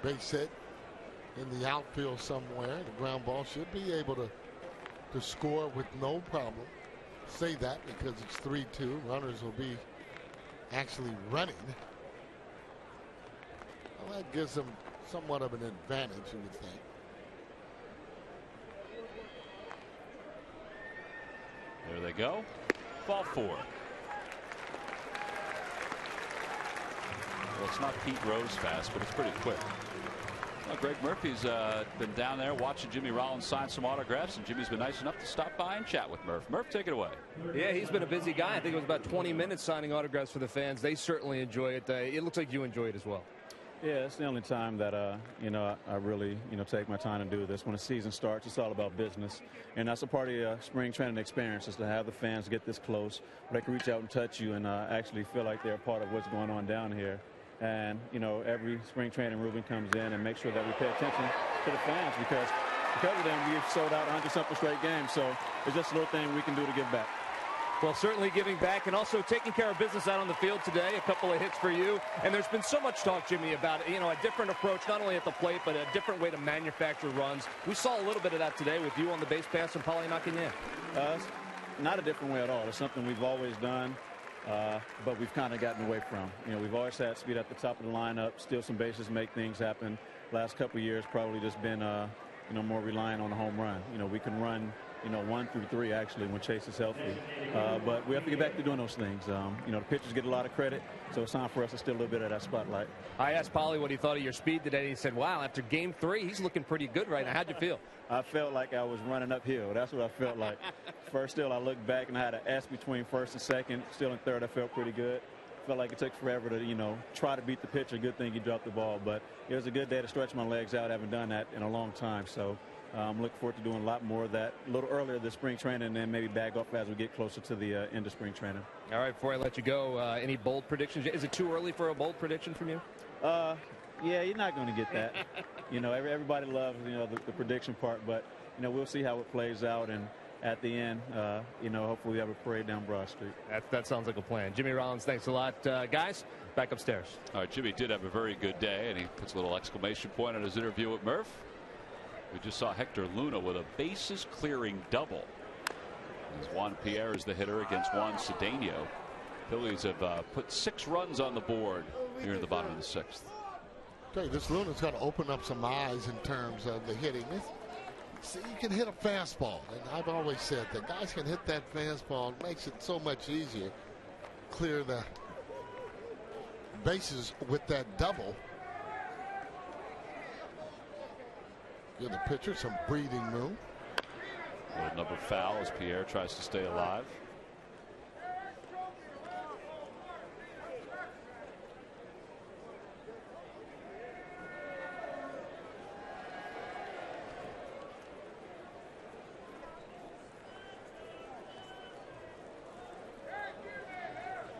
Base hit in the outfield somewhere. The ground ball should be able to score with no problem. Say that because it's 3-2. Runners will be actually running. Well, that gives them somewhat of an advantage, you would think. There they go. Ball 4. Well, it's not Pete Rose fast, but it's pretty quick. Well, Greg Murphy's been down there watching Jimmy Rollins sign some autographs, and Jimmy's been nice enough to stop by and chat with Murph. Murph, take it away. Yeah, he's been a busy guy. I think it was about 20 minutes signing autographs for the fans. They certainly enjoy it. It looks like you enjoy it as well. Yeah, it's the only time that, I really, take my time to do this. When the season starts, it's all about business. And that's a part of the spring training experience, is to have the fans get this close, where they can reach out and touch you and actually feel like they're a part of what's going on down here. And, every spring training, Ruben comes in and makes sure that we pay attention to the fans because of them, we've sold out 100-something straight games. So it's just a little thing we can do to give back. Well, certainly giving back and also taking care of business out on the field today. A couple of hits for you. And there's been so much talk, Jimmy, about, a different approach, not only at the plate, but a different way to manufacture runs. We saw a little bit of that today with you on the base pass and Paulie knocking in. Not a different way at all. It's something we've always done, but we've kind of gotten away from. We've always had speed at the top of the lineup, steal some bases, make things happen. Last couple of years probably just been, more reliant on the home run. We can run 1 through 3 actually when Chase is healthy. But we have to get back to doing those things. The pitchers get a lot of credit, so it's time for us to steal a little bit of that spotlight. I asked Paulie what he thought of your speed today. He said, wow, after game 3, he's looking pretty good right now. How'd you feel? I felt like I was running uphill. That's what I felt like. First still, I looked back and I had an S between first and second. Still in third, I felt pretty good. Felt like it took forever to, try to beat the pitcher. Good thing he dropped the ball. But it was a good day to stretch my legs out. I haven't done that in a long time. So I'm looking forward to doing a lot more of that a little earlier this spring training and then maybe back up as we get closer to the end of spring training. All right, before I let you go, any bold predictions? Is it too early for a bold prediction from you? Yeah, you're not going to get that. Everybody loves, the prediction part, but, we'll see how it plays out. And at the end, hopefully we have a parade down Broad Street. That sounds like a plan. Jimmy Rollins, thanks a lot. Guys, back upstairs. All right, Jimmy did have a very good day, and he puts a little exclamation point on his interview with Murph. We just saw Hector Luna with a bases-clearing double. As Juan Pierre is the hitter against Juan Cedeno. Phillies have put 6 runs on the board here in the bottom of the 6th. Okay, this Luna's got to open up some eyes in terms of the hitting. See, you can hit a fastball, and I've always said that guys can hit that fastball. It makes it so much easier. Clear the bases with that double. Give the pitcher some breathing room. Little number foul as Pierre tries to stay alive.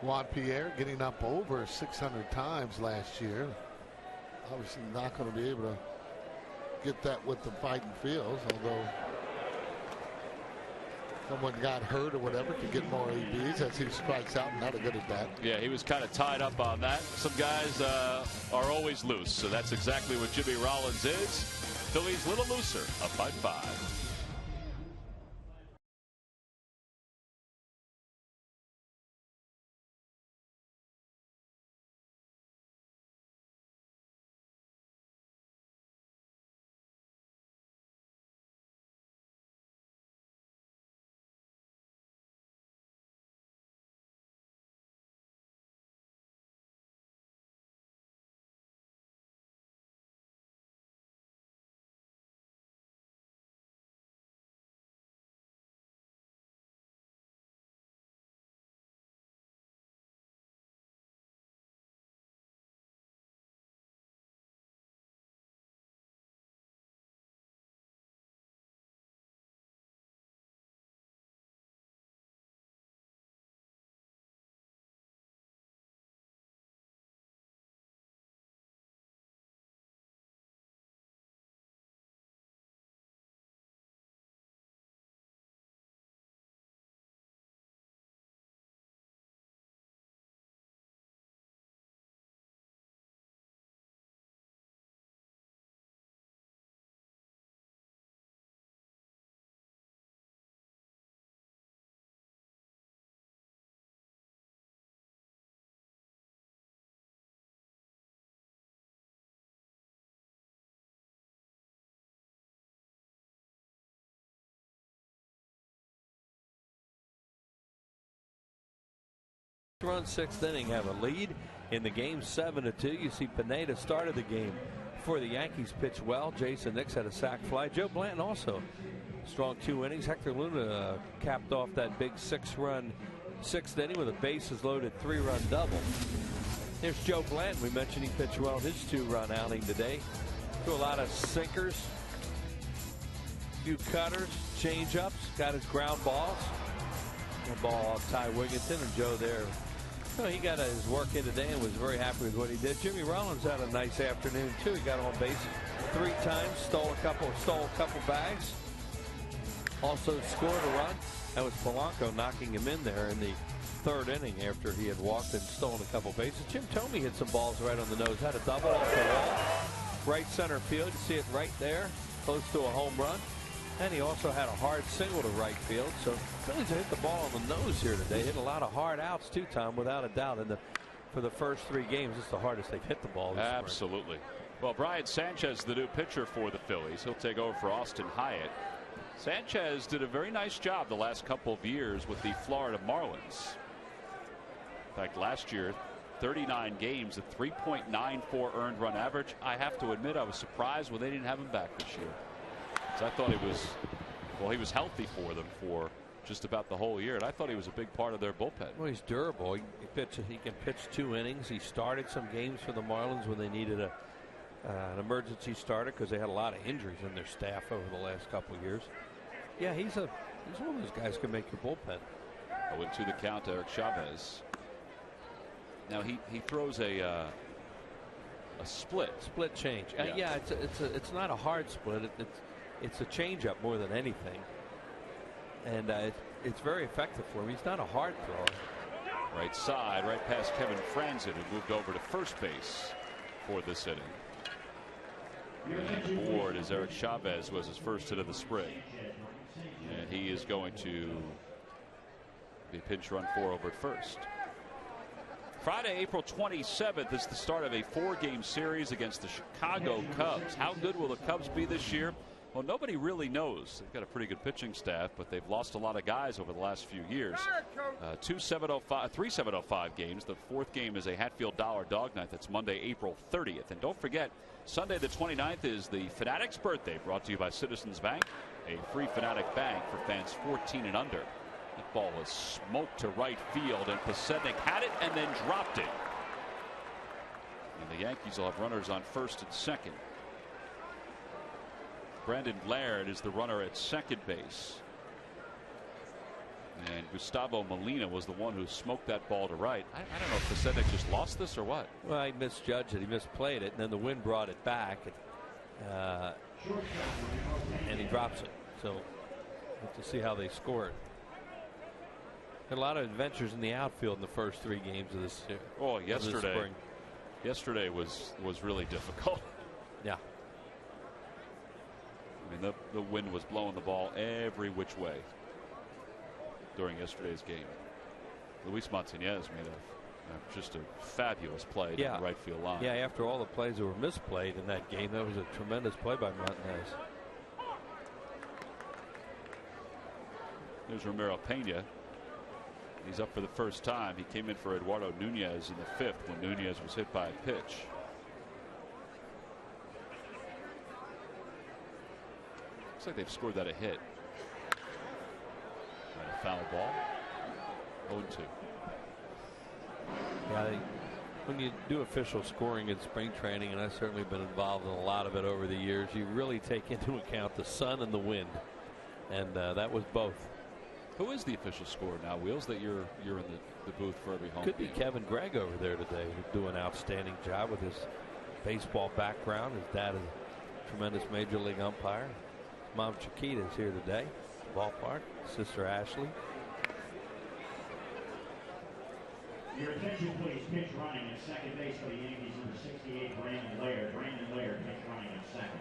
Juan Pierre getting up over 600 times last year. Obviously not going to be able to get that with the fighting fields, although someone got hurt or whatever to get more ABs as he strikes out. Not a good at bat. Yeah, he was kind of tied up on that. Some guys are always loose, so that's exactly what Jimmy Rollins is. Phillies a little looser, up by 5. Run 6th inning, have a lead in the game 7-2. You see Pineda started the game for the Yankees, pitched well. Jason Nix had a sac fly. Joe Blanton also strong 2 innings. Hector Luna capped off that big 6-run 6th inning with a bases loaded 3-run double. There's Joe Bland. We mentioned he pitched well in his 2-run outing today. Threw a lot of sinkers, a few cutters, change-ups, got his ground balls. The ball off Ty Wigginton, and Joe there. So he got his work in today and was very happy with what he did. Jimmy Rollins had a nice afternoon too. He got on base 3 times, stole a couple bags. Also scored a run. That was Polanco knocking him in there in the 3rd inning after he had walked and stolen a couple bases. Jim Thome hit some balls right on the nose. Had a double off the wall. Right center field. You see it right there. Close to a home run. And he also had a hard single to right field. So Phillies hit the ball on the nose here today. Hit a lot of hard outs too, Tom, without a doubt. And for the first 3 games, it's the hardest they've hit the ball this Absolutely. Spring. Well, Brian Sanchez, the new pitcher for the Phillies. He'll take over for Austin Hyatt. Sanchez did a very nice job the last couple of years with the Florida Marlins. In fact, last year, 39 games, a 3.94 earned run average. I have to admit, I was surprised when they didn't have him back this year. So I thought he was healthy for them for just about the whole year, and I thought he was a big part of their bullpen. Well, he's durable. He can pitch 2 innings. He started some games for the Marlins when they needed an emergency starter because they had a lot of injuries in their staff over the last couple of years. Yeah, he's one of those guys who can make your bullpen. Went to the count, Eric Chavez. Now he throws a split change. Yeah, it's not a hard split. It's a changeup more than anything, and it's very effective for him. He's not a hard thrower. Right side, right past Kevin Franzen, who moved over to first base for this inning. And aboard is Eric Chavez, who has his first hit of the spring, and he is going to be pinch run 4 over at first. Friday, April 27th is the start of a 4-game series against the Chicago Cubs. How good will the Cubs be this year? Well, nobody really knows. They've got a pretty good pitching staff, but they've lost a lot of guys over the last few years. 3 7:05 games. The 4th game is a Hatfield Dollar Dog Night. That's Monday, April 30th. And don't forget, Sunday the 29th is the Fanatics' birthday, brought to you by Citizens Bank, a free Fanatic bank for fans 14 and under. That ball was smoked to right field, and Pasednik had it and then dropped it. And the Yankees will have runners on first and second. Brandon Laird is the runner at second base. And Gustavo Molina was the one who smoked that ball to right. I don't know if Pasednik just lost this or what. Well, he misjudged it. He misplayed it, and then the wind brought it back. And he drops it. So we'll have to see how they score it. Had a lot of adventures in the outfield in the first 3 games of this year. Oh, yesterday was really difficult. Yeah. I mean, the wind was blowing the ball every which way during yesterday's game. Luis Montañez made just a fabulous play down the right field line. Yeah, after all the plays that were misplayed in that game, that was a tremendous play by Montañez. There's Ramiro Pena. He's up for the first time. He came in for Eduardo Nunez in the 5th when Nunez was hit by a pitch. Looks like they've scored that a hit. And a foul ball. 0-2. Yeah, when you do official scoring in spring training, and I've certainly been involved in a lot of it over the years, you really take into account the sun and the wind, and that was both. Who is the official scorer now, Wheels, that you're in the booth for every home Could game? be Kevin Gregg over there today, who's doing an outstanding job with his baseball background. His dad is a tremendous major league umpire. Mom Chiquita is here today, ballpark. Sister Ashley. Your attention, please. Pitch running at second base for the Yankees, number 68, Brandon Laird. Brandon Laird, pitch running at second.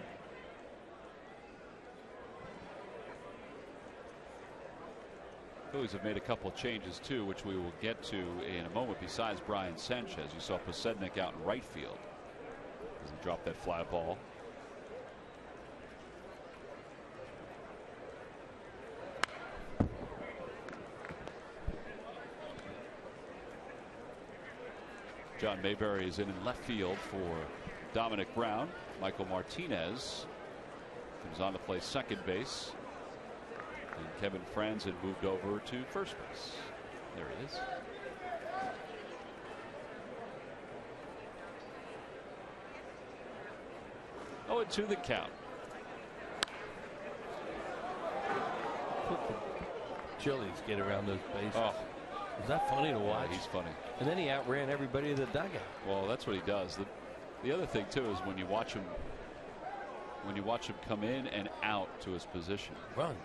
Phillies have made a couple changes too, which we will get to in a moment. Besides Brian Sanchez, you saw Pasednik out in right field as he dropped that fly ball. John Mayberry is in left field for Dominic Brown. Michael Martinez comes on to play second base. And Kevin Franzen moved over to first base. There he is. 0-2 the count. Chili's get around those bases. Oh. Is that funny to watch? Yeah, he's funny. And then he outran everybody in the dugout. Well, that's what he does. The other thing too is when you watch him come in and out to his position. Runs.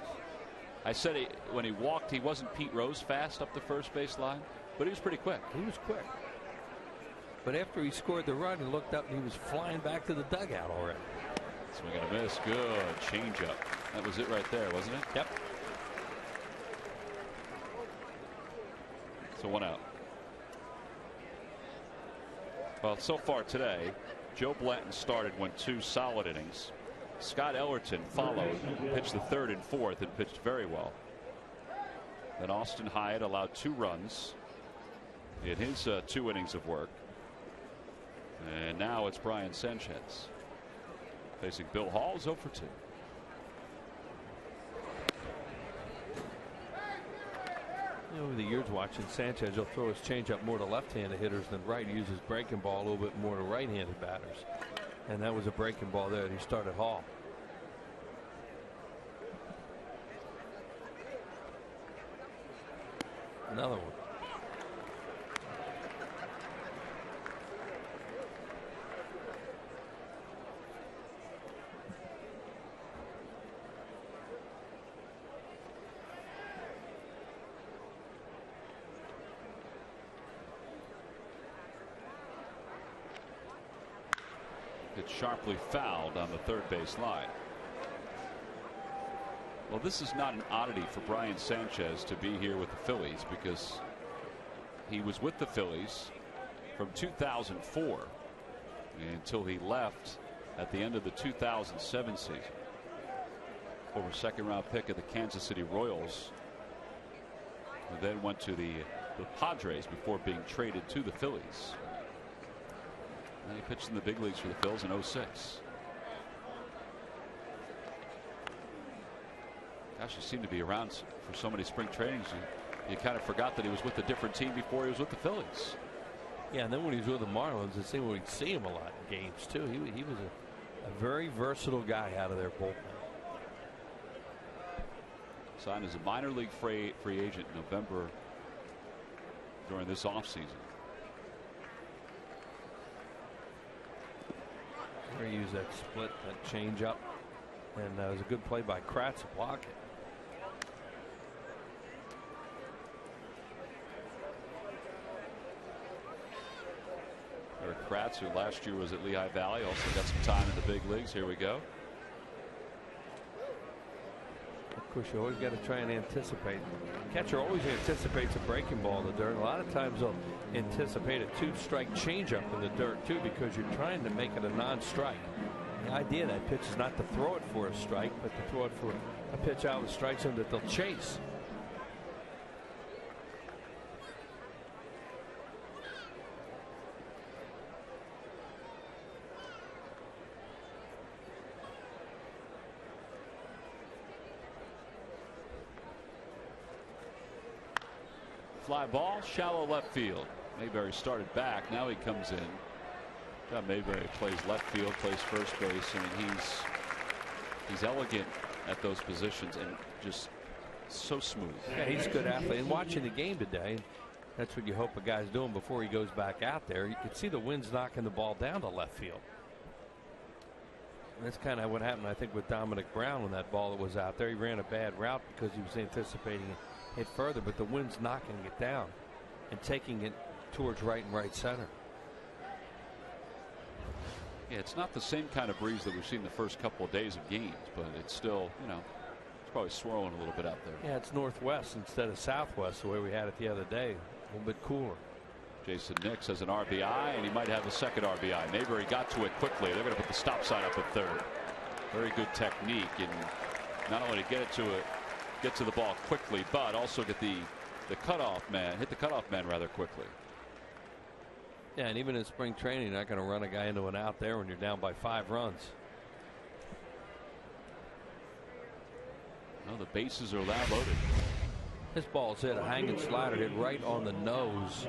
I said when he walked, he wasn't Pete Rose fast up the first base line, but he was pretty quick. He was quick. But after he scored the run, he looked up and he was flying back to the dugout already. Swing and a miss. Good changeup. That was it right there, wasn't it? Yep. So 1 out. Well, so far today, Joe Blanton started, went 2 solid innings. Scott Ellerton followed, pitched the 3rd and 4th, and pitched very well. Then Austin Hyatt allowed 2 runs in his 2 innings of work. And now it's Brian Sanchez facing Bill Hall, 0 for 2. Over the years watching Sanchez, he'll throw his changeup more to left-handed hitters than right. He uses breaking ball a little bit more to right-handed batters. And that was a breaking ball there. He started Hall. Another one. It's sharply fouled on the 3rd base line. Well, this is not an oddity for Brian Sanchez to be here with the Phillies, because he was with the Phillies from 2004 until he left at the end of the 2007 season. Former 2nd-round pick of the Kansas City Royals, who then went to the Padres before being traded to the Phillies. And he pitched in the big leagues for the Phils in 06. Gosh, he seemed to be around for so many spring trainings. You kind of forgot that he was with a different team before he was with the Phillies. Yeah, and then when he was with the Marlins, it seemed we'd see him a lot in games too. He was a very versatile guy out of their bullpen. Signed as a minor league free agent in November during this offseason. Where he used that split, that change up, and it was a good play by Kratz to block it. Eric Kratz, who last year was at Lehigh Valley, also got some time in the big leagues. Here we go. Of course, you always got to try and anticipate. Catcher always anticipates a breaking ball in the dirt. A lot of times they'll anticipate a 2-strike changeup in the dirt too, because you're trying to make it a non-strike. The idea of that pitch is not to throw it for a strike, but to throw it for a pitch out with strikes in that they'll chase. Fly ball, shallow left field. Mayberry started back. Now he comes in. John Mayberry plays left field, plays first base. I mean, he's elegant at those positions and just so smooth. Yeah, he's a good athlete. And watching the game today, that's what you hope a guy's doing before he goes back out there. You could see the wind's knocking the ball down to left field. And that's kind of what happened, I think, with Dominic Brown when that ball was out there. He ran a bad route because he was anticipating it further, but the wind's knocking it down and taking it towards right and right center. Yeah, it's not the same kind of breeze that we've seen the first couple of days of games, but it's still, you know, it's probably swirling a little bit out there. Yeah, it's northwest instead of southwest the way we had it the other day. A little bit cooler. Jason Nix has an RBI, and he might have a second RBI. Mayberry got to it quickly. They're going to put the stop sign up at 3rd. Very good technique, and not only to get to the ball quickly, but also get the cutoff man, hit the cutoff man rather quickly. Yeah, and even in spring training, you're not going to run a guy into an out there when you're down by 5 runs. No, the bases are now loaded. This ball's hit a hanging slider, hit right on the nose,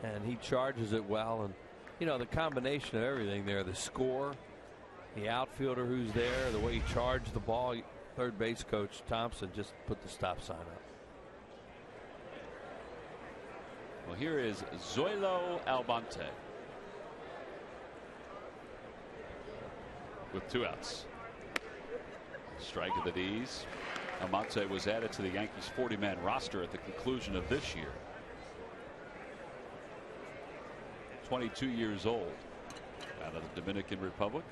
and he charges it well. And you know, the combination of everything there, the score, The outfielder who's there, the way he charged the ball, third base coach Thompson just put the stop sign up. Well, here is Zoilo Almonte with 2 outs. Strike at the knees. Almonte was added to the Yankees 40-man roster at the conclusion of this year. 22 years old, out of the Dominican Republic.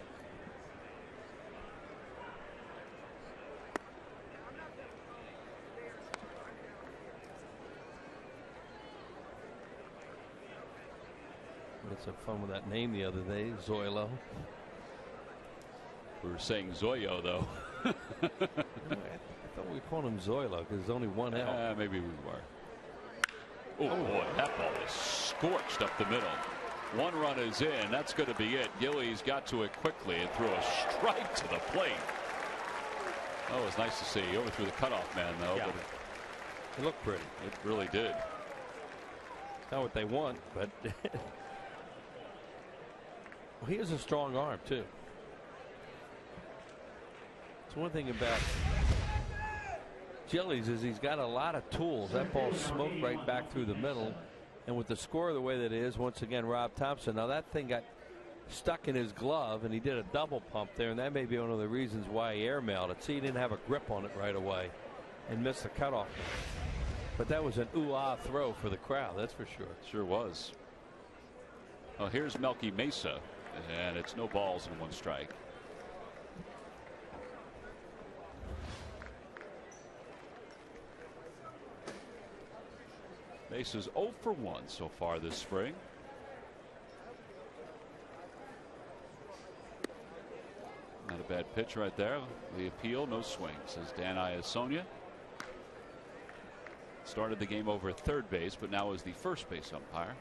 We had some fun with that name the other day, Zoilo. We were saying Zoyo, though. I thought we called him Zoilo because there's only one L. Maybe we were. Oh, boy, that ball is scorched up the middle. 1 run is in. That's going to be it. Gillies got to it quickly and threw a strike to the plate. Oh, it was nice to see. He overthrew the cutoff man, though. Yeah. But It looked pretty. it really did. Not what they want, but well, he has a strong arm, too. It's one thing about Gillies is he's got a lot of tools. That ball smoked right back through the middle. And with the score the way that it is, once again, Rob Thompson. Now that thing got stuck in his glove, and he did a double pump there, and that may be one of the reasons why he airmailed it. See, he didn't have a grip on it right away and missed the cutoff. But that was an ooh-ah throw for the crowd, that's for sure. Sure was. Well, here's Melky Mesa, and it's no balls and 1 strike. Mesa's 0 for 1 so far this spring. Not a bad pitch right there. The appeal, no swing, says Dan Iasonia. Started the game over at third base, but now is the first base umpire.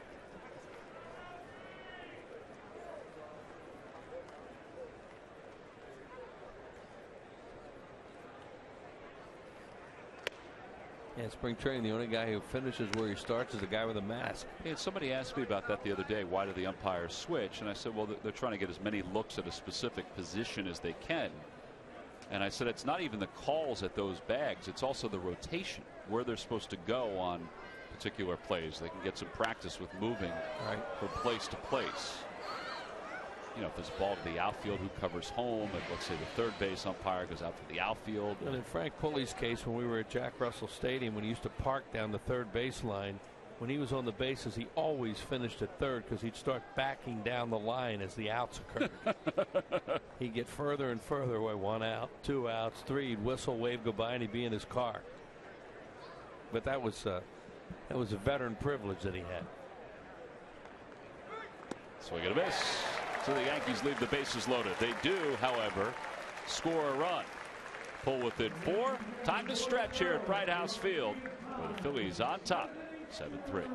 Yeah, spring training, the only guy who finishes where he starts is a guy with a mask. And somebody asked me about that the other day. Why do the umpires switch? And I said, well, they're trying to get as many looks at a specific position as they can. And I said, it's not even the calls at those bags. It's also the rotation, where they're supposed to go on particular plays. They can get some practice with moving from place to place. You know, if there's a ball to the outfield, who covers home? If, let's say, the third base umpire goes out to the outfield. And in Frank Pulley's case, when we were at Jack Russell Stadium, when he used to park down the third base line, when he was on the bases, he always finished at third because he'd start backing down the line as the outs occurred. He'd get further and further away. 1 out, 2 outs, 3. He'd whistle, wave goodbye, and he'd be in his car. But that was a veteran privilege that he had. Swing and a miss. So the Yankees leave the bases loaded. They do, however, score a run. Pull within 4. Time to stretch here at Bright House Field, where the Phillies on top, 7-3.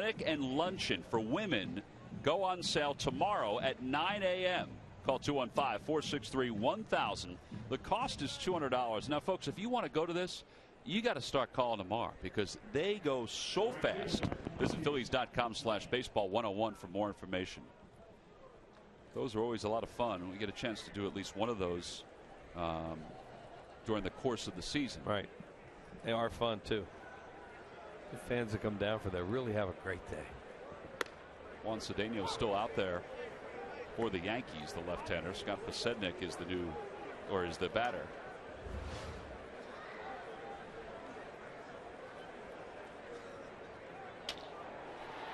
clinic and luncheon for women go on sale tomorrow at 9 a.m. Call 215-463-1000. The cost is $200. Now, folks, if you want to go to this, you got to start calling tomorrow because they go so fast. Visit Phillies.com/baseball101 for more information. Those are always a lot of fun. We get a chance to do at least one of those during the course of the season. Right. They are fun, too. The fans that come down for that really have a great day. Juan Cedeno still out there for the Yankees, the left-hander. Scott Pasednik is the batter.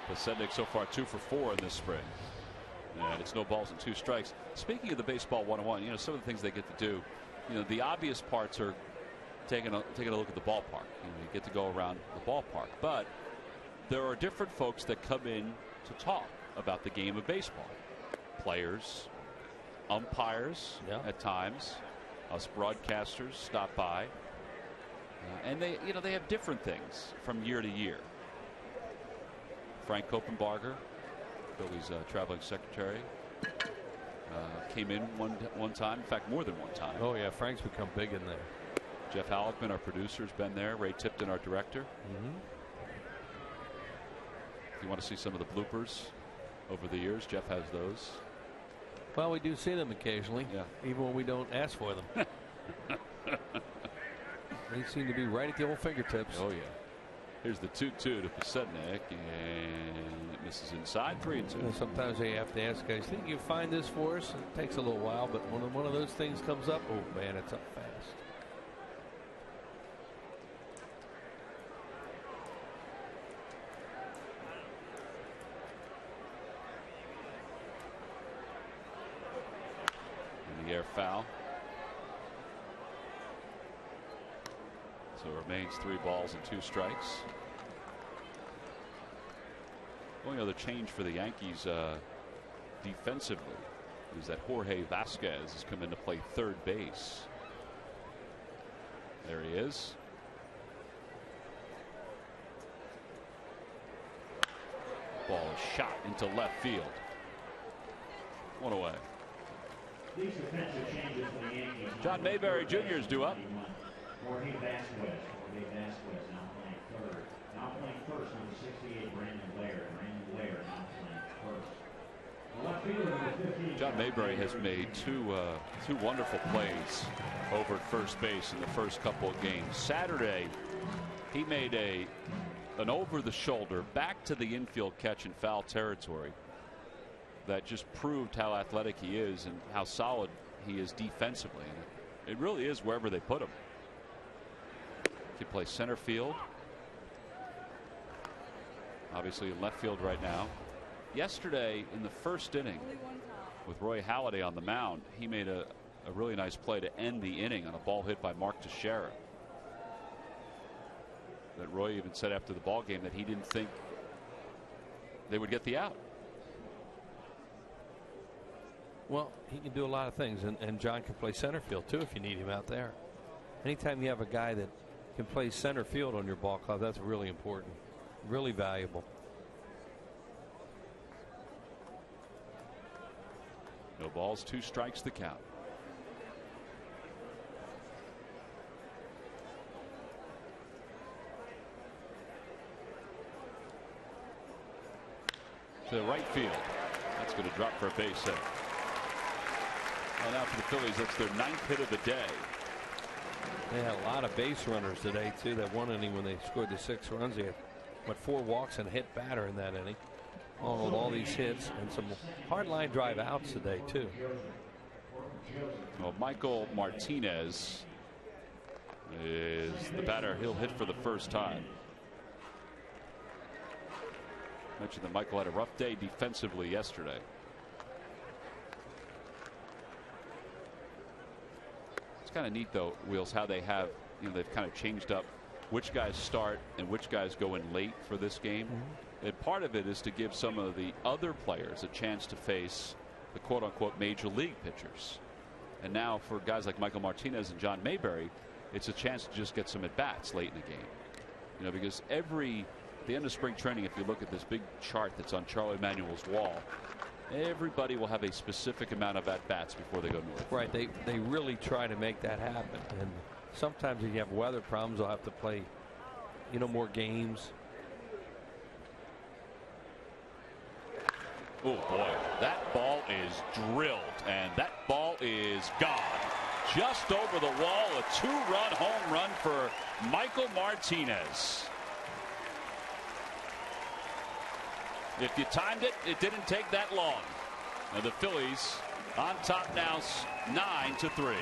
Pasednik so far 2 for 4 in this spring. And it's no balls and 2 strikes. Speaking of the Baseball 101, some of the things they get to do, the obvious parts are taking a look at the ballpark. You get to go around the ballpark. But there are different folks that come in to talk about the game of baseball. Players, umpires at times, us broadcasters stop by. And they have different things from year to year. Frank Koppenbarger, Phillies traveling secretary, came in one time. In fact, more than one time. Oh, yeah. Frank's become big in there. Jeff Halleckman, our producer, has been there. Ray Tipton, our director. If you want to see some of the bloopers over the years, Jeff has those. Well, we do see them occasionally, even when we don't ask for them. They seem to be right at the old fingertips. Oh, yeah. Here's the 2-2 to Pasednik, and it misses inside. 3-2. And sometimes they have to ask guys, think you find this for us? It takes a little while, but when one of those things comes up, oh, man, it's up fast. Air foul. So it remains 3 balls and 2 strikes. Only other change for the Yankees defensively is that Jorge Vasquez has come in to play third base. There he is. Ball is shot into left field. 1 away. These defensive changes for the Yankees. John Mayberry Jr. is due up. Jorge Vasquez now playing third. Now playing first, number 68, Brandon Blair. Brandon Blair now playing first. John Mayberry has made two wonderful plays over at first base in the first couple of games. Saturday, he made an over-the-shoulder back to the infield catch in foul territory. That just proved how athletic he is and how solid he is defensively. And it really is wherever they put him. He plays center field. Obviously in left field right now. Yesterday in the first inning with Roy Halladay on the mound, he made a really nice play to end the inning on a ball hit by Mark Teixeira. That Roy even said after the ball game that he didn't think they would get the out. Well, he can do a lot of things, and John can play center field too if you need him out there. Anytime you have a guy that can play center field on your ball club, that's really important, really valuable. No balls, 2 strikes, the count. To right field. That's going to drop for a base hit. Well, now for the Phillies, that's their 9th hit of the day. They had a lot of base runners today, too. That one inning when they scored the 6 runs, they had, 4 walks and a hit batter in that inning. With all these hits and some hard line drive outs today, too. Well, Michael Martinez is the batter. He'll hit for the first time. Mentioned that Michael had a rough day defensively yesterday. It's kind of neat, though, Wheels, how they have, they've kind of changed up which guys start and which guys go in late for this game. And part of it is to give some of the other players a chance to face the quote-unquote major league pitchers. And now for guys like Michael Martinez and John Mayberry, it's a chance to just get some at-bats late in the game. Because every the end of spring training, if you look at this big chart that's on Charlie Emanuel's wall, everybody will have a specific amount of at-bats before they go north. Right. They really try to make that happen. And sometimes if you have weather problems, they'll have to play, more games. Oh, boy. That ball is drilled, and that ball is gone. Just over the wall, a 2-run home run for Michael Martinez. If you timed it, it didn't take that long. And the Phillies on top now, 9-3.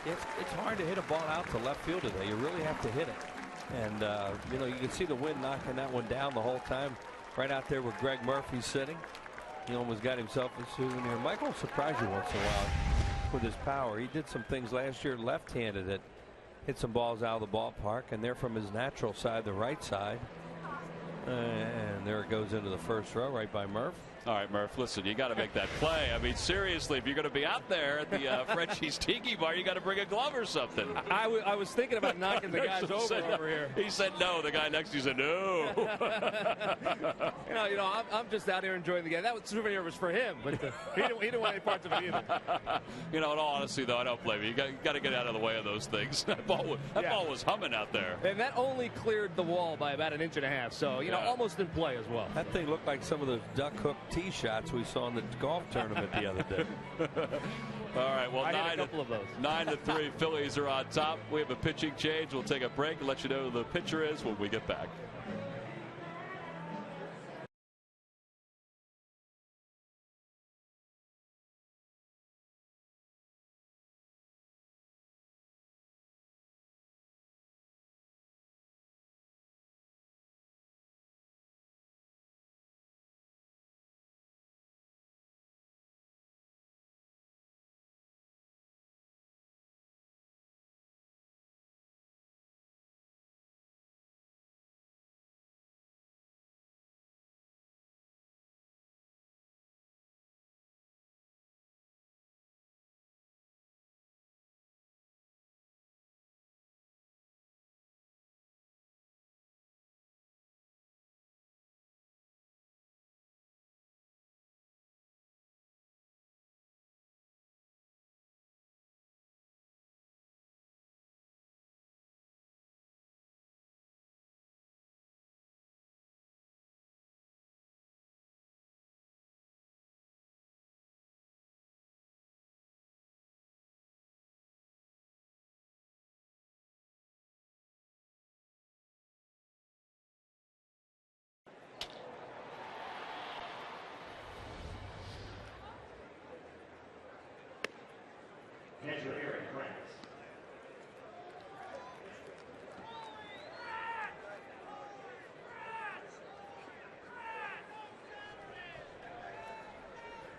It's hard to hit a ball out to left field today. You really have to hit it. And, you can see the wind knocking that one down the whole time. Right out there where Greg Murphy's sitting. He almost got himself a souvenir. Michael will surprise you once in a while with his power. He did some things last year left-handed that hit some balls out of the ballpark, and they're from his natural side, the right side. And there it goes into the first row right by Murph. All right, Murph, listen, you got to make that play. I mean, seriously, if you're going to be out there at the Frenchie's Tiki Bar, you got to bring a glove or something. I was thinking about knocking the guys over here. He said no. The guy next to you said no. I'm just out here enjoying the game. That souvenir was for him, but he didn't want any parts of it either. In all honesty, though, I don't blame you. You got to get out of the way of those things. That ball was humming out there. And that only cleared the wall by about 1.5 inches. So, almost in play as well. That thing looked like some of the duck hook tee shots we saw in the golf tournament the other day. All right, well, I had a couple of those. 9-3, Phillies are on top. We have a pitching change. We'll take a break and let you know who the pitcher is when we get back. Catcher Eric Kratz.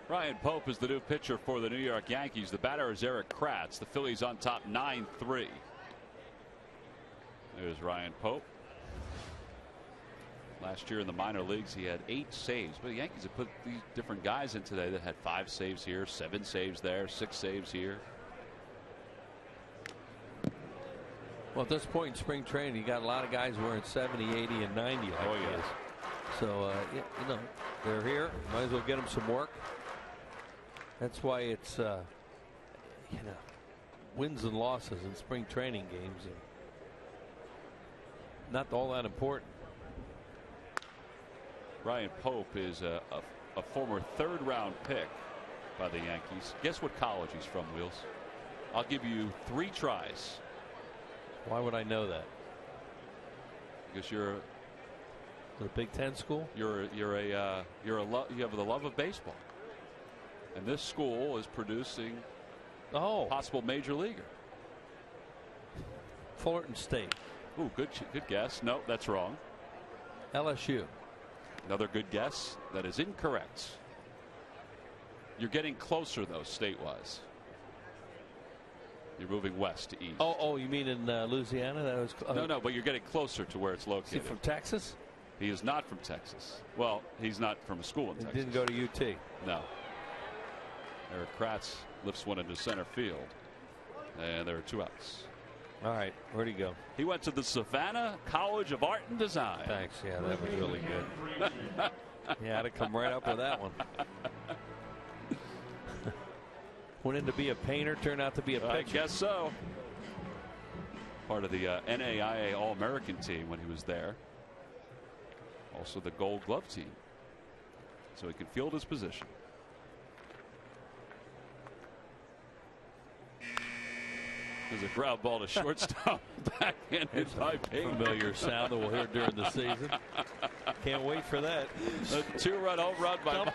Ryan Pope is the new pitcher for the New York Yankees. The batter is Eric Kratz. The Phillies on top 9-3. There's Ryan Pope. Last year in the minor leagues, he had 8 saves. But the Yankees have put these different guys in today that had 5 saves here, 7 saves there, 6 saves here. Well, at this point in spring training, you got a lot of guys wearing 70, 80, and 90 like this. So, they're here. Might as well get them some work. That's why it's, wins and losses in spring training games. And not all that important. Ryan Pope is a former 3rd-round pick by the Yankees. Guess what college he's from, Wheels? I'll give you 3 tries. Why would I know that? Because you're the Big Ten school. You have the love of baseball, and this school is producing possible major leaguer. Fullerton State. Ooh, good guess. No, that's wrong. LSU. Another good guess. That is incorrect. You're getting closer though, state-wise. You're moving west to east. Oh, you mean in Louisiana? That was no, but you're getting closer to where it's located. Is he from Texas? He is not from Texas. Well, he's not from a school in Texas. He didn't go to UT. No. Eric Kratz lifts one into center field, and there are 2 outs. All right, where'd he go? He went to the Savannah College of Art and Design. Thanks. Yeah, that was really good. Yeah, I had to come right up with that one. Went in to be a painter, turned out to be a pitcher. I guess so. Part of the NAIA All-American team when he was there. Also the Gold Glove team. So he can field his position. There's a ground ball to shortstop. Back in by Payne. Familiar sound that we'll hear during the season. Can't wait for that. A 2-run home run by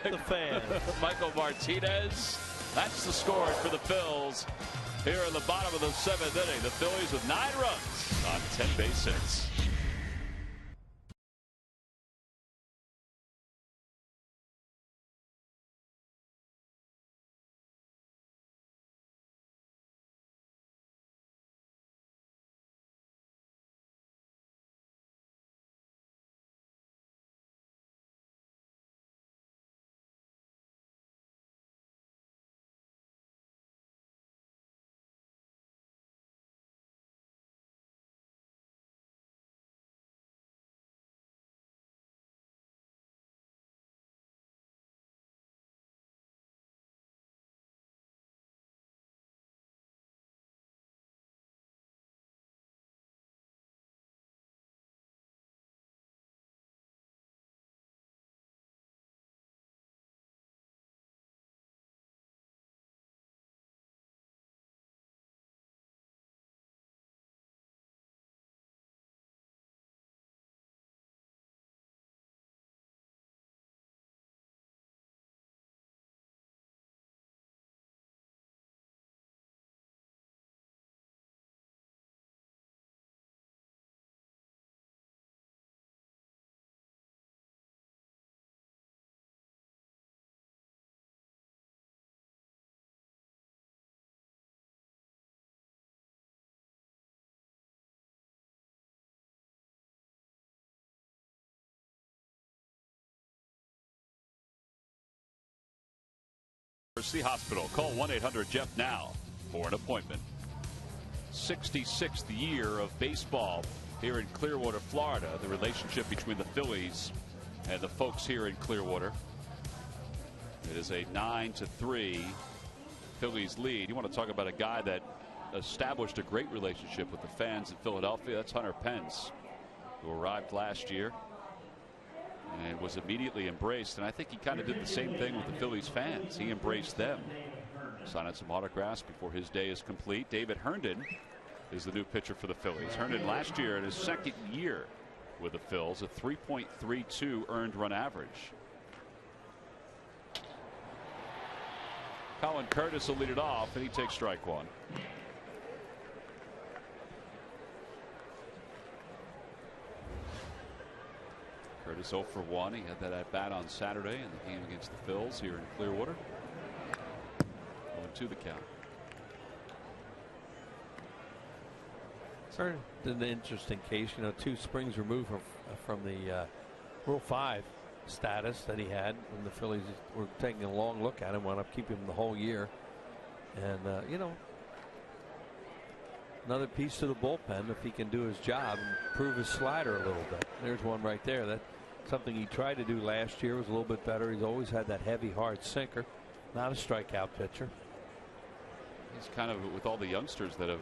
Michael Martinez. That's the score for the Phils here in the bottom of the 7th inning. The Phillies with 9 runs on 10 base hits. City Hospital. Call 1-800-JEFF now for an appointment. 66th year of baseball here in Clearwater, Florida. The relationship between the Phillies and the folks here in Clearwater. It is a 9-3 Phillies lead. You want to talk about a guy that established a great relationship with the fans in Philadelphia. That's Hunter Pence, who arrived last year and was immediately embraced. And I think he kind of did the same thing with the Phillies fans. He embraced them. Signing some autographs before his day is complete. David Herndon is the new pitcher for the Phillies. Herndon last year in his 2nd year with the Phils, a 3.32 earned run average. Colin Curtis will lead it off, and he takes strike 1. Curtis 0 for 1. He had that at bat on Saturday in the game against the Phils here in Clearwater. 0-2 the count. It's an interesting case, 2 springs removed from the Rule 5 status that he had when the Phillies were taking a long look at him, wound up keeping him the whole year. And another piece to the bullpen if he can do his job and improve his slider a little bit. There's one right there. That's something he tried to do last year, was a little bit better. He's always had that heavy, hard sinker. Not a strikeout pitcher. He's kind of, with all the youngsters that have,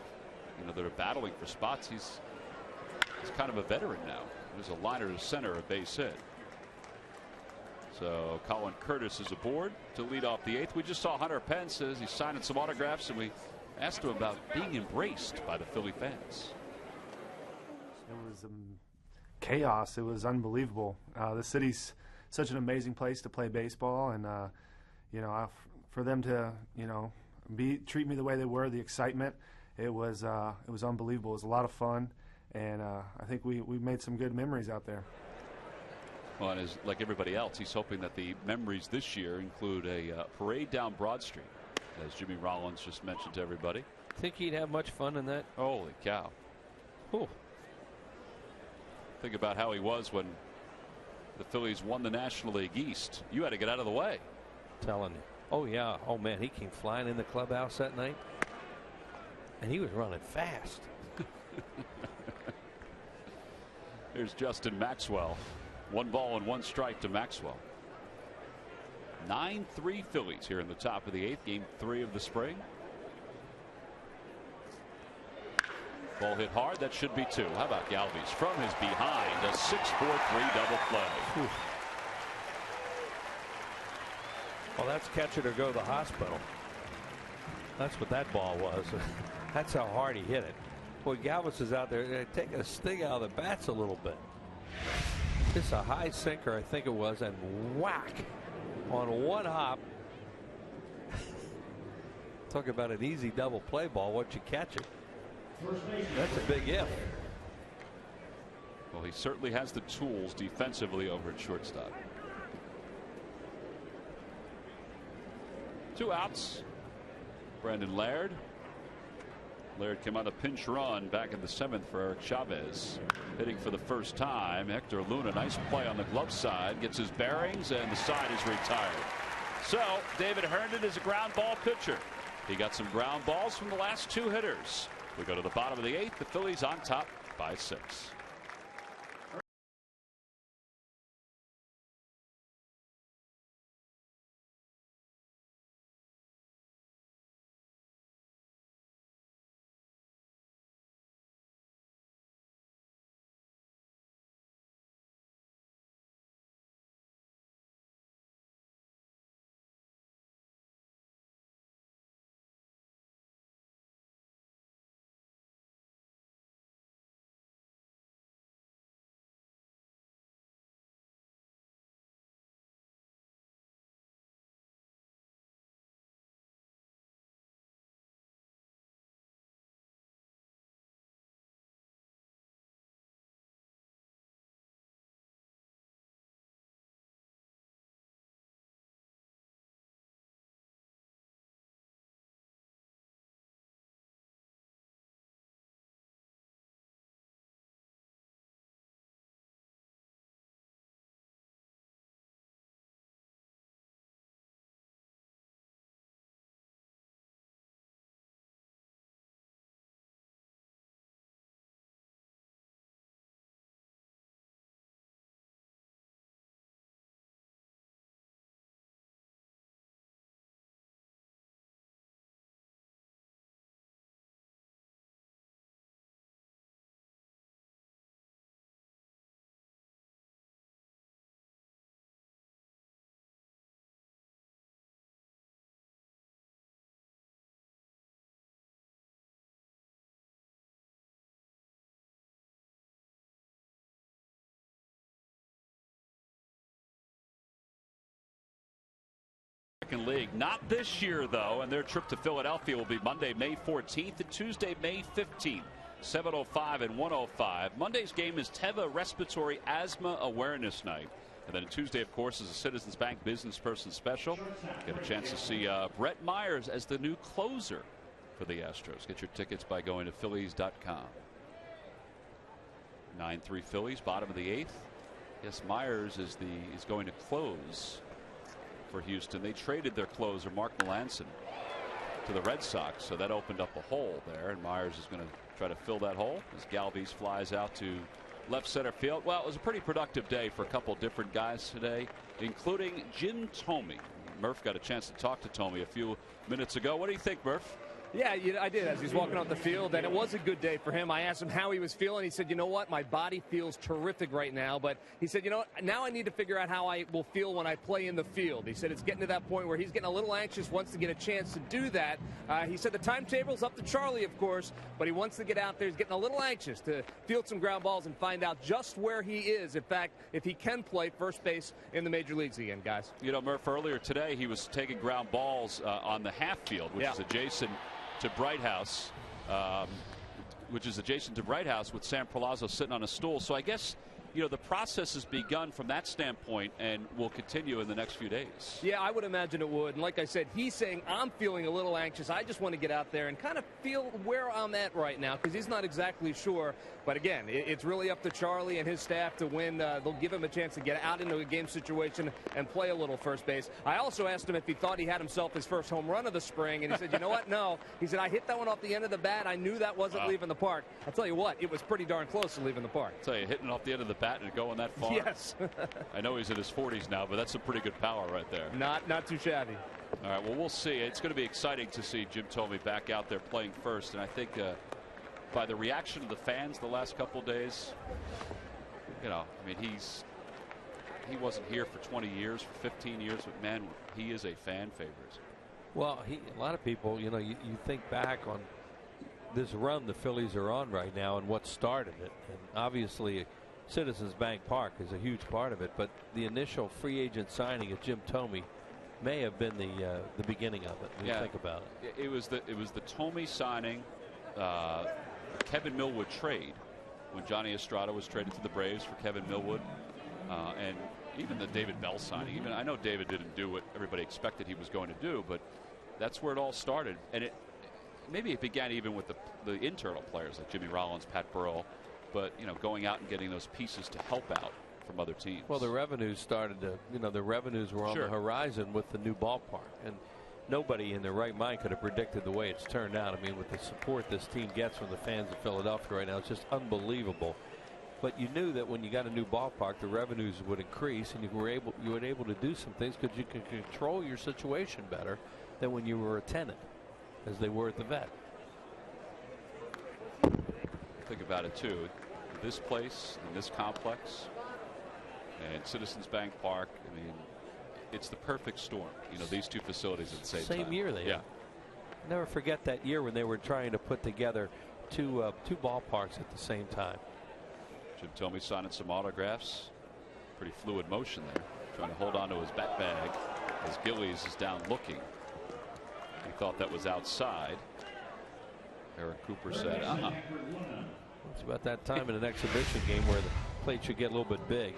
that are battling for spots, he's kind of a veteran now. There's a liner to center, a base hit. So Colin Curtis is aboard to lead off the 8th. We just saw Hunter Pence as he's signing some autographs, and we asked him about being embraced by the Philly fans. It was chaos. It was unbelievable. The city's such an amazing place to play baseball, and for them to treat me the way they were, the excitement, it was unbelievable. It was a lot of fun, and I think we made some good memories out there. Well, and like everybody else, he's hoping that the memories this year include a parade down Broad Street, as Jimmy Rollins just mentioned to everybody. Think he'd have much fun in that? Holy cow. Ooh. Think about how he was when the Phillies won the National League East. You had to get out of the way. Telling you. Oh, yeah. Oh, man, he came flying in the clubhouse that night. And he was running fast. Here's Justin Maxwell. 1 ball and 1 strike to Maxwell. 9-3 Phillies here in the top of the 8th, game 3 of the spring. Ball hit hard. That should be 2. How about Galvis from his behind? A 6-4-3 double play. Well, that's catch it or go to the hospital. That's what that ball was. That's how hard he hit it. Boy, Galvis is out there taking a sting out of the bats a little bit. It's a high sinker, I think it was, and whack on 1 hop. Talk about an easy double play ball once you catch it. That's a big if. Well, he certainly has the tools defensively over at shortstop. 2 outs. Brandon Laird. Laird came on a pinch run back in the 7th for Eric Chavez. Hitting for the first time. Hector Luna, nice play on the glove side. Gets his bearings, and the side is retired. So, David Herndon is a ground ball pitcher. He got some ground balls from the last 2 hitters. We go to the bottom of the 8th. The Phillies on top by 6. League. Not this year, though, and their trip to Philadelphia will be Monday, May 14th and Tuesday, May 15th, 7:05 and 1:05. Monday's game is Teva Respiratory Asthma Awareness Night. And then Tuesday, of course, is a Citizens Bank Business Person Special. Get a chance to see Brett Myers as the new closer for the Astros. Get your tickets by going to Phillies.com. 9-3 Phillies, bottom of the 8th. Yes, Myers is going to close for Houston. They traded their closer, Mark Melancon, to the Red Sox, so that opened up a hole there, and Myers is going to try to fill that hole as Galvis flies out to left center field. Well, it was a pretty productive day for a couple different guys today, including Jim Thome. Murph got a chance to talk to Thome a few minutes ago. What do you think, Murph? Yeah, I did as he's walking off the field, and it was a good day for him. I asked him how he was feeling. He said, you know what, my body feels terrific right now, but he said, you know what, now I need to figure out how I will feel when I play in the field. He said it's getting to that point where he's getting a little anxious, wants to get a chance to do that. He said the timetable's up to Charlie, of course, but he wants to get out there. He's getting a little anxious to field some ground balls and find out just where he is, in fact, if he can play first base in the major leagues again, guys. You know, Murph, earlier today he was taking ground balls on the half field, which is adjacent to Bright House, with Sam Palazzo sitting on a stool. So I guess you know, the process has begun from that standpoint and will continue in the next few days. Yeah, I would imagine it would. And like I said, he's saying, I'm feeling a little anxious. I just want to get out there and kind of feel where I'm at right now, because he's not exactly sure. But again, it's really up to Charlie and his staff to win. They'll give him a chance to get out into a game situation and play a little first base. I also asked him if he thought he had himself his first home run of the spring, and he said, you know what, no. He said, I hit that one off the end of the bat. I knew that wasn't leaving the park. I'll tell you what, it was pretty darn close to leaving the park. I'll tell you, hitting off the end of the bat and going that far. Yes. I know he's in his 40s now, but that's some pretty good power right there. Not too shabby. All right, well, we'll see. It's going to be exciting to see Jim Thome back out there playing first, and I think by the reaction of the fans the last couple of days, you know, I mean, he wasn't here for 20 years, for 15 years, but man, he is a fan favorite. Well, a lot of people, you know, you think back on this run the Phillies are on right now and what started it, and obviously Citizens Bank Park is a huge part of it, but the initial free agent signing of Jim Thome may have been the beginning of it. When you think about it. It was the Thome signing, Kevin Millwood trade, when Johnny Estrada was traded to the Braves for Kevin Millwood, and even the David Bell signing. Even I know David didn't do what everybody expected he was going to do, but that's where it all started. And maybe it began even with the internal players like Jimmy Rollins, Pat Burrell. But, you know, going out and getting those pieces to help out from other teams. Well, the revenues started to, you know, the revenues were on the horizon with the new ballpark. And nobody in their right mind could have predicted the way it's turned out. I mean, with the support this team gets from the fans of Philadelphia right now, it's just unbelievable. But you knew that when you got a new ballpark, the revenues would increase, and you were able to do some things because you could control your situation better than when you were a tenant, as they were at the Vet. Think about it too. This place and this complex and Citizens Bank Park, I mean, it's the perfect storm. You know, these two facilities at the same time. Same year they are. Never forget that year when they were trying to put together two ballparks at the same time. Jim Thome signing some autographs. Pretty fluid motion there, trying to hold on to his bat bag as Gillies is down looking. He thought that was outside. Eric Cooper said, It's about that time in an exhibition game where the plate should get a little bit big.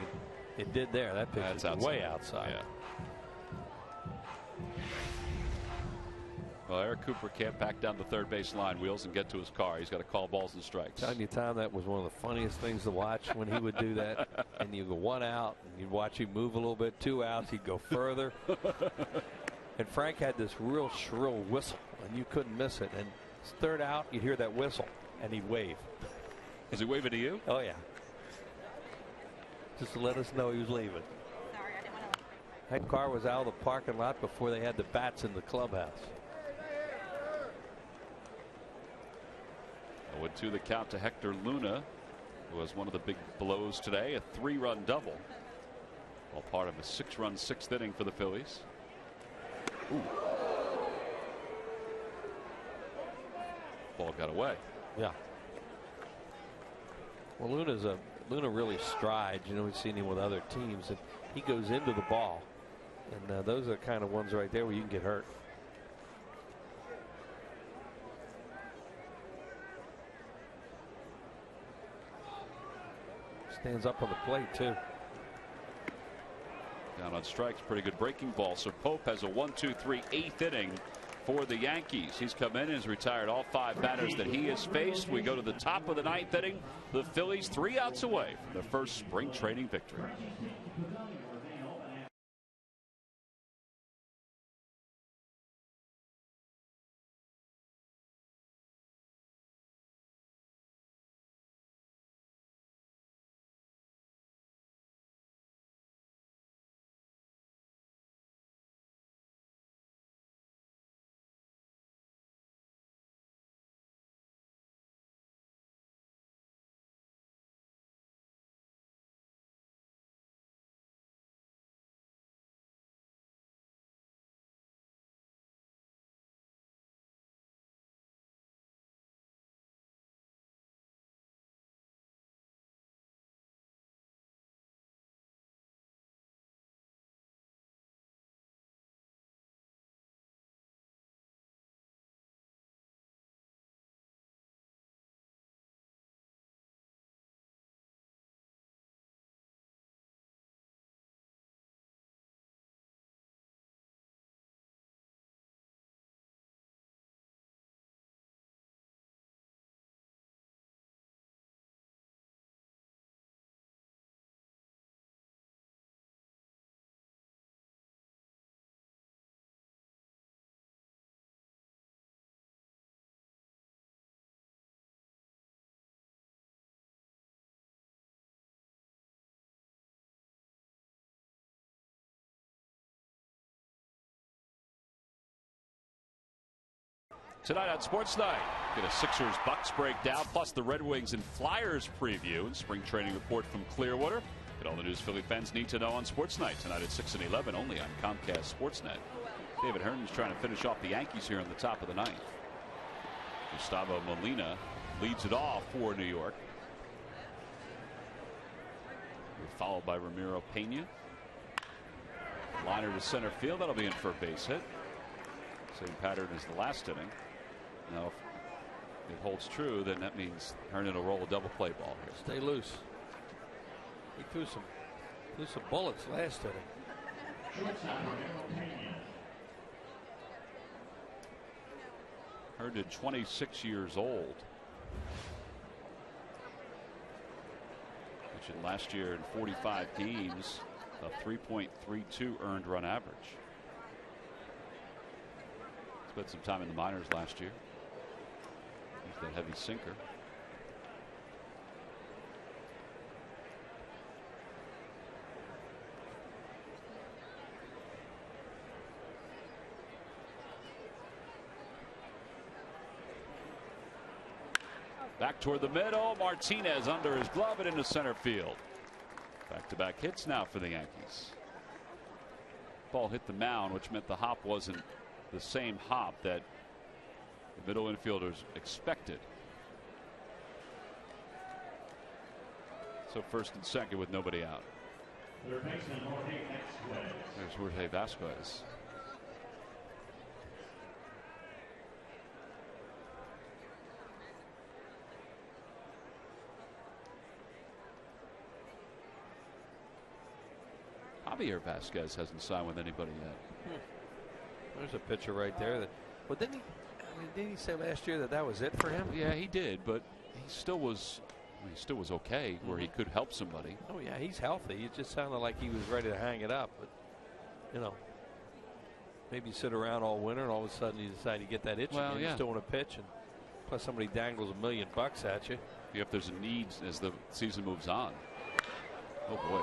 It did there. That pitch was way outside. Yeah. Well, Eric Cooper can't back down the third base line, Wheels, and get to his car. He's got to call balls and strikes. Telling you, Tom, that was one of the funniest things to watch when he would do that. And you go one out, and you'd watch him move a little bit. 2 outs, he'd go further. And Frank had this real shrill whistle, and you couldn't miss it. And third out, you'd hear that whistle, and he'd wave. Was he waving to you? Oh, yeah. Just to let us know he was leaving. Sorry, I didn't want to. That car was out of the parking lot before they had the bats in the clubhouse. 0-2 the count to Hector Luna, who was one of the big blows today. A 3-run double. All part of a 6-run 6th inning for the Phillies. Ooh. Ball got away. Yeah. Well, Luna really strides. You know, we've seen him with other teams, and he goes into the ball. And those are the kind of ones right there where you can get hurt. Stands up on the plate, too. Down on strikes, pretty good breaking ball. So Pope has a 1-2-3 8th inning for the Yankees. He's come in and has retired all 5 batters that he has faced. We go to the top of the 9th inning. The Phillies 3 outs away from their first spring training victory. Tonight on Sports Night, get a Sixers-Bucks breakdown, plus the Red Wings and Flyers preview and spring training report from Clearwater. Get all the news Philly fans need to know on Sports Night tonight at 6 and 11, only on Comcast Sportsnet. David Herndon's trying to finish off the Yankees here in the top of the ninth. Gustavo Molina leads it off for New York. Followed by Ramiro Pena. Liner to center field. That'll be in for a base hit. Same pattern as the last inning. Now, if it holds true, then that means Herndon will roll a double play ball here. Stay loose. He threw some bullets last inning. Herndon, 26 years old. Which in last year in 45 games, a 3.32 earned run average. Spent some time in the minors last year. He's that heavy sinker. Back toward the middle. Martinez under his glove and into center field. Back-to-back hits now for the Yankees. Ball hit the mound, which meant the hop wasn't the same hop that the middle infielders expected. So first and second with nobody out. There's Jorge Vasquez. Javier Vasquez hasn't signed with anybody yet. There's a pitcher right there. Well, didn't he say last year that was it for him? Yeah, he did, but he still was okay where he could help somebody. Oh yeah, he's healthy. It just sounded like he was ready to hang it up, but you know, maybe sit around all winter and all of a sudden you decide to get that itch again. You still want to pitch, and plus somebody dangles $1 million at you. If there's a need as the season moves on. Oh boy.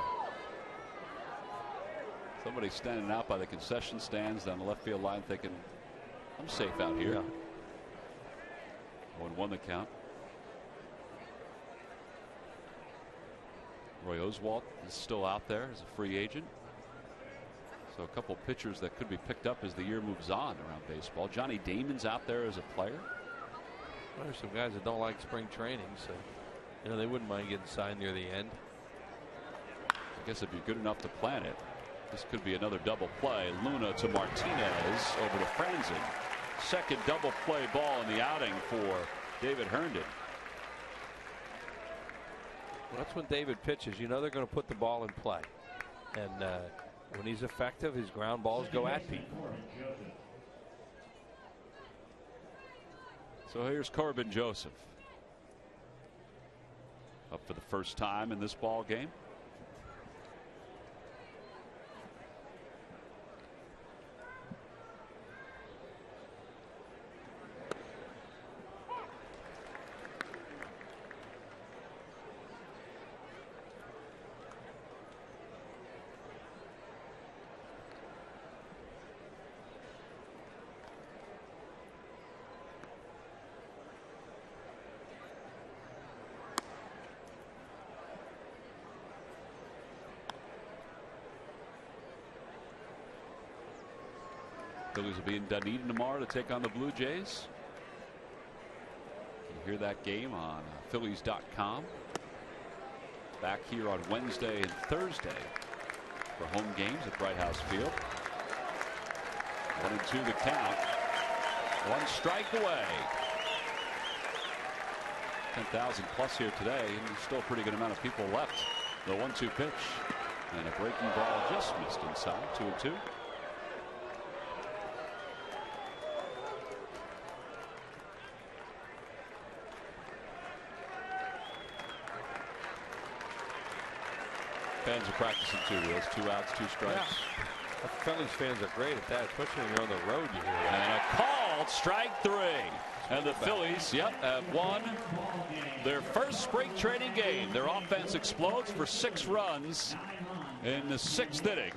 Somebody standing out by the concession stands down the left field line thinking, I'm safe out here. Yeah. 0-1 the count. Roy Oswalt is still out there as a free agent. So a couple pitchers that could be picked up as the year moves on around baseball. Johnny Damon's out there as a player. Well, there's some guys that don't like spring training, so you know they wouldn't mind getting signed near the end. I guess it'd be good enough to plan it. This could be another double play. Luna to Martinez over to Franzen. Second double play ball in the outing for David Herndon. Well, that's when David pitches. You know they're going to put the ball in play. And when he's effective, his ground balls go at people. So here's Corbin Joseph. Up for the first time in this ball game. Phillies will be in Dunedin tomorrow to take on the Blue Jays. You can hear that game on Phillies.com. Back here on Wednesday and Thursday for home games at Bright House Field. 1-2 the count. One strike away. 10,000 plus here today, and there's still a pretty good amount of people left. The 1-2 pitch, and a breaking ball just missed inside. 2-2. Fans are practicing too. Those 2 outs, 2 strikes. Yeah. The Phillies fans are great at that, especially when you're on the road. You hear that. And a called strike 3. And the Phillies, have won their first spring training game. Their offense explodes for 6 runs in the 6th inning.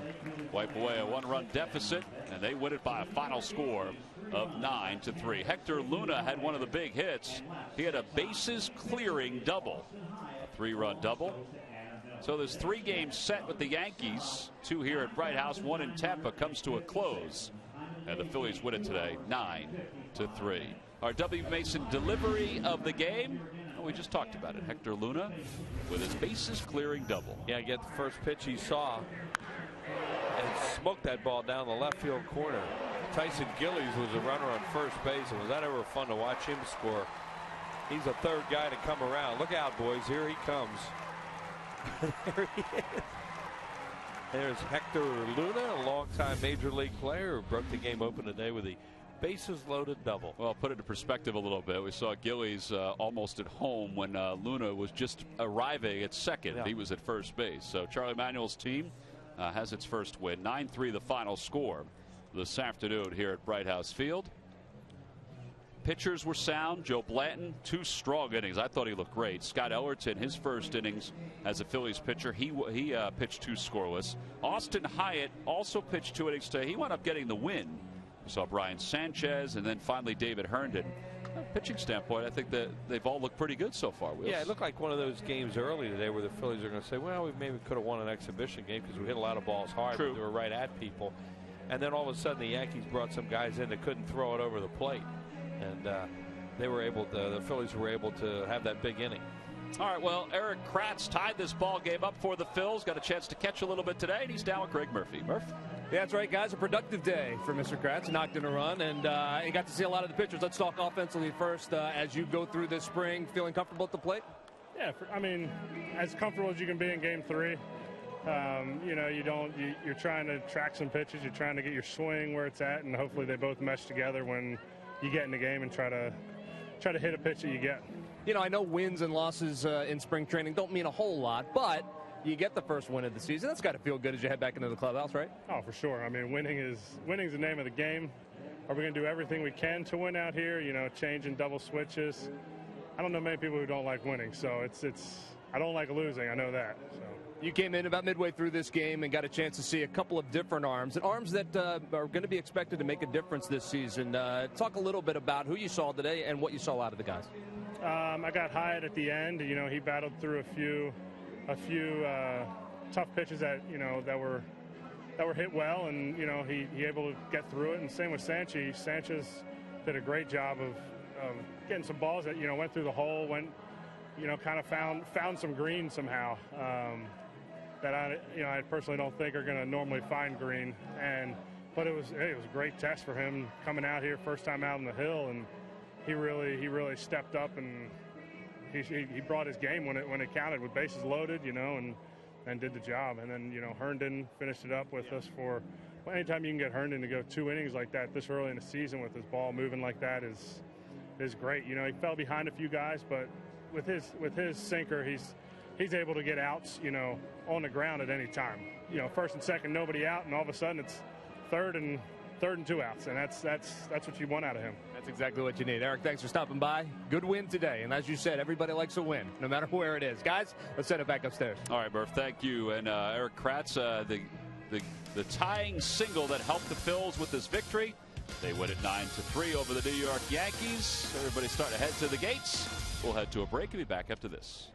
wipe away a 1-run deficit, and they win it by a final score of 9-3. Hector Luna had one of the big hits. He had a bases clearing double, a 3-run double. So there's 3 games set with the Yankees. 2 here at Bright House, 1 in Tampa, comes to a close. And the Phillies win it today, 9-3. Our W. Mason delivery of the game. We just talked about it. Hector Luna with his bases clearing double. Yeah, get the first pitch he saw and smoked that ball down the left field corner. Tyson Gillies was a runner on first base, and was that ever fun to watch him score? He's the 3rd guy to come around. Look out, boys. Here he comes. There he is. There's Hector Luna, a longtime major league player who broke the game open today with a bases loaded double. Well, put it into perspective a little bit. We saw Gillies almost at home when Luna was just arriving at second. Yeah. He was at first base. So Charlie Manuel's team has its first win. 9-3 the final score this afternoon here at Bright House Field. Pitchers were sound. Joe Blanton, 2 strong innings. I thought he looked great. Scott Ellerton, his first innings as a Phillies pitcher, he pitched 2 scoreless. Austin Hyatt also pitched 2 innings today. He wound up getting the win. We saw Brian Sanchez and then finally David Herndon. From a pitching standpoint, I think that they've all looked pretty good so far. Wheels. Yeah, it looked like one of those games early today where the Phillies are going to say, well, we maybe could have won an exhibition game because we hit a lot of balls hard. True. But they were right at people. And then all of a sudden the Yankees brought some guys in that couldn't throw it over the plate. And they were able to, the Phillies were able to have that big inning. All right, well, Eric Kratz tied this ball game up for the Phils. Got a chance to catch a little bit today, and he's down with Greg Murphy. Murph? Yeah, that's right, guys. A productive day for Mr. Kratz. Knocked in a run, and he got to see a lot of the pitchers. Let's talk offensively first. As you go through this spring, feeling comfortable at the plate? Yeah, I mean, as comfortable as you can be in Game 3. You know, you're trying to track some pitches. You're trying to get your swing where it's at, and hopefully they both mesh together when you get in the game and try to hit a pitch that you get. You know, I know wins and losses in spring training don't mean a whole lot, but you get the first win of the season. That's got to feel good as you head back into the clubhouse, right? Oh, for sure. I mean, winning's the name of the game. Are we going to do everything we can to win out here? You know, changing double switches. I don't know many people who don't like winning, so I don't like losing. I know that. So. You came in about midway through this game and got a chance to see a couple of different arms that are going to be expected to make a difference this season. Talk a little bit about who you saw today and what you saw out of the guys. I got Hyatt at the end. You know, he battled through a few tough pitches that were hit well, and you know he able to get through it. And same with Sanchez. Sanchez did a great job of getting some balls that went through the hole, kind of found some green somehow. That I personally don't think are going to normally find green, but it was a great test for him coming out here, first time out on the hill, and he really stepped up, and he brought his game when it counted with bases loaded, and did the job. And then Herndon finished it up with us for. Well, anytime you can get Herndon to go 2 innings like that this early in the season with his ball moving like that is great. He fell behind a few guys, but with his sinker, he's able to get outs, on the ground at any time. First and second, nobody out, and all of a sudden it's third and 2 outs, and that's what you want out of him. That's exactly what you need. Eric, thanks for stopping by. Good win today, and as you said, everybody likes a win, no matter where it is. Guys, let's send it back upstairs. All right, Murph, thank you. And Eric Kratz, the tying single that helped the Phils with this victory. They win it 9-3 over the New York Yankees. Everybody starting to head to the gates. We'll head to a break and be back after this.